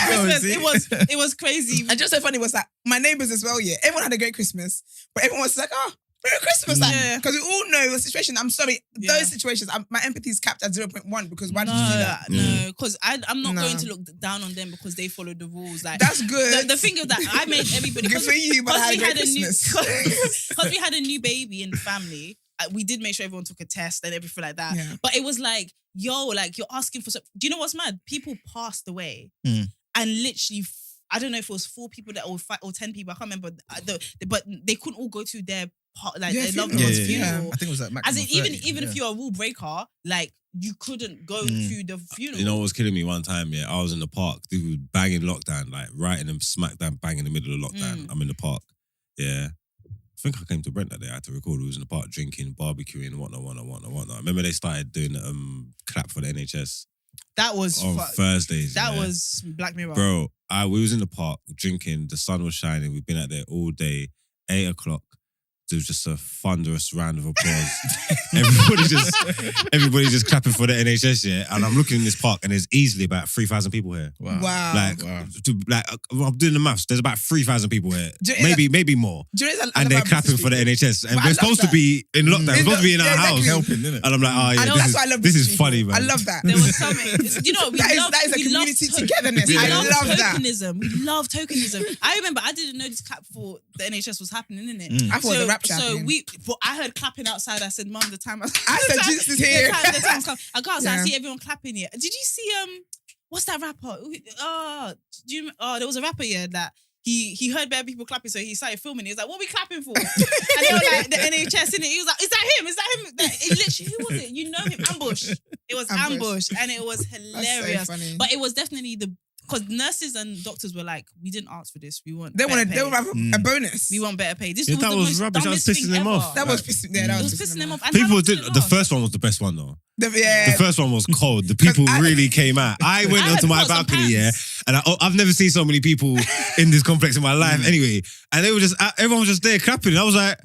Christmas. It was crazy. And just so funny was that my neighbours as well, everyone had a great Christmas, but everyone was like, "Oh, Merry Christmas!" Because we all know the situation. I'm sorry, those situations. My empathy is capped at 0.1 because why did you do that? No, because I'm not going to look down on them because they followed the rules. Like, that's good. The thing is that I made everybody good for you, but I had a great Christmas. Because we had a new baby in the family. We did make sure everyone took a test and everything like that. Yeah. But it was like, yo, like, you're asking for. Do you know what's mad? People passed away, and literally, I don't know if it was 4 people or 10 people. I can't remember. But they couldn't all go to their their loved one's funeral. I think it was like As in, maximum 30, even if you're a rule breaker, like, you couldn't go to the funeral. You know what was killing me one time? Yeah, I was in the park. Dude was banging lockdown, like right in the smack down bang in the middle of lockdown. I'm in the park. Yeah. I think I came to Brent that day. I had to record. We was in the park drinking, barbecuing, whatnot. Remember they started doing the clap for the NHS That was on Thursdays. That was Black Mirror. Bro, we was in the park drinking. The sun was shining. We've been out there all day. 8 o'clock. there was just a thunderous round of applause. everybody just clapping for the NHS, yeah. And I'm looking in this park, and there's easily about 3,000 people here. Wow. I'm doing the maths. There's about 3,000 people here, maybe more. And they're clapping for the NHS, and we're supposed to be in lockdown. We're supposed to be in our house helping, isn't it? And I'm like, oh yeah, this is funny, man. I love that. There was something. You know, that is a community togetherness. I love that. We love tokenism. I remember I didn't know this clap for the NHS was happening, innit? I thought the rap but I heard clapping outside. I said, "Mum, the time." I said, "Jesus is here." The time's come. I go outside. I see everyone clapping here. Did you see what's that rapper? There was a rapper here that he heard bad people clapping, so he started filming. He was like, "What are we clapping for?" And they were like, "The NHS," innit? He was like, "Is that him? Is that him?" It literally, who was it? You know him? Ambush. It was Ambush, and it was hilarious. So but it was definitely because nurses and doctors were like, we didn't ask for this. We want they wanted a bonus. We want better pay. This that was rubbish. That was pissing them off. That was pissing them off. People did. The first one was the best one though. The first one was cold. The people really came out. I went onto my balcony, and I've never seen so many people in this complex in my life. Anyway, and they were everyone was just there clapping. I was like,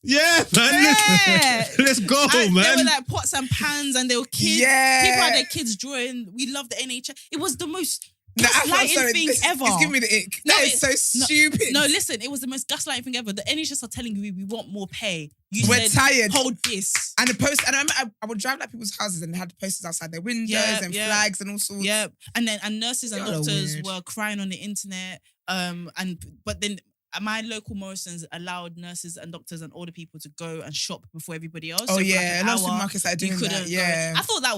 yeah, man, let's go, man. They were like pots and pans, and they were kids. Yeah. People had their kids drawing. We love the NHS. It was the most gaslighting thing ever. It's giving me the ick. That is so stupid. No, listen, it was the most gaslighting thing ever. The NHS are telling you we want more pay. We're tired. Hold this. And the post, and I remember I would drive like people's houses and they had posters outside their windows and flags and all sorts. Yeah. And nurses and doctors were crying on the internet. But then my local Morrison's allowed nurses and doctors and older people to go and shop before everybody else. Oh so yeah, a lot of supermarkets that are doing that. Yeah, I thought that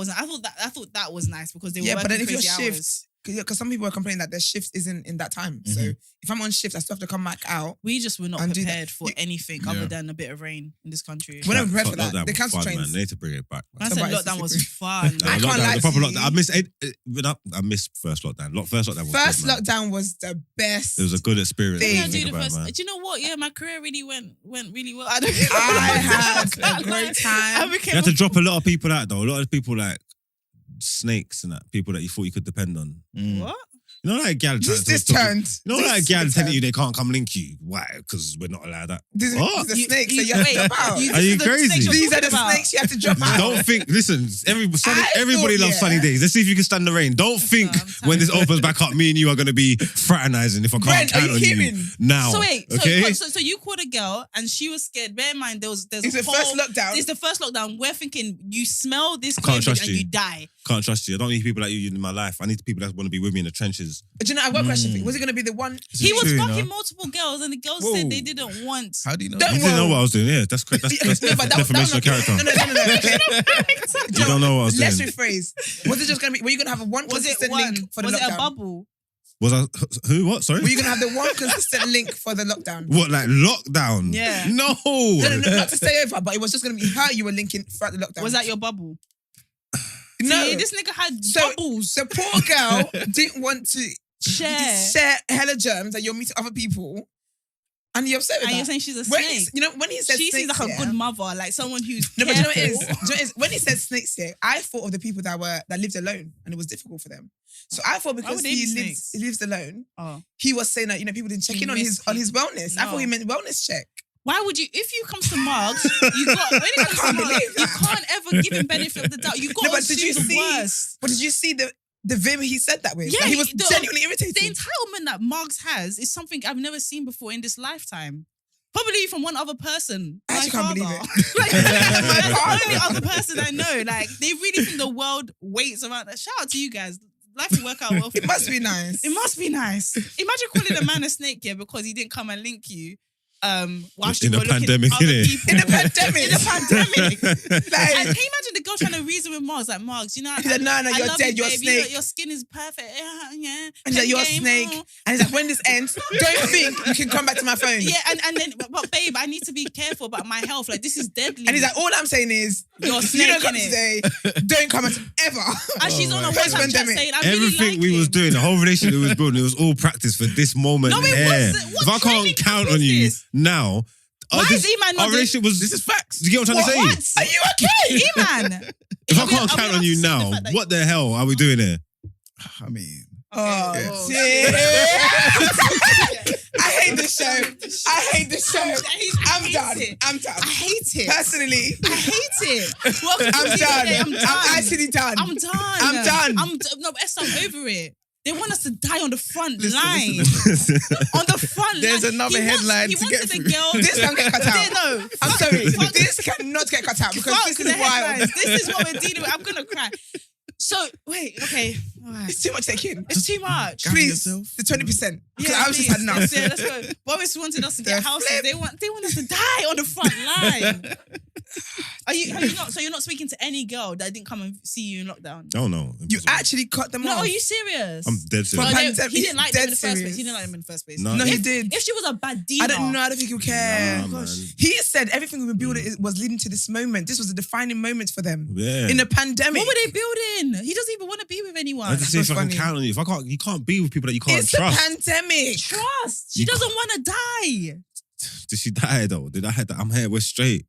was nice because they were working but then if crazy your hours. shift, because some people are complaining that their shift isn't in that time. So if I'm on shift, I still have to come back out. We just were not prepared for anything other than a bit of rain in this country. We're not prepared for that. They cancel trains. Man. They need to bring it back. I said lockdown was fun. I can't lie to you. I missed first lockdown. First lockdown was first good, lockdown was the best. It was a good experience. Do you know what? Yeah, my career really went really well. I had a great time. You had to drop a lot of people out though. A lot of people like snakes and that. People that you thought you could depend on. What? You know, like gal turned. You know, like gal telling you they can't come link you. Why? Because we're not allowed that. These are the snakes that you have to drop out. Are you crazy? These are the snakes you have to drop out. Don't think. Listen, everybody loves sunny days. Let's see if you can stand the rain. Don't think when this opens back up, me and you are going to be fraternizing if I can't count on you now. So wait, okay? so you called a girl and she was scared. Bear in mind, there's it's the first lockdown. It's the first lockdown. We're thinking you smell this COVID and you die. Can't trust you. I don't need people like you in my life. I need people that want to be with me in the trenches. But you know, I've got a question for you. Was it going to be the one? He was fucking multiple girls and the girls said they didn't want. How do you know? You didn't know what I was doing. Yeah, that's defamation of character. No. You don't know what I was doing. Let's rephrase. Was it just going to be, were you going to have one consistent link for the lockdown? Was it a bubble? Was I, who, what, sorry? Were you going to have the one consistent link for the lockdown? What, like lockdown? Yeah. No, not to stay over, but it was just going to be her you were linking throughout the lockdown. Was that your bubble? No. See, this nigga had bubbles. The poor girl didn't want to share hella germs that you're meeting other people. And you're upset with that. And you're saying she's a snake. When he said she snakes, seems like a good mother, like someone who's no, but you know what it is? When he said snakes here, I thought of the people that lived alone and it was difficult for them. So I thought because he lives alone, he was saying that people didn't check in on his wellness. No. I thought he meant wellness check. Why would you? If you come to Marks, when it comes to Marks, you can't ever give him benefit of the doubt. You got to assume the worst. But did you see the vim he said that with? Yeah, like he was genuinely irritated. The entitlement that Marks has is something I've never seen before in this lifetime. Probably from one other person. I actually can't believe it. That's the only other person I know. Like, they really think the world waits around that. Shout out to you guys. Life will work out well for It must be nice. It must be nice. Imagine calling a man a snake, because he didn't come and link you. Whilst in the pandemic, In the pandemic. Like, can you imagine the girl trying to reason with Marks? Like, Marks, he's like, no, you're dead, you're a snake. Your skin is perfect. Yeah. And he's like, you're a snake. And he's like, when this ends, don't think you can come back to my phone. Yeah, and then, but babe, I need to be careful about my health. Like, this is deadly. And he's like, all I'm saying is, you're a snake, you don't come today, don't come ever. And she's on a WhatsApp chat saying, I really everything we was doing, the whole relationship we was building, it was all practice for this moment. No, it wasn't. If I can't count on you now, why is Emman not relationship was? This is facts. Do you get what I'm trying to say? Are you okay, Emman? If I can't count on you now, what the hell are we doing here? I mean, I hate this show. I'm done. it. I'm done. I hate it. Personally, I hate it. Welcome I'm to done. today. I'm done. I'm actually done. I'm done. I'm done. No, but Esther, I'm over it. They want us to die on the front Listen, line. listen. On the front There's line. another headline to get through. This can't get cut out. No, I'm sorry. This cannot get cut out because this is wild. This is what we're dealing with. I'm gonna cry. So wait, okay. All right. It's too much taking. It's too much. Please, yourself. the 20%. Because Yeah, I was just had enough. Let's go. Boris wanted us to get The houses. flip. They want us to die on the front line. Have you not? So you're not speaking to any girl that didn't come and see you in lockdown? Oh no. You actually cut them No, off. are you serious? I'm dead From serious. He didn't like them in dead the first place. serious. He didn't like them in the first place. No. No, he if, did. If she was a bad diva, I don't know. I don't think he'll care. Nah, man. He said everything we were building was leading to this moment. This was a defining moment for them. Yeah. In the pandemic. What were they building? He doesn't even want to be with anyone. I just see if so I can funny. count on you. If I can't, you can't be with people that you can't It's trust. a pandemic. Trust. She doesn't want to die. Did she die though? Did I have that? I'm here. We're straight.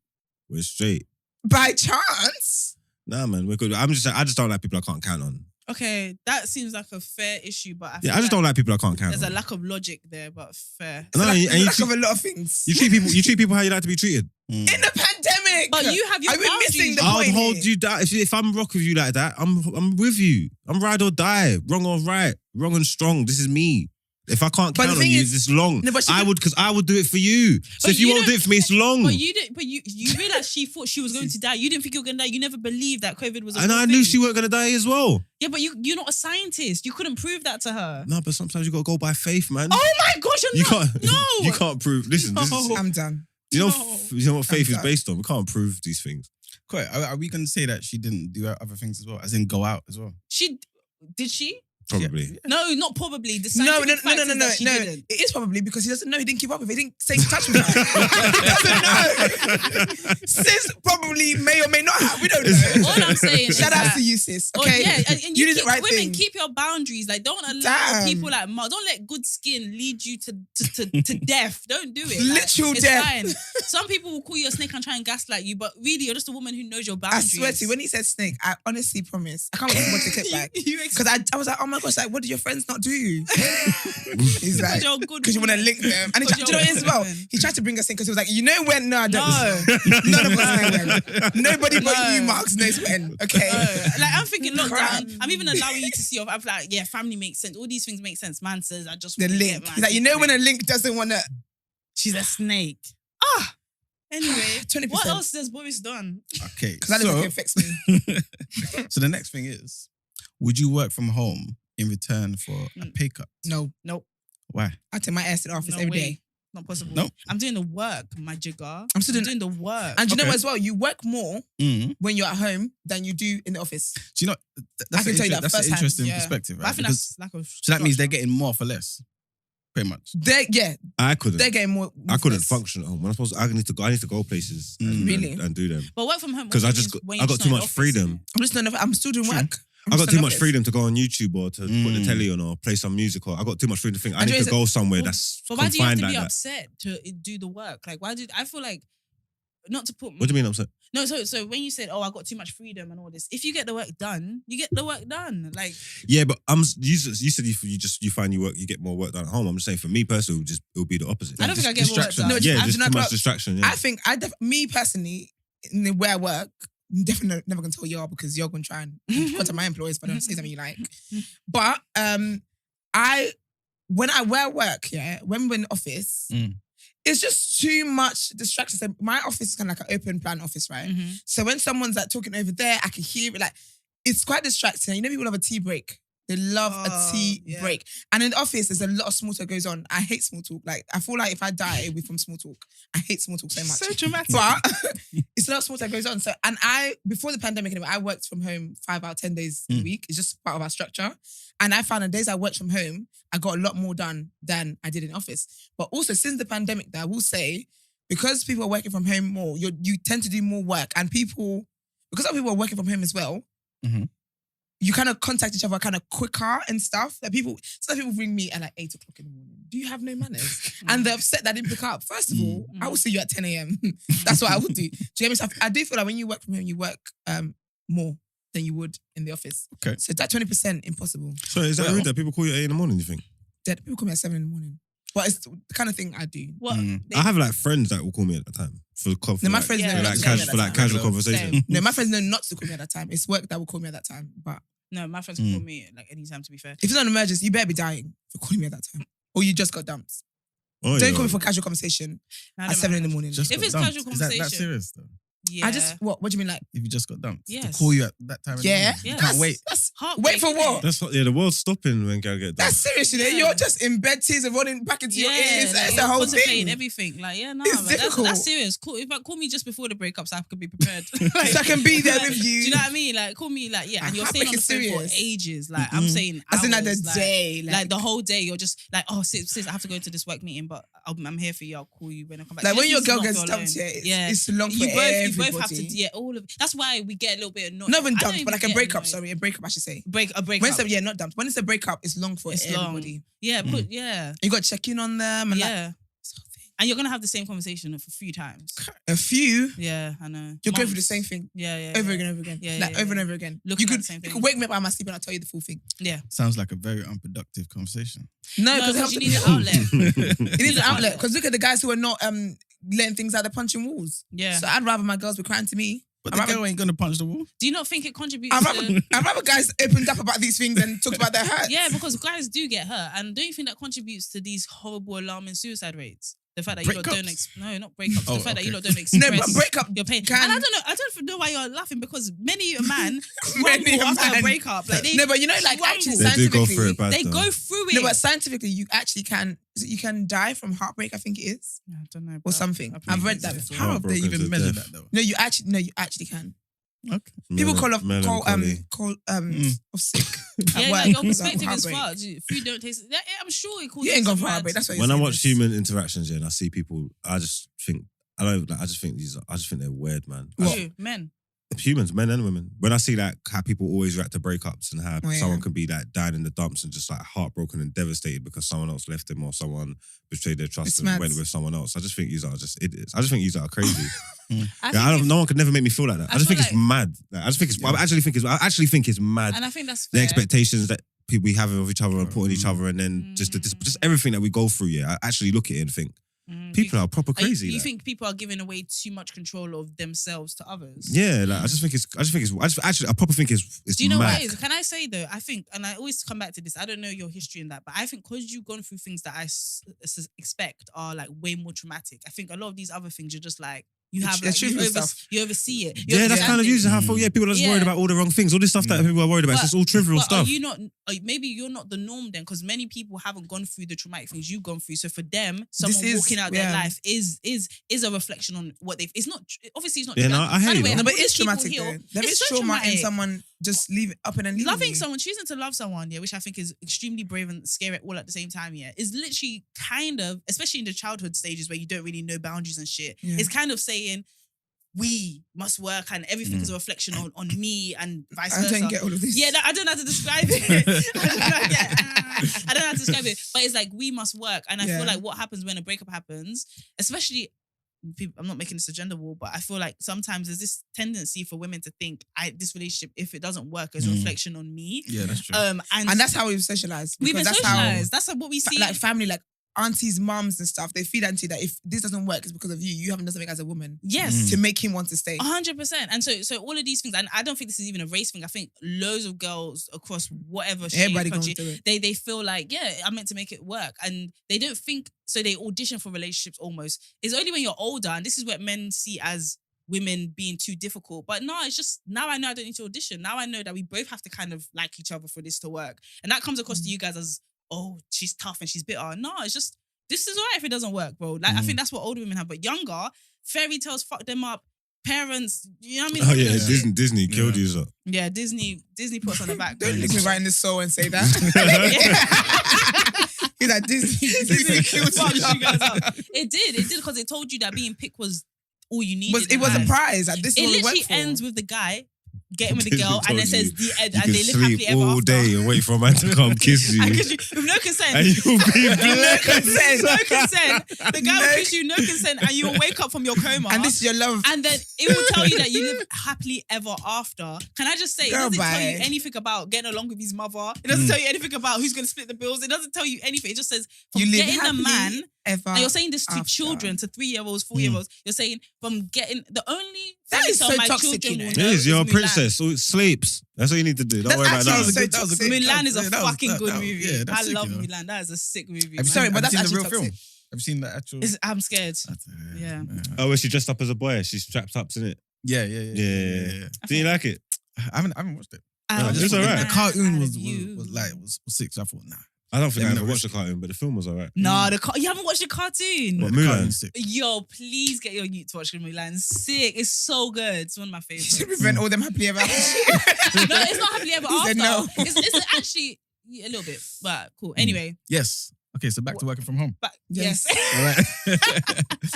We're straight. By chance. Nah, man, we're good. I just don't like people I can't count on. Okay, that seems like a fair issue, but I Yeah, I just don't like people I can't count there's on. a lack of logic there, but fair. No, Like, and you lack treat, of a lot of things. you treat people how you like to be treated. In the pandemic. But you have your Are we missing boundaries. the I'll point hold here? you down. If I'm rock with you like that, I'm with you. I'm ride or die, wrong or right, wrong and strong. This is me. If I can't But the count on thing you is- this long, No, but she I could- would, because I would do it for you. So But if you you won't do don't- it for me, it's long. But you realized she thought she was going to die. You didn't think you were going to die. You never believed that COVID was a And real I knew thing. she weren't gonna die as well. Yeah, but you're not a scientist. You couldn't prove that to her. No, but sometimes you gotta go by faith, man. Oh my gosh, you you're not. can't. No. You can't prove. Listen, this is, No. I'm done. you know, No. you know what faith I'm is done. based on. We can't prove these things. Quite. Are we going to say that she didn't do other things as well? As in go out as well? Did she? Probably. No, not probably. The No, scientific fact is that she no. didn't. It is probably because he doesn't know. He didn't keep up with it. He didn't stay in touch with her. He doesn't know. Sis probably may or may not have. We don't know. All I'm saying is Shout out that- to you, sis. Oh, Okay. yeah, and you you did the keep, right women thing. keep your boundaries. Like, don't allow Damn. people like don't let good skin lead you to death. Don't do it. Literal it's death. Fine. Some people will call you a snake and try and gaslight you, but really, you're just a woman who knows your I boundaries. swear to you, when he said snake, I honestly promise. I can't wait to watch the clip back. Because I was like, oh my gosh, like, what do your friends not do? He's like, you're a good because you want to woman. link them. And he tried, Because do you know what it is as well? you're a good He tried to bring us in because he was like, you know when? No, I don't. No. None of us know when. Nobody but No. you, Marks, knows when. Okay. Like, I'm thinking Crap. lockdown. I'm even allowing you to see off. I'm like, yeah, family makes sense. All these things make sense. Man says, I just The want to link. get He's like, you know when a link doesn't want to. she's a snake. Ah. Anyway, 20%. what else has Boris done? Okay. Because that doesn't affect me. So the next thing is, would you work from home in return for a pay cut? No. Nope. Why? I take my ass to the office No every way. day. Not possible. Nope. I'm doing the work, my jigger. I'm still doing the work. And you know Okay. what as well? You work more Mm. when you're at home than you do in the office. Do you know? That's can tell you that that's an firsthand. interesting Yeah. perspective, But right? I think Because- that's lack of. so that means they're structure. getting more for less, pretty much. They're I couldn't. they're getting more. I couldn't less. function at home. When I need to go places and, Really? and do them. But work from home. Because I also just means got- when I you're got just too not in much the office, freedom. I'm just not. I'm still doing True. work. I got too much freedom to go on YouTube or to put the telly on or play some music or I got too much freedom to think I And need you to know, go somewhere But- that's But why do you have confined to like be that. upset to do the work? Like, why did I feel like not to put? What do you mean upset? No, so when you said, "Oh, I got too much freedom and all this," if you get the work done, you get the work done. Like, Yeah, but you said you find you get more work done at home. I'm just saying for me personally, it would be the opposite. I don't think I get more work distraction. done. No, yeah, I just do not too much know. distraction. Yeah. I think me personally, in the where I work, definitely never gonna tell y'all because you're gonna try and contact my employers if I don't say something you like. But when I wear work, yeah, when we're in the office, it's just too much distraction. So my office is kind of like an open plan office, right? So when someone's like talking over there, I can hear it. Like it's quite distracting. You know, people love a tea break. They love a tea yeah. break. And in the office, there's a lot of small talk goes on. I hate small talk. Like I feel like if I die, it'll be from small talk. I hate small talk so much. so dramatic. But it's a lot of small talk goes on. So, and before the pandemic, anyway, I worked from home 5 out of 10 days a week. It's just part of our structure. And I found on days I worked from home, I got a lot more done than I did in office. But also since the pandemic, I will say, because people are working from home more, you tend to do more work. And because other people are working from home as well, you kind of contact each other kind of quicker and stuff. Like some people ring me at like 8 o'clock in the morning. Do you have no manners? And they're upset that I didn't pick up. First of all, I will see you at 10 a.m. That's what I would do. Do you get me? So I do feel like when you work from home, you work more than you would in the office. Okay. So that 20% impossible. So is that rude that people call you at 8 in the morning? You think? Dead people call me at 7 in the morning. But it's the kind of thing I do. What? I have like friends that will call me at the time for No, my like, friends Yeah, know like not to call me at for that like time. casual conversation. Same. No, my friends know not to call me at that time. It's work that will call me at that time. But No, my friends will call me like anytime, to be fair. if it's not an emergency, you better be dying for calling me at that time. Or you just got dumped. Oh, Don't yeah. call me for casual conversation No, I at don't 7 in the mind. morning. Just If got it's dumped. casual Is that conversation. serious though? Yeah. I just, what do you mean like? If you just got dumped, to Yes. call you at that time. Yeah. You Yeah. can't wait. That's, Heartbreak, wait for innit? what? That's what, the world's stopping when girl get done. That's serious, you know? Yeah. You're just in bed, tears are running back into your ears. That's the whole contemplating thing. everything. Like, yeah, no, It's but difficult. that's serious. Call me just before the breakup so I can be prepared. So I can be there with you. Do you know what I mean? Like, call me, like, yeah, and you're staying on the phone for serious. ages. Like, I'm saying As in like the hours, day. like the whole day, you're just like, oh, sis, I have to go into this work meeting, but I'm here for you. I'll call you when I come back. Like when Just your need girl to not gets feel dumped, alone. it's long for you everybody. both have to, all of it. That's why we get a little bit annoyed. Not even I don't dumped, but like a get breakup. annoyed. Sorry, a breakup, I should say. A breakup. When it's not dumped. When it's a breakup, it's long for It's everybody. long. Yeah, but yeah. You got to check in on them and like Yeah. And you're gonna have the same conversation a few times. a few. Yeah, I know. You're going through the Months. same thing Yeah. over again, over again. Yeah, like yeah, over and yeah. over again. Looking You at the same you thing. could wake me up out of my sleep and I'll tell you the full thing. Yeah. Sounds like a very unproductive conversation. No, No, because because you need an outlet. it needs an outlet. Because look at the guys who are not letting things out, they're punching walls. Yeah. So I'd rather my girls be crying to me. But I'd the rather, girl ain't gonna punch the wall. Do you not think it contributes I'd rather guys opened up about these things and talked about their hurt. Yeah, because guys do get hurt. And don't you think that contributes to these horrible, alarming suicide rates? The fact that you lot don't no, not breakups. Oh, the fact that you okay. lot don't No, express but breakup your pain. can- And I don't know why you're laughing, because many a man Many crumble a after man. a breakup. Like, they No, but you know, like crumble. actually They do go scientifically, through it bad. They though. go through it. no, but scientifically, you actually can. You can die from heartbreak. I think it is, I don't know. or something. I've read that before. How have they Heartbroken to even measured death. that though? No, you actually can. Okay. People call Melancholy. off sick. at Yeah, work like your because of perspective is heartbreak. fucked. If you don't taste it, I'm sure it causes You ain't gone some for bad- heartbreak. That's what When I you're watch saying. human interactions, and I see people, I just think I just think they're weird, man. Who? Men. Humans, men and women. When I see like how people always react to breakups and how Oh, yeah. someone can be like dying in the dumps and just like heartbroken and devastated because someone else left them or someone betrayed their trust It's and mad. went with someone else. I just think you are just idiots. I just think you are crazy. I Yeah, think no one could never make me feel like that. I I just feel think it's like- mad. Like, I actually think it's mad. and I think that's The fair. expectations that people we have of each other and put on each other, and then just everything that we go through. Yeah, I actually look at it and think people are proper crazy. You like. think people are giving away too much control of themselves to others? Yeah, like, I proper think it's Do you know mad. what it is? Can I say though? I think, and I always come back to this. I don't know your history in that, but I think because you've gone through things that I expect are like way more traumatic. I think a lot of these other things you're just like you have like you oversee it. You Yeah, that's kind of understand it. usually how I thought. Yeah, people are just Yeah. worried about all the wrong things. All this stuff that people are worried about. It's just all trivial But stuff. are you not? Maybe you're not the norm then, because many people haven't gone through the traumatic things you've gone through. So for them, someone is- walking out yeah. their life is a reflection on what they've. It's not obviously it's not. Yeah, no, traumatic. I hear By the you, way, though. No, but all it's these people traumatic heal. though. There It's is so trauma in traumatic. someone just up and leaving Loving you. someone, choosing to love someone, yeah, which I think is extremely brave and scary all at the same time, yeah, is literally kind of, especially in the childhood stages where you don't really know boundaries and shit, Yeah. it's kind of saying we must work and everything is a reflection on me and vice I versa. don't get all of this. Yeah, no, I don't know how to describe it. I don't know how to describe it, but it's like we must work, and I Yeah. feel like what happens when a breakup happens, especially. I'm not making this a gender war, but I feel like sometimes there's this tendency for women to think this relationship, if it doesn't work, is a reflection on me. Yeah, that's true. And that's how we've socialized. we've been Because socialized. That's what we That's see. how, like family, like aunties, mums, and stuff, they feed into that. If this doesn't work, it's because of you. You haven't done something as a woman Yes. to make him want to stay. 100%. And so all of these things, and I don't think this is even a race thing. I think loads of girls across whatever shape, Everybody going country, through it. they feel like, yeah, I'm meant to make it work. And they don't think, so they audition for relationships almost. It's only when you're older, and this is what men see as women being too difficult. But no, it's just, now I know I don't need to audition. Now I know that we both have to kind of like each other for this to work. And that comes across to you guys as, oh, she's tough and she's bitter. No, it's just, this is all right if it doesn't work, bro. Like, I think that's what older women have. But younger, fairy tales fuck them up. Parents, you know what I mean? Oh yeah, All that shit. Disney killed you. So. Yeah, Disney put us on the back. Don't look me right in the soul and say that. He's like, Disney killed Fucked you. you guys up. It did because it told you that being picked was all you needed. It was a prize. Like, this is It what we literally worked for. ends with the guy getting with the girl, and it says the end, and they live sleep happily ever all after. day and wait for a man to come kiss you. And kiss you with no consent. And you'll be no consent. No consent. The guy will kiss you, no consent, and you'll wake up from your coma. And this is your love. And then it will tell you that you live happily ever after. Can I just say, it doesn't tell you anything about getting along with his mother. It doesn't tell you anything about who's going to split the bills. It doesn't tell you anything. It just says, from you live getting a man, ever and you're saying this to after. children, to 3-year-olds, 4-year-olds, you're saying, from getting, the only That thing is so my toxic, children you know. will It know is, you're a Mulan. princess. So it sleeps. That's all you need to do. Don't That's worry about actually that. so toxic. Mulan is a that was- fucking good that- movie. yeah, that's I sick, love you know. Mulan. That is a sick movie. Have you man. Sorry, but have you that's seen the actually real film? toxic. Have you seen the actual? I'm scared. Yeah. Oh, where she dressed up as a boy. She's strapped up, isn't it? Yeah. Yeah. Did you like it? I haven't watched it. I it's was alright. The mad cartoon at was you. sick. So I thought, nah. I don't think I Let me ever know. watched the cartoon, but the film was alright. Nah, you haven't watched the cartoon. What, The Mulan? cartoon's sick. Yo, please get your youth to watch Mulan. Sick. It's so good. It's one of my You favorites. should prevent all them happily ever after. No, it's not happily ever He after. said no. It's actually a little bit, but cool. Anyway, Yes. Okay, so back to working from home. but Yes. yes. All right.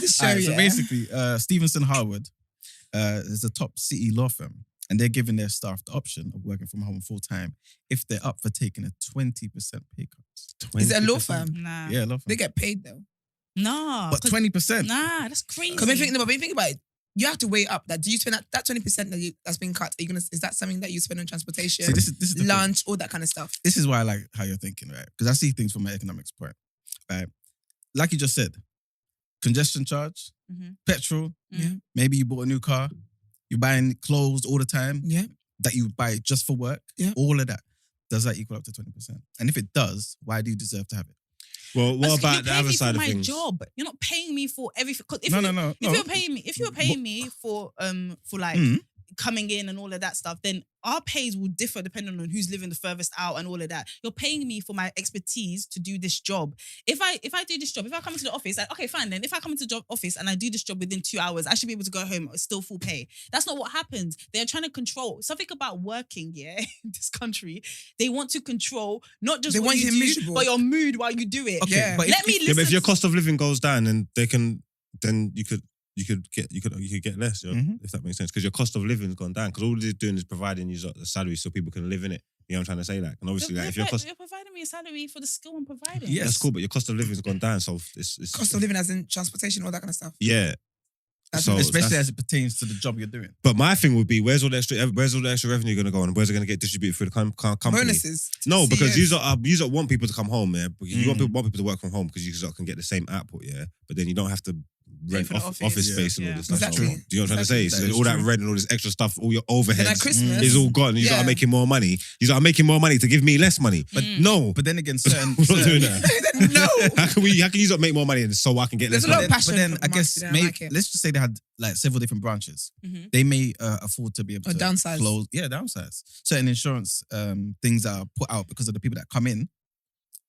This show, Alright, so yeah. basically, Stevenson Harwood is a top city law firm, and they're giving their staff the option of working from home full time if they're up for taking a 20% pay cut. Is it a law 20%? firm? Nah. Yeah, law firm. They get paid though. Nah. But 'cause- 20%. Nah, that's crazy. Because when you think about it, you have to weigh up that. Do you spend that 20% that's been cut? Are you is that something that you spend on transportation, See, this is the thing. lunch, all that kind of stuff? This is why I like how you're thinking, right? Because I see things from an economics point, right? Like you just said, congestion charge, Mhm. petrol, Mhm. maybe you bought a new car, you're buying clothes all the time Yeah. that you buy just for work, Yeah. all of that. Does that equal up to 20%? And if it does, why do you deserve to have it? Well, what That's- about you the pay other me side for of my things? job. You're not paying me for everything. 'Cause if No. if you're paying me for like Mm. coming in and all of that stuff, then our pays will differ depending on who's living the furthest out and all of that. You're paying me for my expertise to do this job. If I do this job, if I come into the office, like, okay, fine. Then if I come into the office and I do this job within 2 hours, I should be able to go home. It's still full pay. That's not what happens. They're trying to control something about working. Yeah, in this country, they want to control not just They what want you you do, miserable. but your mood while you do it. Okay, Yeah. but Let me listen. Yeah, but if your to- cost of living goes down, and then you could get less, you know, Mhm. if that makes sense. Because your cost of living's gone down. Because all they're doing is providing you a salary so people can live in it. You know what I'm trying to say? Like, and obviously, like, if your cost, You're providing me a salary for the skill I'm providing. Yes. that's cool, but your cost of living's gone down, so it's Cost of living as in transportation, all that kind of stuff. yeah. That's So Especially that's- as it pertains to the job you're doing. But my thing would be, where's all the extra revenue going to go, and where's it going to get distributed through the company? Bonuses. No, because CEOs. you want people to come home, yeah. Because you want people to work from home because you can get the same output, yeah. But then you don't have to rent for the office office. space and all Yeah. this stuff. Exactly. So, do you know what I'm trying to say? Exactly. So all that rent and all this extra stuff, all your Then at overheads Christmas, is all gone. You Yeah. are making more money. You are making more money to give me less money. But no, But then again, certain... we're not doing that. no. How can you not make more money and so I can get There's less a lot money? of passion But then for the I guess market, I maybe, like it. let's just say they had like several different branches. Mhm. They may afford to be able Or to downsize. close. Yeah, downsize. Certain insurance things that are put out because of the people that come in,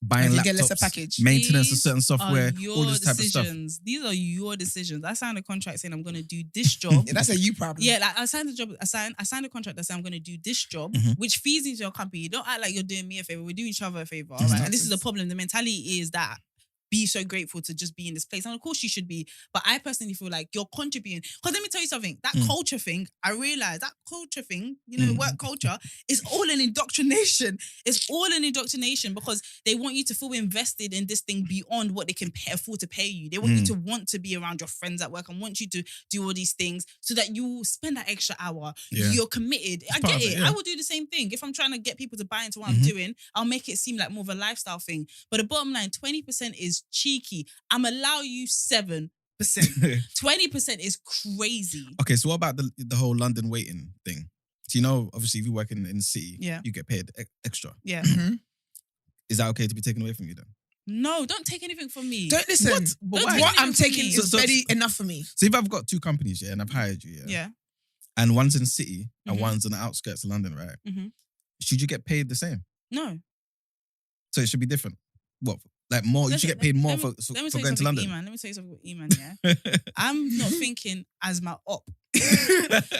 buying And you laptops, get lesser package. maintenance of These certain software, Are all this type of stuff. decisions. These are your decisions. I signed a contract saying I'm going to do this job. Yeah, that's a you problem. Yeah, like I signed a job. I signed a contract that said I'm going to do this job, Mhm. which feeds into your company. Don't act like you're doing me a favor. We're doing each other a favor. Mhm. Right? And this is the problem. The mentality is that be so grateful to just be in this place. And of course you should be. But I personally feel like you're contributing. Because let me tell you something. That culture thing, I realized that culture thing, the work culture, is all an indoctrination. It's all an indoctrination because they want you to feel invested in this thing beyond what they can afford to pay you. They want you to want to be around your friends at work and want you to do all these things so that you spend that extra hour. Yeah. You're committed. I part get of it. it, yeah. I will do the same thing. If I'm trying to get people to buy into what I'm doing, I'll make it seem like more of a lifestyle thing. But the bottom line, 20% is cheeky. I'm allow you 7%. 20% is crazy. Okay, so what about the whole London waiting thing? So obviously if you work in the city, Yeah. you get paid extra. Yeah. Mhm. Is that okay to be taken away from you then? No, don't take anything from me. Don't listen. What? But Don't why? take What I'm anything from taking me. is So- very enough for me. So if I've got two companies, and I've hired you, Yeah. and one's in the city and Mhm. one's on the outskirts of London, right? Mhm. Should you get paid the same? No. So it should be different. What? Like more? You should get paid more for Let me tell you going to something, London. Emman. Let me tell you something, Emman, yeah? I'm not thinking as my op.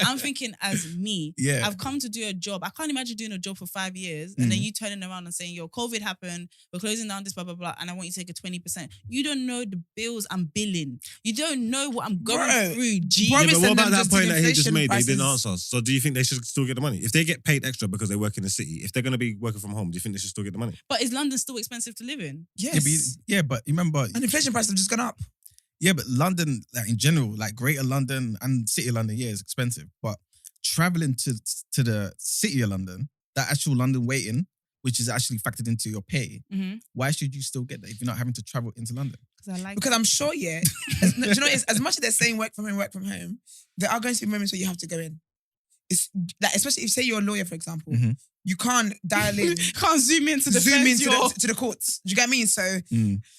I'm thinking as me. Yeah. I've come to do a job. I can't imagine doing a job for 5 years and then you turning around and saying, yo, COVID happened, we're closing down this, blah, blah, blah, and I want you to take a 20%. You don't know the bills I'm billing. You don't know what I'm going through, G. Yeah, but what about that point that he just inflation made? prices. They didn't answer. So do you think they should still get the money? If they get paid extra because they work in the city, if they're going to be working from home, do you think they should still get the money? But is London still expensive to live in? Yes. But you remember... And inflation prices have just gone up. Yeah, but London, like in general, like Greater London and City of London, yeah, is expensive. But traveling to the City of London, that actual London waiting, which is actually factored into your pay, why should you still get that if you're not having to travel into London? Because I'm sure, do you know, it's, as much as they're saying work from home, there are going to be moments where you have to go in. It's like, especially if, say, you're a lawyer, for example, you can't dial in, can't zoom into the to the courts. Do you get what I mean? So,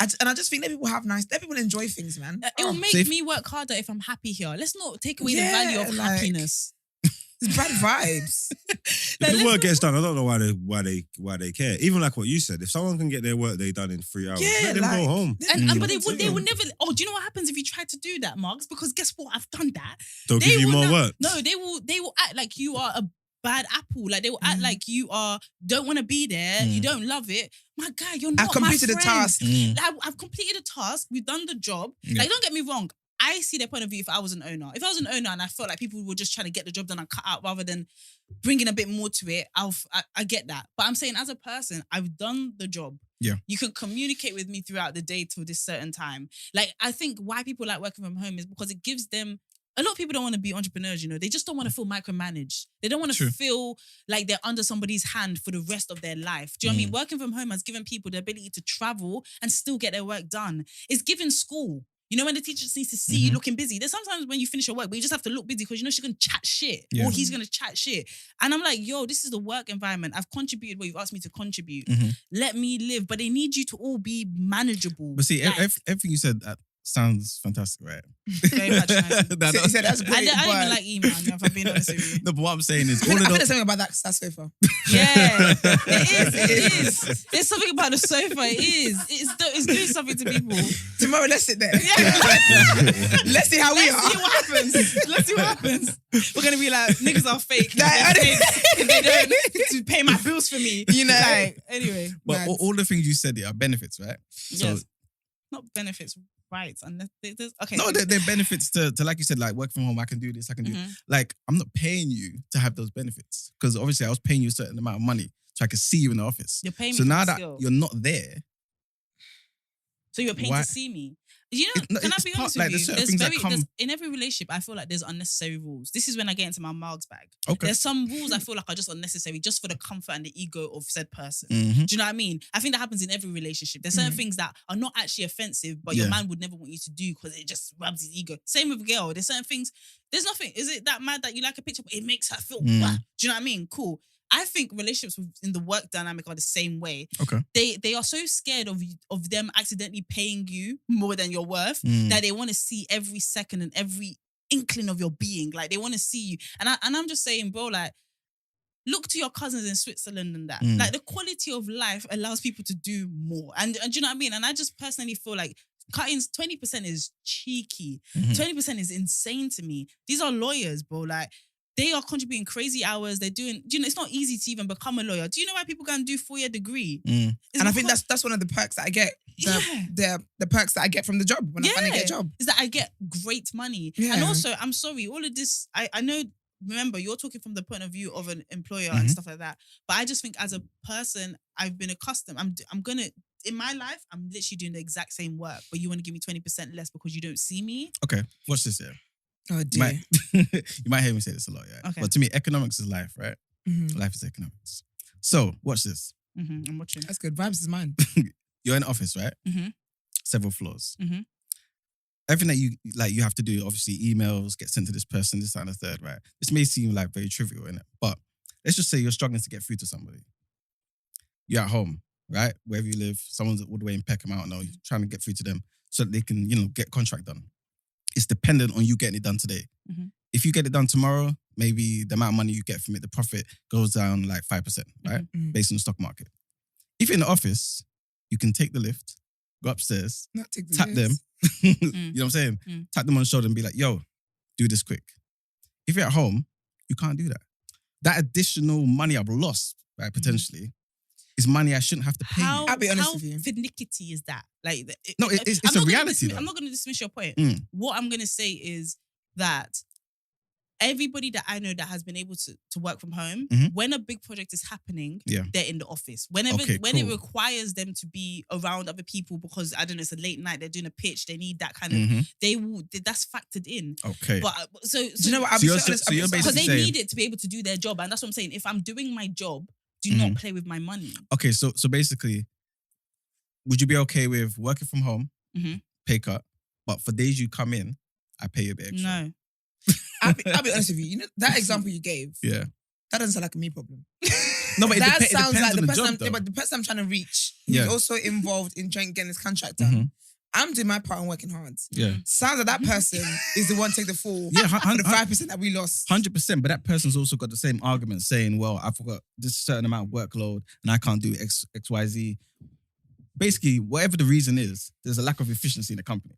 I just think let people enjoy things, man. It will make me work harder if I'm happy here. Let's not take away the value of happiness. It's bad vibes. If the work gets done, I don't know why they care. Even like what you said, if someone can get their work day done in 3 hours, let them go home. But they would never. Oh, do you know what happens if you try to do that, Marks? Because guess what? I've done that. They'll give you more work. No, they will act like you are a bad apple. Like they will act like you don't want to be there. You don't love it. My guy, you're not. I've completed the task. Like, I've completed a task. We've done the job. Like, don't get me wrong. I see their point of view if I was an owner. If I was an owner and I felt like people were just trying to get the job done and cut out rather than bringing a bit more to it, I get that. But I'm saying as a person, I've done the job. Yeah. You can communicate with me throughout the day till this certain time. Like, I think why people like working from home is because it gives them... A lot of people don't want to be entrepreneurs, you know. They just don't want to feel micromanaged. They don't want to feel like they're under somebody's hand for the rest of their life. Do you know what I mean? Working from home has given people the ability to travel and still get their work done. It's given school. You know, when the teacher just needs to see you looking busy. There's sometimes when you finish your work, but you just have to look busy because you know she's going to chat shit or he's going to chat shit. And I'm like, yo, this is the work environment. I've contributed what you've asked me to contribute. Let me live. But they need you to all be manageable. But see, everything you said sounds fantastic, right? Very patronizing. He said that's great. I don't even like email, if I'm being honest with you. No, but what I'm saying is... I think there's something about that sofa. Yeah, it is. There's something about the sofa. It is. It's doing something to people. Tomorrow, let's sit there. Yeah. Let's see how we are. Let's see what happens. We're going to be like, niggas are fake. They don't to pay my bills for me. You know? Like, anyway. But all the things you said are benefits, right? Yes. So, not benefits. Right, and okay. No, they're benefits to like you said, like work from home. I can do this. I can do. Like I'm not paying you to have those benefits because obviously I was paying you a certain amount of money so I could see you in the office. You're paying me. So for now the that skill. you're not there, so you're paying to see me. You know, can I be honest with you? In every relationship, I feel like there's unnecessary rules. This is when I get into my marks bag. Okay. There's some rules I feel like are just unnecessary, just for the comfort and the ego of said person. Do you know what I mean? I think that happens in every relationship. There's certain things that are not actually offensive, but your man would never want you to do because it just rubs his ego. Same with a girl. There's certain things. There's nothing. Is it that mad that you like a picture, but it makes her feel bad? Do you know what I mean? Cool. I think relationships in the work dynamic are the same way. Okay. They are so scared of them accidentally paying you more than you're worth that they want to see every second and every inkling of your being. Like they want to see you. And I'm just saying, bro, like, look to your cousins in Switzerland and that. Like the quality of life allows people to do more. And do you know what I mean? And I just personally feel like cutting 20% is cheeky. 20% is insane to me. These are lawyers, bro. Like, they are contributing crazy hours. They're doing, you know, it's not easy to even become a lawyer. Do you know why people go and do 4-year degree? And I think that's one of the perks that I get. The perks that I get from the job when I finally get a job. Is that I get great money. And also, I'm sorry, all of this, I know, remember, you're talking from the point of view of an employer and stuff like that. But I just think as a person, I've been accustomed. I'm going to, in my life, I'm literally doing the exact same work, but you want to give me 20% less because you don't see me? Okay, watch this here. Oh dear. You might hear me say this a lot, yeah. Okay. But to me, economics is life, right? Life is economics. So, watch this. I'm watching. That's good. Vibes is mine. You're in an office, right? Several floors. Everything that you have to do, obviously, emails, get sent to this person, this, that, and the third, right? This may seem like very trivial, innit? But let's just say you're struggling to get through to somebody. You're at home, right? Wherever you live, someone's all the way in Peckham, I don't know, you're trying to get through to them so that they can, you know, get contract done. It's dependent on you getting it done today. If you get it done tomorrow, maybe the amount of money you get from it, the profit goes down like 5%, right? Based on the stock market. If you're in the office, you can take the lift, go upstairs, tap them. You know what I'm saying? Tap them on the shoulder and be like, yo, do this quick. If you're at home, you can't do that. That additional money I've lost, right, potentially, is money I shouldn't have to pay you. I'll be honest with you. How finicky is that? Like, No, it's a reality, though. I'm not going to dismiss your point. What I'm going to say is that everybody that I know that has been able to work from home, when a big project is happening, they're in the office. When it requires them to be around other people because, I don't know, it's a late night, they're doing a pitch, they need that kind of, that's factored in. Okay. But so do you know what? you're basically because they saying, need it to be able to do their job. And that's what I'm saying. If I'm doing my job, do not play with my money. Okay, so basically, would you be okay with working from home, pay cut, but for days you come in, I pay you a bit extra? No. I'll be honest with you. You know that example you gave. Yeah. That doesn't sound like a me problem. No, but that it sounds depends like on the person. job, though. But the person I'm trying to reach is also involved in trying getting this contract done. I'm doing my part and working hard. Yeah. Sounds like that person is the one take the fall. Yeah, for the 5% that we lost. 100%. But that person's also got the same argument saying, well, I've got this certain amount of workload and I can't do X, Y, Z. Basically, whatever the reason is, there's a lack of efficiency in the company.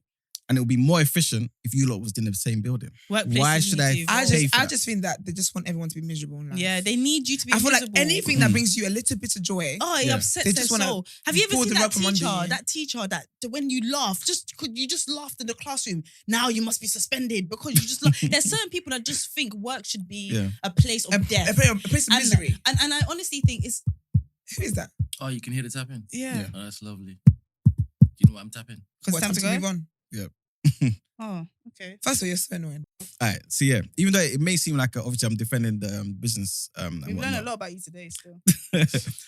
And it would be more efficient if you lot was in the same building. Why should I just think that they just want everyone to be miserable in life. Yeah, they need you to be I feel miserable. like anything that brings you a little bit of joy. Oh, it upsets they their just wanna soul. Have you ever pull seen the that rug from under you. teacher that when you laugh, you just laughed in the classroom. Now you must be suspended because you just laugh. There's certain people that just think work should be a place of death. A place of misery. And I honestly think it's... Who is that? Oh, you can hear the tapping? Yeah. Oh, that's lovely. You know what I'm tapping? Because time to move on. Yeah. Oh, okay. First of all, you're so annoying. All right. So yeah, even though it may seem like obviously I'm defending the business. We've learned a lot about you today still.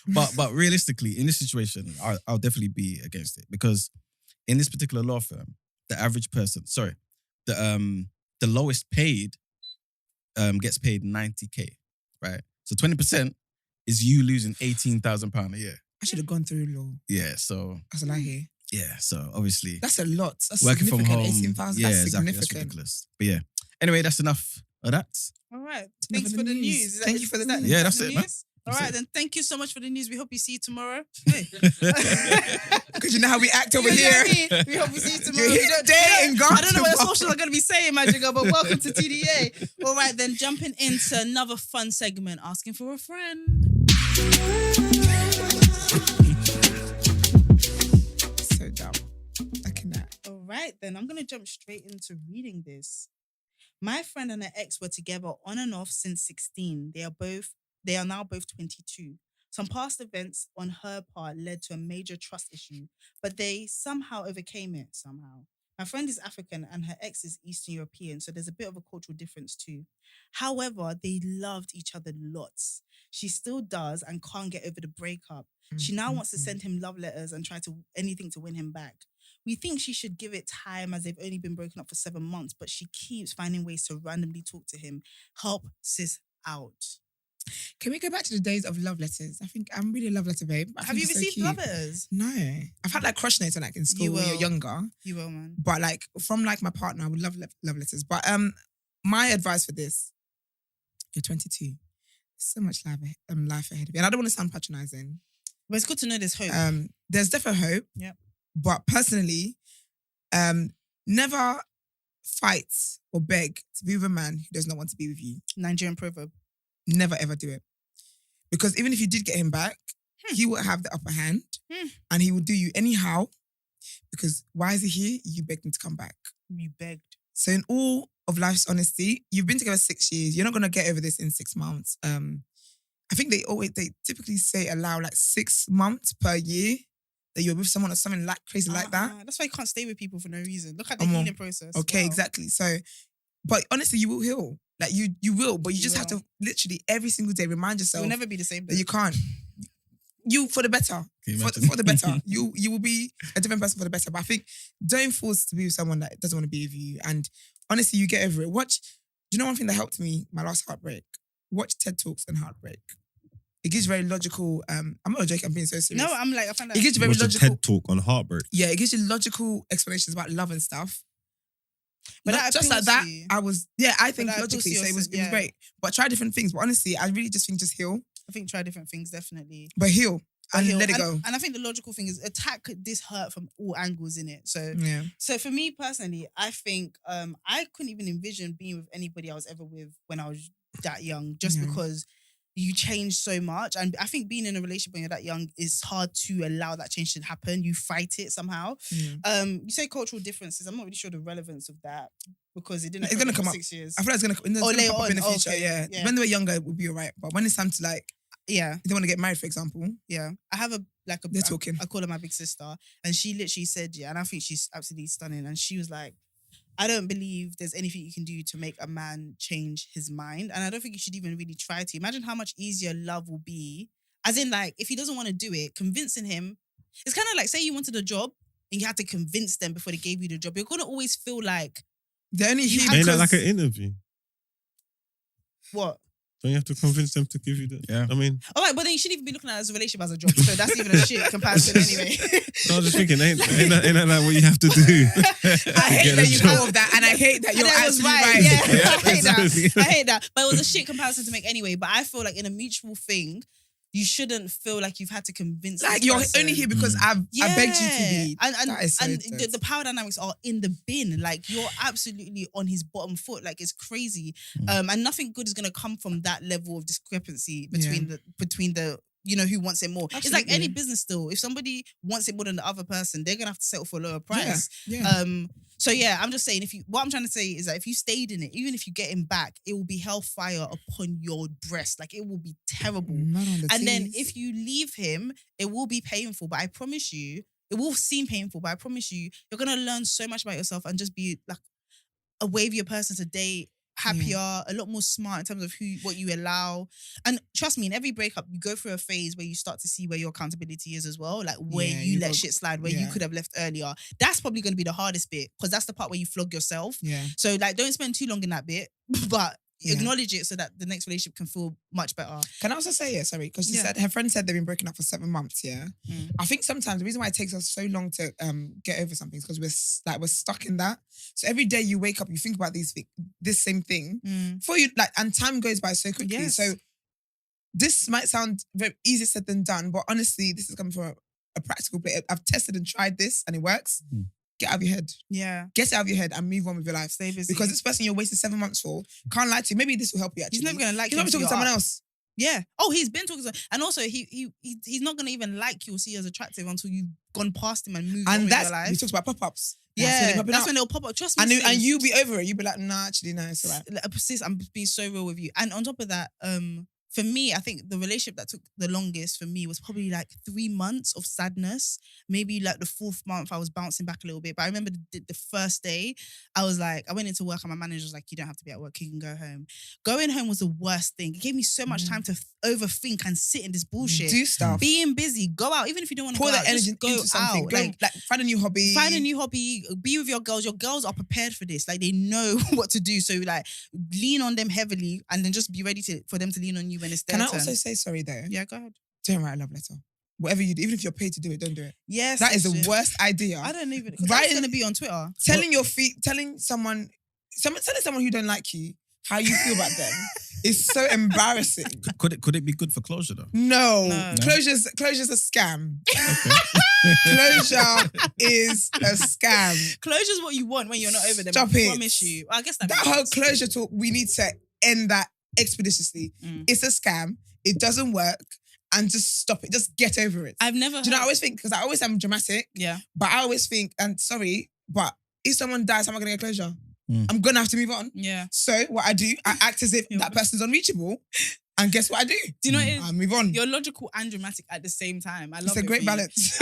but realistically, in this situation, I'll definitely be against it because in this particular law firm, the average person, the lowest paid gets paid 90k, right? So 20% is you losing £18,000 a year. I should have gone through law. Yeah. So that's a lie here. Yeah, so obviously that's a lot. That's working from home. 18,000. Yeah, that's exactly. significant. That's ridiculous. But yeah. Anyway, that's enough of that. All right. Thanks for the news. Thank you for the news. Yeah, that's it, man. All right, then thank you so much for the news. We hope we see you tomorrow. Because you know how we act over here. We hope we see you tomorrow. I don't know what the socials are going to be saying, Magical, but welcome to TDA. All right, then jumping into another fun segment, asking for a friend. So dumb. I cannot. All right, then I'm going to jump straight into reading this. My friend and her ex were together on and off since 16. They are now both 22. Some past events on her part led to a major trust issue, but they somehow overcame it somehow. My friend is African and her ex is Eastern European, so there's a bit of a cultural difference too. However, they loved each other lots. She still does and can't get over the breakup. She now wants to send him love letters and try to anything to win him back. We think she should give it time as they've only been broken up for 7 months, but she keeps finding ways to randomly talk to him. Help sis out. Can we go back to the days of love letters? I think I'm really a love letter babe. Have you received love letters? No. I've had like crush notes like in school when you're younger. You will, man. But like from like my partner, I would love love letters. But my advice for this, you're 22. There's so much life ahead of you. And I don't want to sound patronizing. But it's good to know there's hope. There's definitely hope. Yep. But personally, never fight or beg to be with a man who does not want to be with you. Nigerian proverb. Never ever do it. Because even if you did get him back, he will have the upper hand and he will do you anyhow. Because why is he here? You begged him to come back. You begged. So in all of life's honesty, you've been together 6 years. You're not going to get over this in 6 months. I think they typically say allow like 6 months per year that you're with someone or something like crazy like that. That's why you can't stay with people for no reason. Look at the healing process. Okay, exactly. So, but honestly, you will heal. Like you will, but you just have to literally every single day remind yourself. You'll never be the same. That you can't. You for the better. For the better. You will be a different person for the better. But I think don't force to be with someone that doesn't want to be with you. And honestly, you get over it. Do you know one thing that helped me, my last heartbreak? Watch TED Talks on heartbreak. It gives very logical, I'm not joking, I'm being so serious. No, I'm like, I found that. It gives you very logical. TED Talk on heartbreak. Yeah, it gives you logical explanations about love and stuff. But not, just like that, I think logically, so it was great. But try different things. But honestly, I really just think just heal. I think try different things, definitely. But heal. and heal. let it go. And I think the logical thing is attack this hurt from all angles in it. So Yeah. So for me personally, I think I couldn't even envision being with anybody I was ever with when I was that young, just because you change so much. And I think being in a relationship when you're that young is hard to allow that change to happen. You fight it somehow. You say cultural differences. I'm not really sure the relevance of that because it didn't. It's gonna come for up 6 years. I feel like it's gonna later pop up in the on. future. Okay. Yeah. When they were younger, it would be alright. But when it's time to like, Yeah. if they want to get married, for example, Yeah. I have they're talking. I call her my big sister, and she literally said, and I think she's absolutely stunning. And she was like, I don't believe there's anything you can do to make a man change his mind. And I don't think you should even really try to. Imagine how much easier love will be. As in, like, if he doesn't want to do it, convincing him. It's kind of like, say you wanted a job and you had to convince them before they gave you the job. You're going to always feel like... They're only here Ain't that because... like an interview? What? Don't you have to convince them to give you the... Yeah. I mean... All right, but then you shouldn't even be looking at it as a relationship as a job. So that's even a shit comparison anyway. No, I was just thinking, ain't that like what you have to do? I hate that you know of that, and I hate that you're actually right. Yeah. I hate that. But it was a shit comparison to make anyway. But I feel like in a mutual thing, you shouldn't feel like you've had to convince Like this you're person. only here because I begged you to be. And That is so the power dynamics are in the bin. Like you're absolutely on his bottom foot. Like it's crazy. And nothing good is gonna come from that level of discrepancy between the you know who wants it more. It's like any business still. If somebody wants it more than the other person, they're gonna have to settle for a lower price. Yeah. So yeah, I'm just saying what I'm trying to say is that if you stayed in it, even if you get him back, it will be hellfire upon your breast. Like it will be terrible. And then if you leave him, it will be painful. But I promise you, it will seem painful, but I promise you, you're gonna learn so much about yourself and just be like a wavier person to date, happier, a lot more smart in terms of what you allow. And trust me, in every breakup, you go through a phase where you start to see where your accountability is as well. Like where you let shit slide, where you could have left earlier. That's probably going to be the hardest bit because that's the part where you flog yourself. Yeah. So like, don't spend too long in that bit, but acknowledge it so that the next relationship can feel much better. Can I also say, because she said, her friend said they've been breaking up for 7 months, I think sometimes the reason why it takes us so long to get over something is because we're stuck in that. So every day you wake up, you think about this same thing. Before you, like, and time goes by so quickly. Yes. So this might sound very easier said than done, but honestly, this is coming from a practical place. I've tested and tried this and it works. Get out of your head. Yeah. Get it out of your head and move on with your life. Stay busy. Because this person you're wasting 7 months for can't lie to you. Maybe this will help you actually. He's never going to like you. He's not talking to someone else. Yeah. Oh, he's been talking to someone. And also, he's not going to even like you or see you as attractive until you've gone past him and moved on with your life. We talked about pop-ups. Yeah. That's when they'll pop up. Trust me. And you'll be over it. You'll be like, nah, actually, no, it's all right. Persist. I'm being so real with you. And on top of that, for me, I think the relationship that took the longest for me was probably like 3 months of sadness. Maybe like the 4th month, I was bouncing back a little bit. But I remember the first day, I went into work and my manager was like, you don't have to be at work, you can go home. Going home was the worst thing. It gave me so much time to overthink and sit in this bullshit. Do stuff. Being busy, go out. Even if you don't want to go out, pour that energy just go into something. out. Like find a new hobby. Be with your girls. Your girls are prepared for this. Like they know what to do. So like lean on them heavily and then just be ready for them to lean on you when it's their turn. Can I also say sorry though? Yeah, go ahead. Don't write a love letter. Whatever you do, even if you're paid to do it, don't do it. Yes. That is the worst idea. I don't even. That's going to be on Twitter. Telling someone who don't like you how you feel about them is so embarrassing. Could it be good for closure though? No. Closure's a scam. Okay. Closure is a scam. Closure's what you want when you're not over them. Stop I promise you. I guess that whole closure talk, we need to end that expeditiously. It's a scam. It doesn't work. And just stop it. Just get over it. I've never. Do you know? I always think because I always am dramatic. Yeah. But I always think, and sorry, but if someone dies, how am I gonna get closure? I'm gonna have to move on. Yeah. So what I do, I act as if that person's unreachable, and guess what I do? Do you know what it is? I move on. You're logical and dramatic at the same time. I love it. It's a great balance.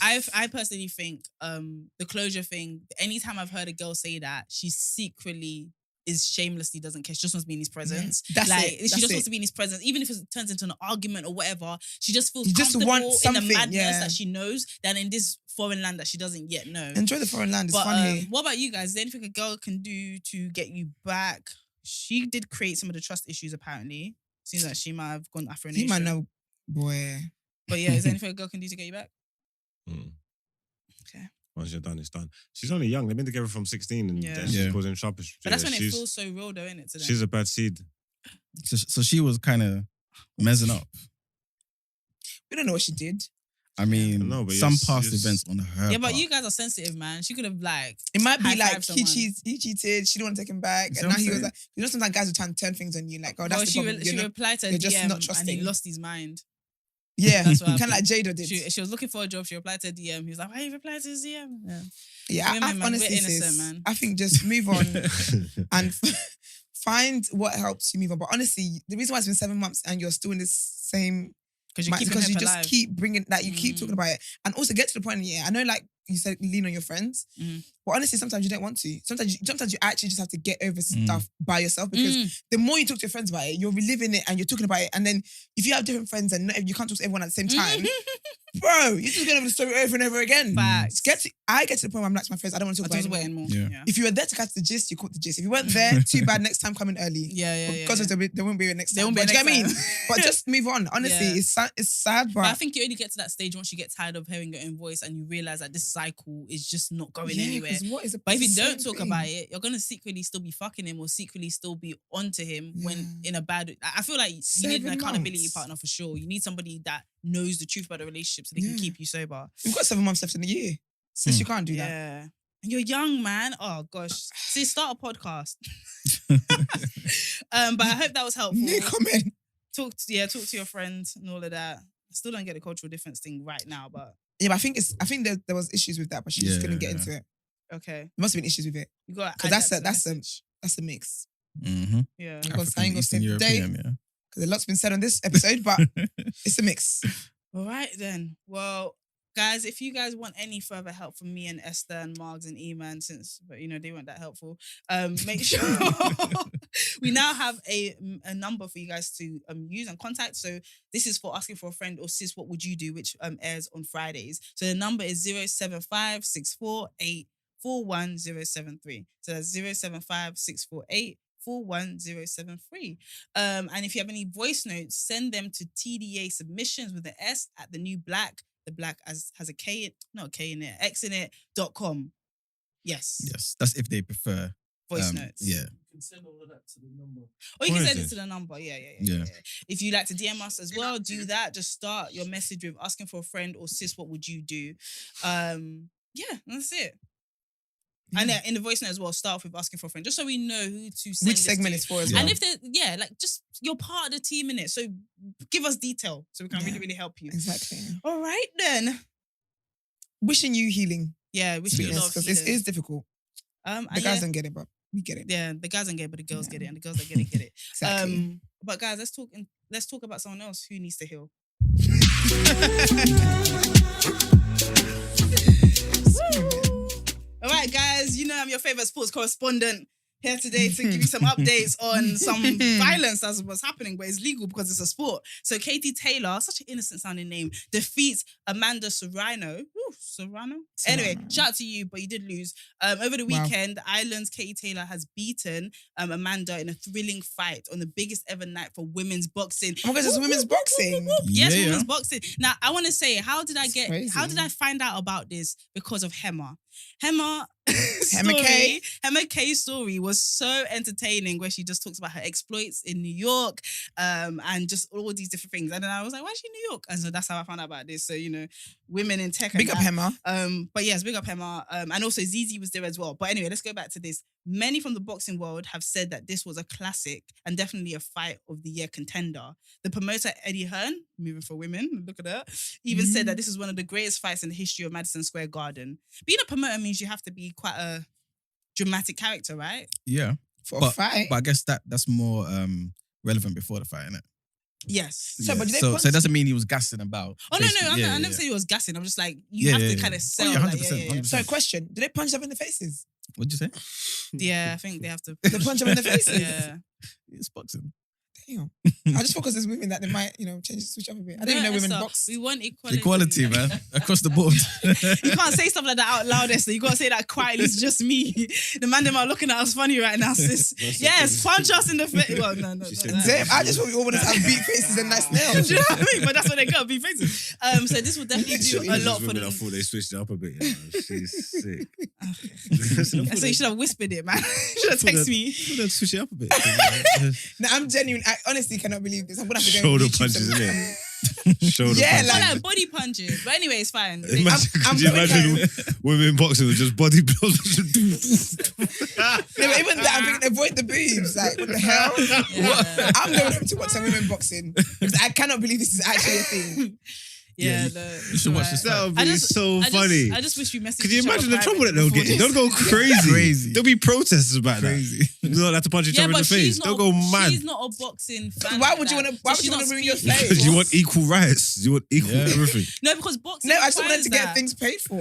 I personally think the closure thing. Anytime I've heard a girl say that, she secretly is shamelessly doesn't care. She just wants to be in his presence. That's like it. She just wants to be in his presence, even if it turns into an argument or whatever. She just feels you just comfortable want in the madness that she knows than in this foreign land that she doesn't yet know. Enjoy the foreign land. It's fun here. What about you guys? Is there anything a girl can do to get you back? She did create some of the trust issues. Apparently, seems like she might have gone Afro Nation. You might know, boy. But yeah, is there anything a girl can do to get you back? Okay. Once you're done, it's done. She's only young. They've been together from 16 and she's causing sharpish. But that's when it feels so real though, isn't it? To them? She's a bad seed. So she was kind of messing up. We don't know what she did. I mean, No, but some yes, past yes. events on her. Yeah, but part. you guys are sensitive, man. She could have like. It might be high-fived like someone. he cheated, she didn't want to take him back. See And what now I'm he was saying? like, you know, sometimes guys will try and turn things on you, like, oh, that's Well, the she, problem. she You're not- replied to her you're just DM not and he trusting. lost his mind. Yeah, That's what kind of like happened. Jada did. She was looking for a job. She replied to her DM. He was like, why you replied to his DM? Yeah. Yeah, Women, I man, honestly, we're innocent, sis, man. I think just move on and find what helps you move on. But honestly, the reason why it's been 7 months and you're still in this same Because you keep because you hope just alive. keep bringing that, you keep Mm. talking about it, and also get to the point. Yeah, I know, like you said, lean on your friends, Mm. but honestly, sometimes you don't want to. Sometimes you actually just have to get over stuff by yourself, because the more you talk to your friends about it, you're reliving it and you're talking about it. And then if you have different friends and you can't talk to everyone at the same time, bro, you're just going over the story over and over again. Facts. I get to the point where I'm like to my friends, I don't want to I talk talk about about it it anymore. anymore. Yeah. Yeah. If you were there to catch the gist, you caught the gist. If you weren't there, too bad. Next time, come in early. Yeah. Because there won't be a next There time. won't be But a do you get next what I mean? time. But just move on. Honestly, Yeah. it's sad, But I but think you only get to that stage once you get tired of hearing your own voice and you realize that this cycle is just not going yeah, anywhere. 'cause what is But if you it's the don't same talk thing. about it, you're gonna secretly still be fucking him or secretly still be onto him when Yeah. in a bad. I feel like you need an 7 accountability months. partner for sure. You need somebody that knows the truth about the relationship so they can Yeah. keep you sober. We've got 7 months left in the year. Sis, you can't do that. Yeah. And you're young, man. Oh gosh. See, start a podcast. But I hope that was helpful. No comment. Talk to your friends and all of that. I still don't get the cultural difference thing right now, but Yeah, but I think there was issues with that, but she just couldn't get Yeah. into it. okay. There must have been issues with it. You got Because that's a mix. Mm-hmm. yeah. I ain't gonna say today, yeah. because a lot's been said on this episode, but it's a mix. All right then. Well, guys, if you guys want any further help from me and Esther and Margs and Emman, but they weren't that helpful, make sure we now have a number for you guys to use and contact. So this is for asking for a friend or sis, what would you do, which airs on Fridays. So the number is 075 648 41073. So that's 075 648 41073. And if you have any voice notes, send them to TDA submissions with the S at THENEWBLXCK. The black has a K, not a K in it, X in it.com. Yes. Yes, that's if they prefer Voice notes. Yeah. You can send all of that to the number. Or you can What send is it to the number. Yeah. Yeah. If you'd like to DM us as well, do that. Just start your message with asking for a friend or sis, what would you do? Yeah, that's it. And in the voice note as well, start off with asking for a friend, just so we know who to send Which this segment to. is for as Yeah. well. And if just you're part of the team in it, so give us detail so we can really, really help you. Exactly. All right then. Wishing you healing. Yeah, we should Yes, because it is difficult. The guys don't get it, but we get it. Yeah, the guys don't get it, but the girls get it, and the girls that get it, get it. Exactly. But guys, let's talk about someone else who needs to heal. All right, guys, I'm your favorite sports correspondent here today to give you some updates on some violence that's what's happening, but it's legal because it's a sport. So Katie Taylor, such an innocent sounding name, defeats Amanda Serrano. Ooh, Serrano? Anyway, shout out to you, but you did lose. Over the weekend, Ireland's Katie Taylor has beaten Amanda in a thrilling fight on the biggest ever night for women's boxing. Oh my God, it's women's boxing. Yes, Yeah. women's boxing. Now, I want to say, how did crazy. I find out about this? Because of Hema. Hema K's story was so entertaining, where she just talks about her exploits in New York, and just all these different things. And then I was like, why is she in New York? And so that's how I found out about this. So, women in tech. Big up Hema. But yes, big up Hema. And also Zizi was there as well. But anyway, let's go back to this. Many from the boxing world have said that this was a classic and definitely a fight of the year contender. The promoter Eddie Hearn, moving for women, look at that, even said that this is one of the greatest fights in the history of Madison Square Garden. Being a promoter means you have to be quite a dramatic character, right? Yeah. For a fight. But I guess that's more relevant before the fight, isn't it? Yes. So, but do they so punch- it doesn't mean he was gassing about. Oh, basically. no, I never said he was gassing. I'm just like, you have to kind of sell. Oh, yeah, like, 100%, 100%. So, question: do they punch them in the faces? What'd you say? Yeah, I think they have to. They punch them in the faces. Yeah. It's boxing. Damn. I just focus as women that they might, switch up a bit. I didn't even know women Esther, box. We want equality. Equality, man. Across the board. You can't say stuff like that out loud, Esther. You got to say that quietly. It's just me. The man them are looking at us funny right now, sis. Yes, punch us in the face. Well, no. Damn, I just want we all want to have beat faces and nice nails. Do you know what I mean? But that's what they got, beat faces. So this will definitely do a lot for women. I them. thought they switched it up a bit. She's sick. So you should have whispered it, man. You should have texted me. Let's switch it up a bit. No, I'm genuine. I honestly cannot believe this. I'm gonna have to go Shoulder on YouTube punches, some- innit? Shoulder Yeah, punches. like body punches. But anyway, it's fine. Could you imagine women boxing with just body blows? No, but even that, I'm thinking avoid the boobs. Like, what the hell? Yeah. I'm going home to watch some women boxing because I cannot believe this is actually a thing. Yeah, you should watch this. That would be so funny. I just wish we messaged. Could you each other imagine the trouble that they'll before get in? this. They'll go crazy. There'll be protests about Crazy. that. They'll have to punch each Yeah, other in but the face. They'll go mad. She's not a boxing fan. Why like would you that. want to? Why So would you she's want not to ruin your speaking. face? Because you want equal rights. You want equal everything. No, because boxing. No, I just wanted to requires get that. things paid for.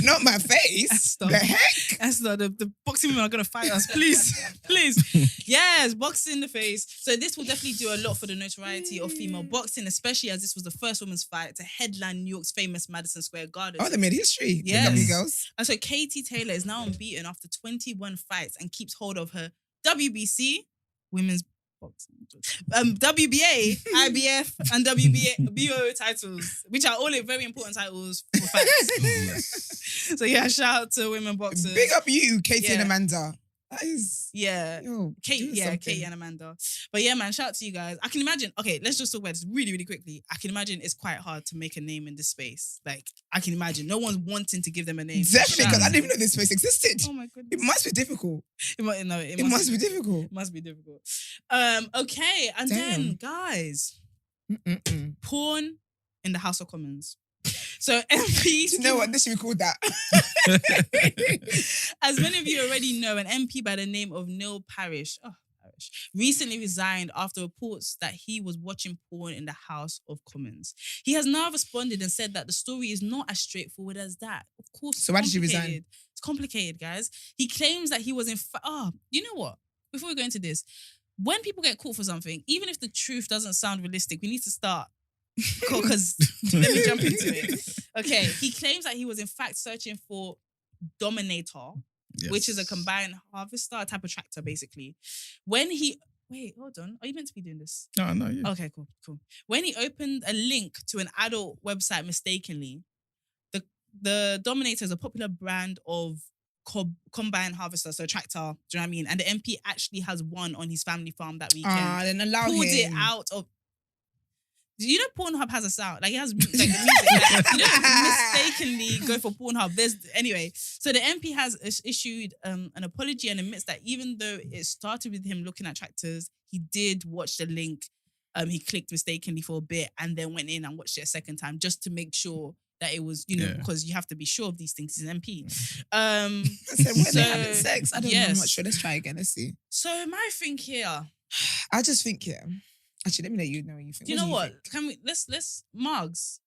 Not my face. Stop. The heck? That's not the boxing women are gonna fight us. Please, please. Yes, boxing in the face. So this will definitely do a lot for the notoriety of female boxing, especially as this was the first women's fight to headline New York's famous Madison Square Garden. Oh, they made history. Yes. W girls. And so Katie Taylor is now unbeaten after 21 fights and keeps hold of her WBC women's boxing, WBA, IBF, and WBO titles, which are all very important titles for fights. So yeah, shout out to women boxers. Big up you, Katie Yeah. and Amanda. That is, Yeah. yo, Kate, do yeah, something. Katie and Amanda. But yeah, man, shout out to you guys. I can imagine, okay, let's just talk about this really, really quickly. I can imagine it's quite hard to make a name in this space. Like, I can imagine no one's wanting to give them a name. Definitely, Shout because I out. didn't even know this space existed. Oh my goodness. It must be difficult. It It must be difficult. It must be difficult. Okay, and then guys, porn in the House of Commons. So MP, Do you know what? This should be called that. as many of you already know, an MP by the name of Neil Parish, recently resigned after reports that he was watching porn in the House of Commons. He has now responded and said that the story is not as straightforward as that. Of course, So why did you resign? complicated. It's complicated, guys. He claims that he was in you know what? Before we go into this, when people get caught for something, even if the truth doesn't sound realistic, we need to start. Because let me jump into it. Okay, he claims that he was in fact searching for Dominator, which is a combined harvester type of tractor, basically. When he wait, hold on, are you meant to be doing this? No, yeah. Okay, cool. When he opened a link to an adult website mistakenly, the Dominator is a popular brand of combine harvester, so tractor. Do you know what I mean? And the MP actually has one on his family farm that weekend. Then allow Pulled him. it out of. You know, Pornhub has a sound. Like, it has like, music. Like, you don't mistakenly go for Pornhub. Anyway, so the MP has issued an apology and admits that even though it started with him looking at tractors, he did watch the link. He clicked mistakenly for a bit and then went in and watched it a second time just to make sure that it was, because you have to be sure of these things. He's an MP. I said, when they having sex? I don't know. I'm not sure. Let's try again. Let's see. So my thing here. I just think, Actually, let me let you know what you think. Do you know what? Can we let's Margs?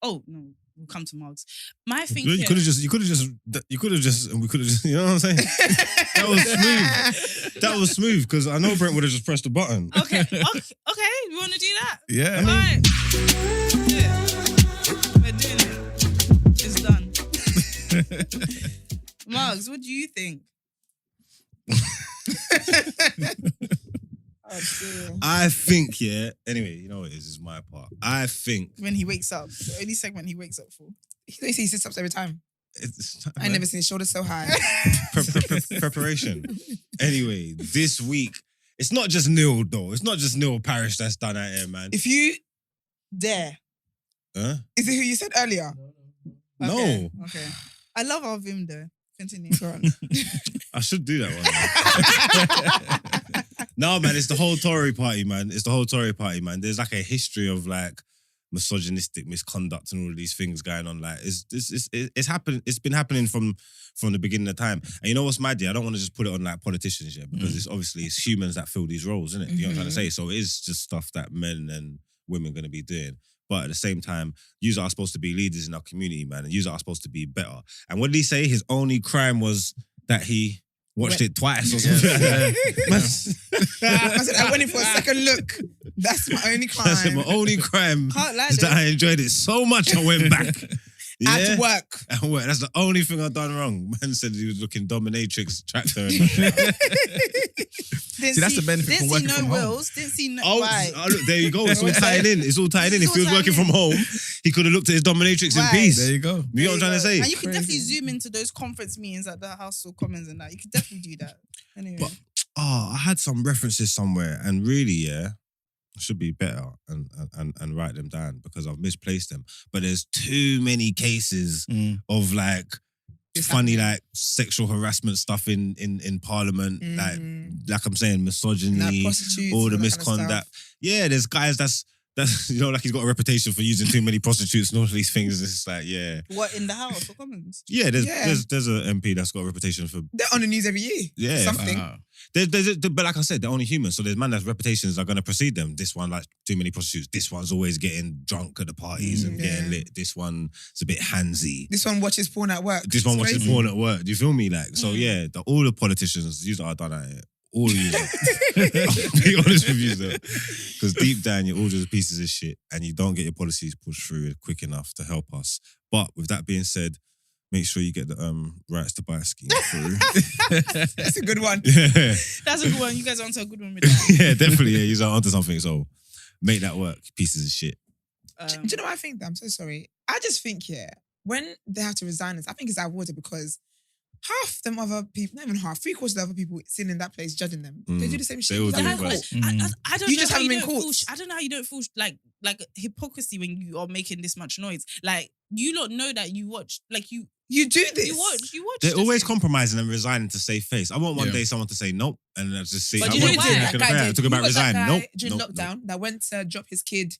Oh no, we'll come to Margs. My thing You here. could have just, and we could have just, you know what I'm saying? That was smooth. That was smooth because I know Brent would have just pressed the button. Okay. We want to do that. Yeah. All right. Yeah. We're doing it. It's done. Margs, what do you think? Oh, dear. I think, anyway, you know what it is? It's my part. I think. When he wakes up, the only segment he wakes up for. He sits up every time. It's, I never seen his shoulders so high. preparation. Anyway, this week, it's not just Neil though. It's not just Neil Parish that's done out here, man. If you dare, Huh? is it who you said earlier? No. Okay. I love our Vim though. Continue. Go on. I should do that one. No, man, it's the whole Tory party, man. It's the whole Tory party, man. There's like a history of like misogynistic misconduct and all of these things going on. Like it's happened. It's been happening from the beginning of time. And you know what's mad? I don't want to just put it on like politicians yet because it's humans that fill these roles, isn't it? You know what I'm trying to say? So it is just stuff that men and women are going to be doing. But at the same time, you are supposed to be leaders in our community, man, and you are supposed to be better. And what did he say? His only crime was that he watched it twice or something. I said, I went in for a second look. That's my only crime. I said, my only crime Can't lie, is that though. I enjoyed it so much I went back. At work. At work. That's the only thing I've done wrong. Man said he was looking dominatrix tractor. And Didn't See, that's the benefit from working Didn't see from no home. wills. Didn't see no. oh, Right. look, there you go. It's all tying in. It's all tying in. If he was working from home, he could have looked at his dominatrix in Right. peace. There you go. You know what I'm trying to say? And you could Crazy. definitely zoom into those conference meetings at the House of Commons and that. You could definitely do that. Anyway. But- I had some references somewhere, and really, should be better and write them down because I've misplaced them. But there's too many cases of like funny like sexual harassment stuff in Parliament, like I'm saying, misogyny, all the misconduct. Yeah, there's guys that's like he's got a reputation for using too many prostitutes and all these things. It's like, yeah. What, in the House or Commons? Yeah, there's an MP that's got a reputation for. They're on the news every year. Yeah, something. But like I said, they're only human. So there's man that's reputations are going to precede them. This one, like too many prostitutes. This one's always getting drunk at the parties and getting lit. This one's a bit handsy. This one watches porn at work. This one watches porn at work. Do you feel me? Like, so yeah, all the politicians, you are done at it. All of you. I'll be honest with you though. Because deep down, you're all just pieces of shit and you don't get your policies pushed through quick enough to help us. But with that being said, make sure you get the rights to buy scheme through. That's a good one. Yeah. That's a good one. You guys are onto a good one with that. Yeah, definitely. Yeah, you're onto something. So make that work, pieces of shit. Do you know what I think? I'm so sorry. I just think, when they have to resign, I think it's out of order because half them other people, not even half, 3/4 of the other people sitting in that place judging them, they do the same shit. They all do I don't You know just how haven't you been don't caught. I don't know how you don't feel like hypocrisy when you are making this much noise. Like, you don't know that you watch, like you do this. You watch. They're this always thing. compromising and resigning to save face. I want one day someone to say nope and just see. But I you know want why? to That talk guy about, did. talk about Who was that resign. guy Nope. during Nope. lockdown that went to drop his kid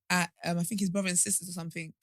at I think his brother and sisters or something.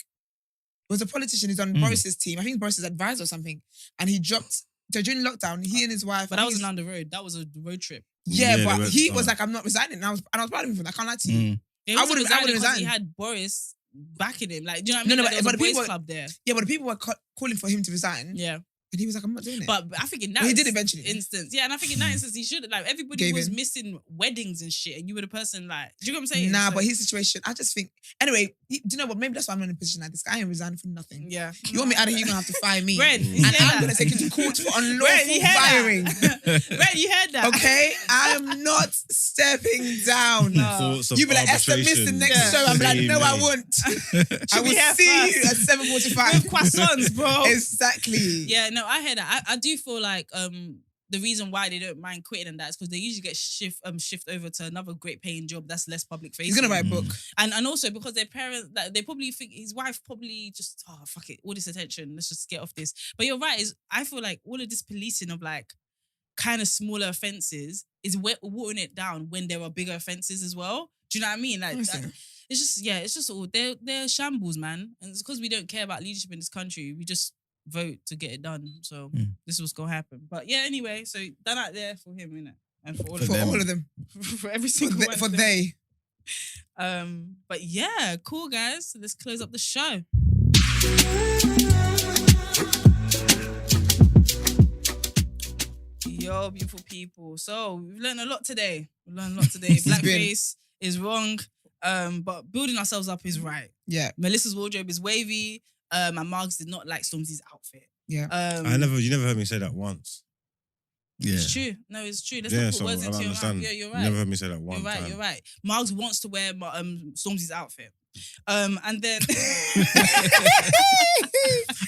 It was a politician who's on Boris's team. I think Boris's advisor or something. And he dropped. So during lockdown, he and his wife. But that wasn't on the road. That was a road trip. Yeah, Yeah, but they went- he was like, I'm not resigning. And I was proud of him for that. I can't lie to you. Yeah, I wouldn't because resign. he had Boris backing him. Like, do you know what I mean? No, Like, there was but a the boys people- club there. Yeah, but the people were calling for him to resign. Yeah. And he was like, I'm not doing it. But I think in that Well, he did eventually. instance, yeah, and I think in that instance he should have, like, everybody Gave was in. missing weddings and shit, and you were the person, like, do you know what I'm saying? Nah, So- but his situation, I just think. Anyway, do you know what? Maybe that's why I'm in a position like this. I ain't resigning for nothing. yeah, You want me out of here, you're going to have to fire me. Brent, you And hear I'm that? going to take you to court for Brent, unlawful you heard firing. that? Brent, you heard that? Okay? I am not stepping down. No. Thoughts of You be like, Esther, miss the arbitration. next Yeah. show. I'm like, Same, no, I mate. won't. I will be here see you first. at 7:45. With croissants, bro. Exactly. Yeah, no, I heard that. I do feel like the reason why they don't mind quitting and that is because they usually get shift over to another great paying job that's less public facing. He's going to write a book. And also because their parents, like, they probably think his wife probably just, oh, fuck it, all this attention, let's just get off this. But you're right, I feel like all of this policing of like kind of smaller offences is watering it down when there are bigger offences as well. Do you know what I mean? Like, Honestly. it's just all, they're shambles, man. And it's because we don't care about leadership in this country. We just vote to get it done. So this is what's going to happen. But yeah, anyway, so done out there for him, innit? And for all of For them. all of them. For every single one. For of them. they. But yeah, cool guys. So let's close up the show. Yo, beautiful people. So we've learned a lot today. Blackface is wrong, but building ourselves up is right. Yeah. Melissa's wardrobe is wavy. And Margs did not like Stormzy's outfit. Yeah. You never heard me say that once. Yeah. It's true. No, it's true. Let's Yeah, not put so I words don't into your understand. mouth. Yeah, you're You right. never heard me say that one You're right. time. You're right. Margs wants to wear Stormzy's outfit. And then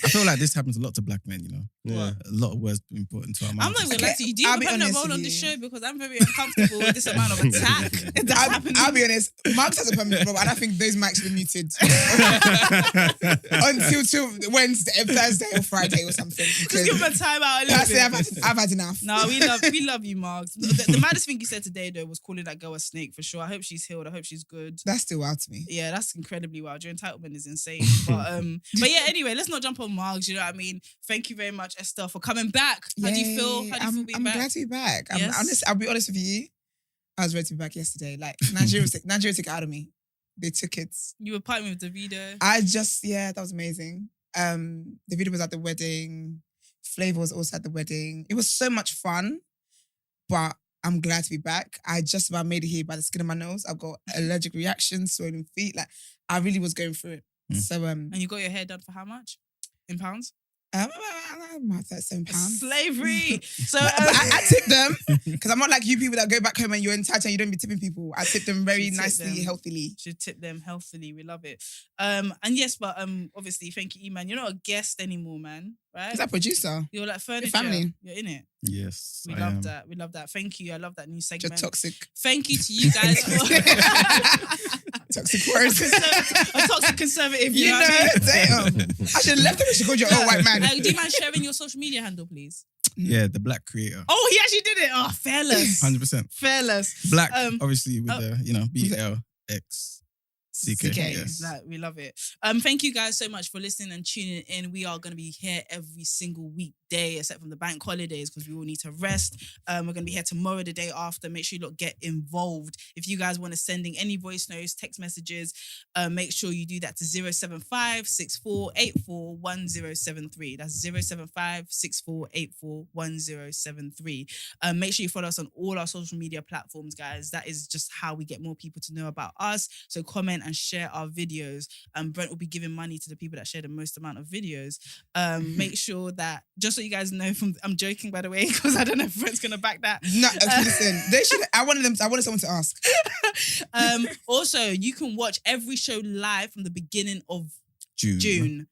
I feel like this happens a lot to black men, you know. Yeah. A lot of words being put into our mouths. I'm not even gonna lie to you. Do you I'll have a be permanent honest role on with this you. show? Because I'm very uncomfortable with this amount of attack that's happening. I'll be honest, Mark's has a permanent role, and I think those mics were muted until till Wednesday, Thursday or Friday or something. Just give him a time out a little Personally, bit. I've had enough. No, we love you, Marks. The maddest thing you said today, though, was calling that girl a snake for sure. I hope she's healed. I hope she's good. That's still wild to me. Yeah, that's incredibly wild. Your entitlement is insane. But yeah, anyway, let's not jump on Margs. You know what I mean? Thank you very much, Esther, for coming back. How do you feel? How do you feel being I'm back? glad to be back. Yes. I'll be honest with you. I was ready to be back yesterday. Like Nigeria took it out of me. They took it. You were partnering with Davido. That was amazing. The video was at the wedding. Flavor was also at the wedding. It was so much fun, but I'm glad to be back. I just about made it here by the skin of my nose. I've got allergic reactions, swollen feet. Like I really was going through it. So And you got your hair done for how much? In pounds? £37. Slavery. So But I tip them because I'm not like you people that go back home and you're entitled and you don't be tipping people. I tip them very Should tip nicely, them. healthily. Should tip them healthily. We love it. And yes, but obviously, thank you, Emman. You're not a guest anymore, man. Right? Is that producer? You're like furniture. family. You're in it. Yes, We I love am. that. We love that. Thank you. I love that new segment. Just toxic. Thank you to you guys for Toxic words. a toxic conservative. You know what I mean? damn. I should have left him and she called you an old white man. Do you mind sharing your social media handle, please? Yeah, the Black Creator. Oh, he actually did it. Oh, fearless. 100%. Fearless. Black, Um, obviously, with the, BLXCK. CK. Yes. Like, we love it. Thank you guys so much for listening and tuning in. We are going to be here every single weekday, except from the bank holidays, because we all need to rest. We're going to be here tomorrow, the day after. Make sure you get involved. If you guys want to send in any voice notes, text messages, make sure you do that to 075 6484 1073. That's 075 6484 1073. Make sure you follow us on all our social media platforms, guys. That is just how we get more people to know about us. So comment and share our videos. Brent will be giving money to the people that share the most amount of videos. Make sure that, just so you guys know, I'm joking, by the way, because I don't know if Brent's gonna back that. No, listen. They should. I wanted someone to ask. Also, you can watch every show live from the beginning of June. June.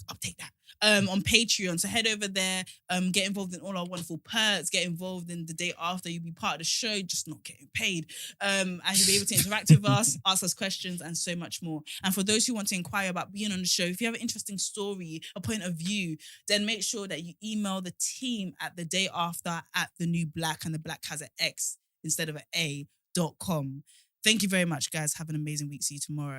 Update that. On Patreon. So head over there, get involved in all our wonderful perks, get involved in the day after. You'll be part of the show, just not getting paid. And you'll be able to interact with us, ask us questions, and so much more. And for those who want to inquire about being on the show, if you have an interesting story, a point of view, then make sure that you email the team at the day after at the new black, and the black has an X instead of an A.com. Thank you very much, guys. Have an amazing week. See you tomorrow.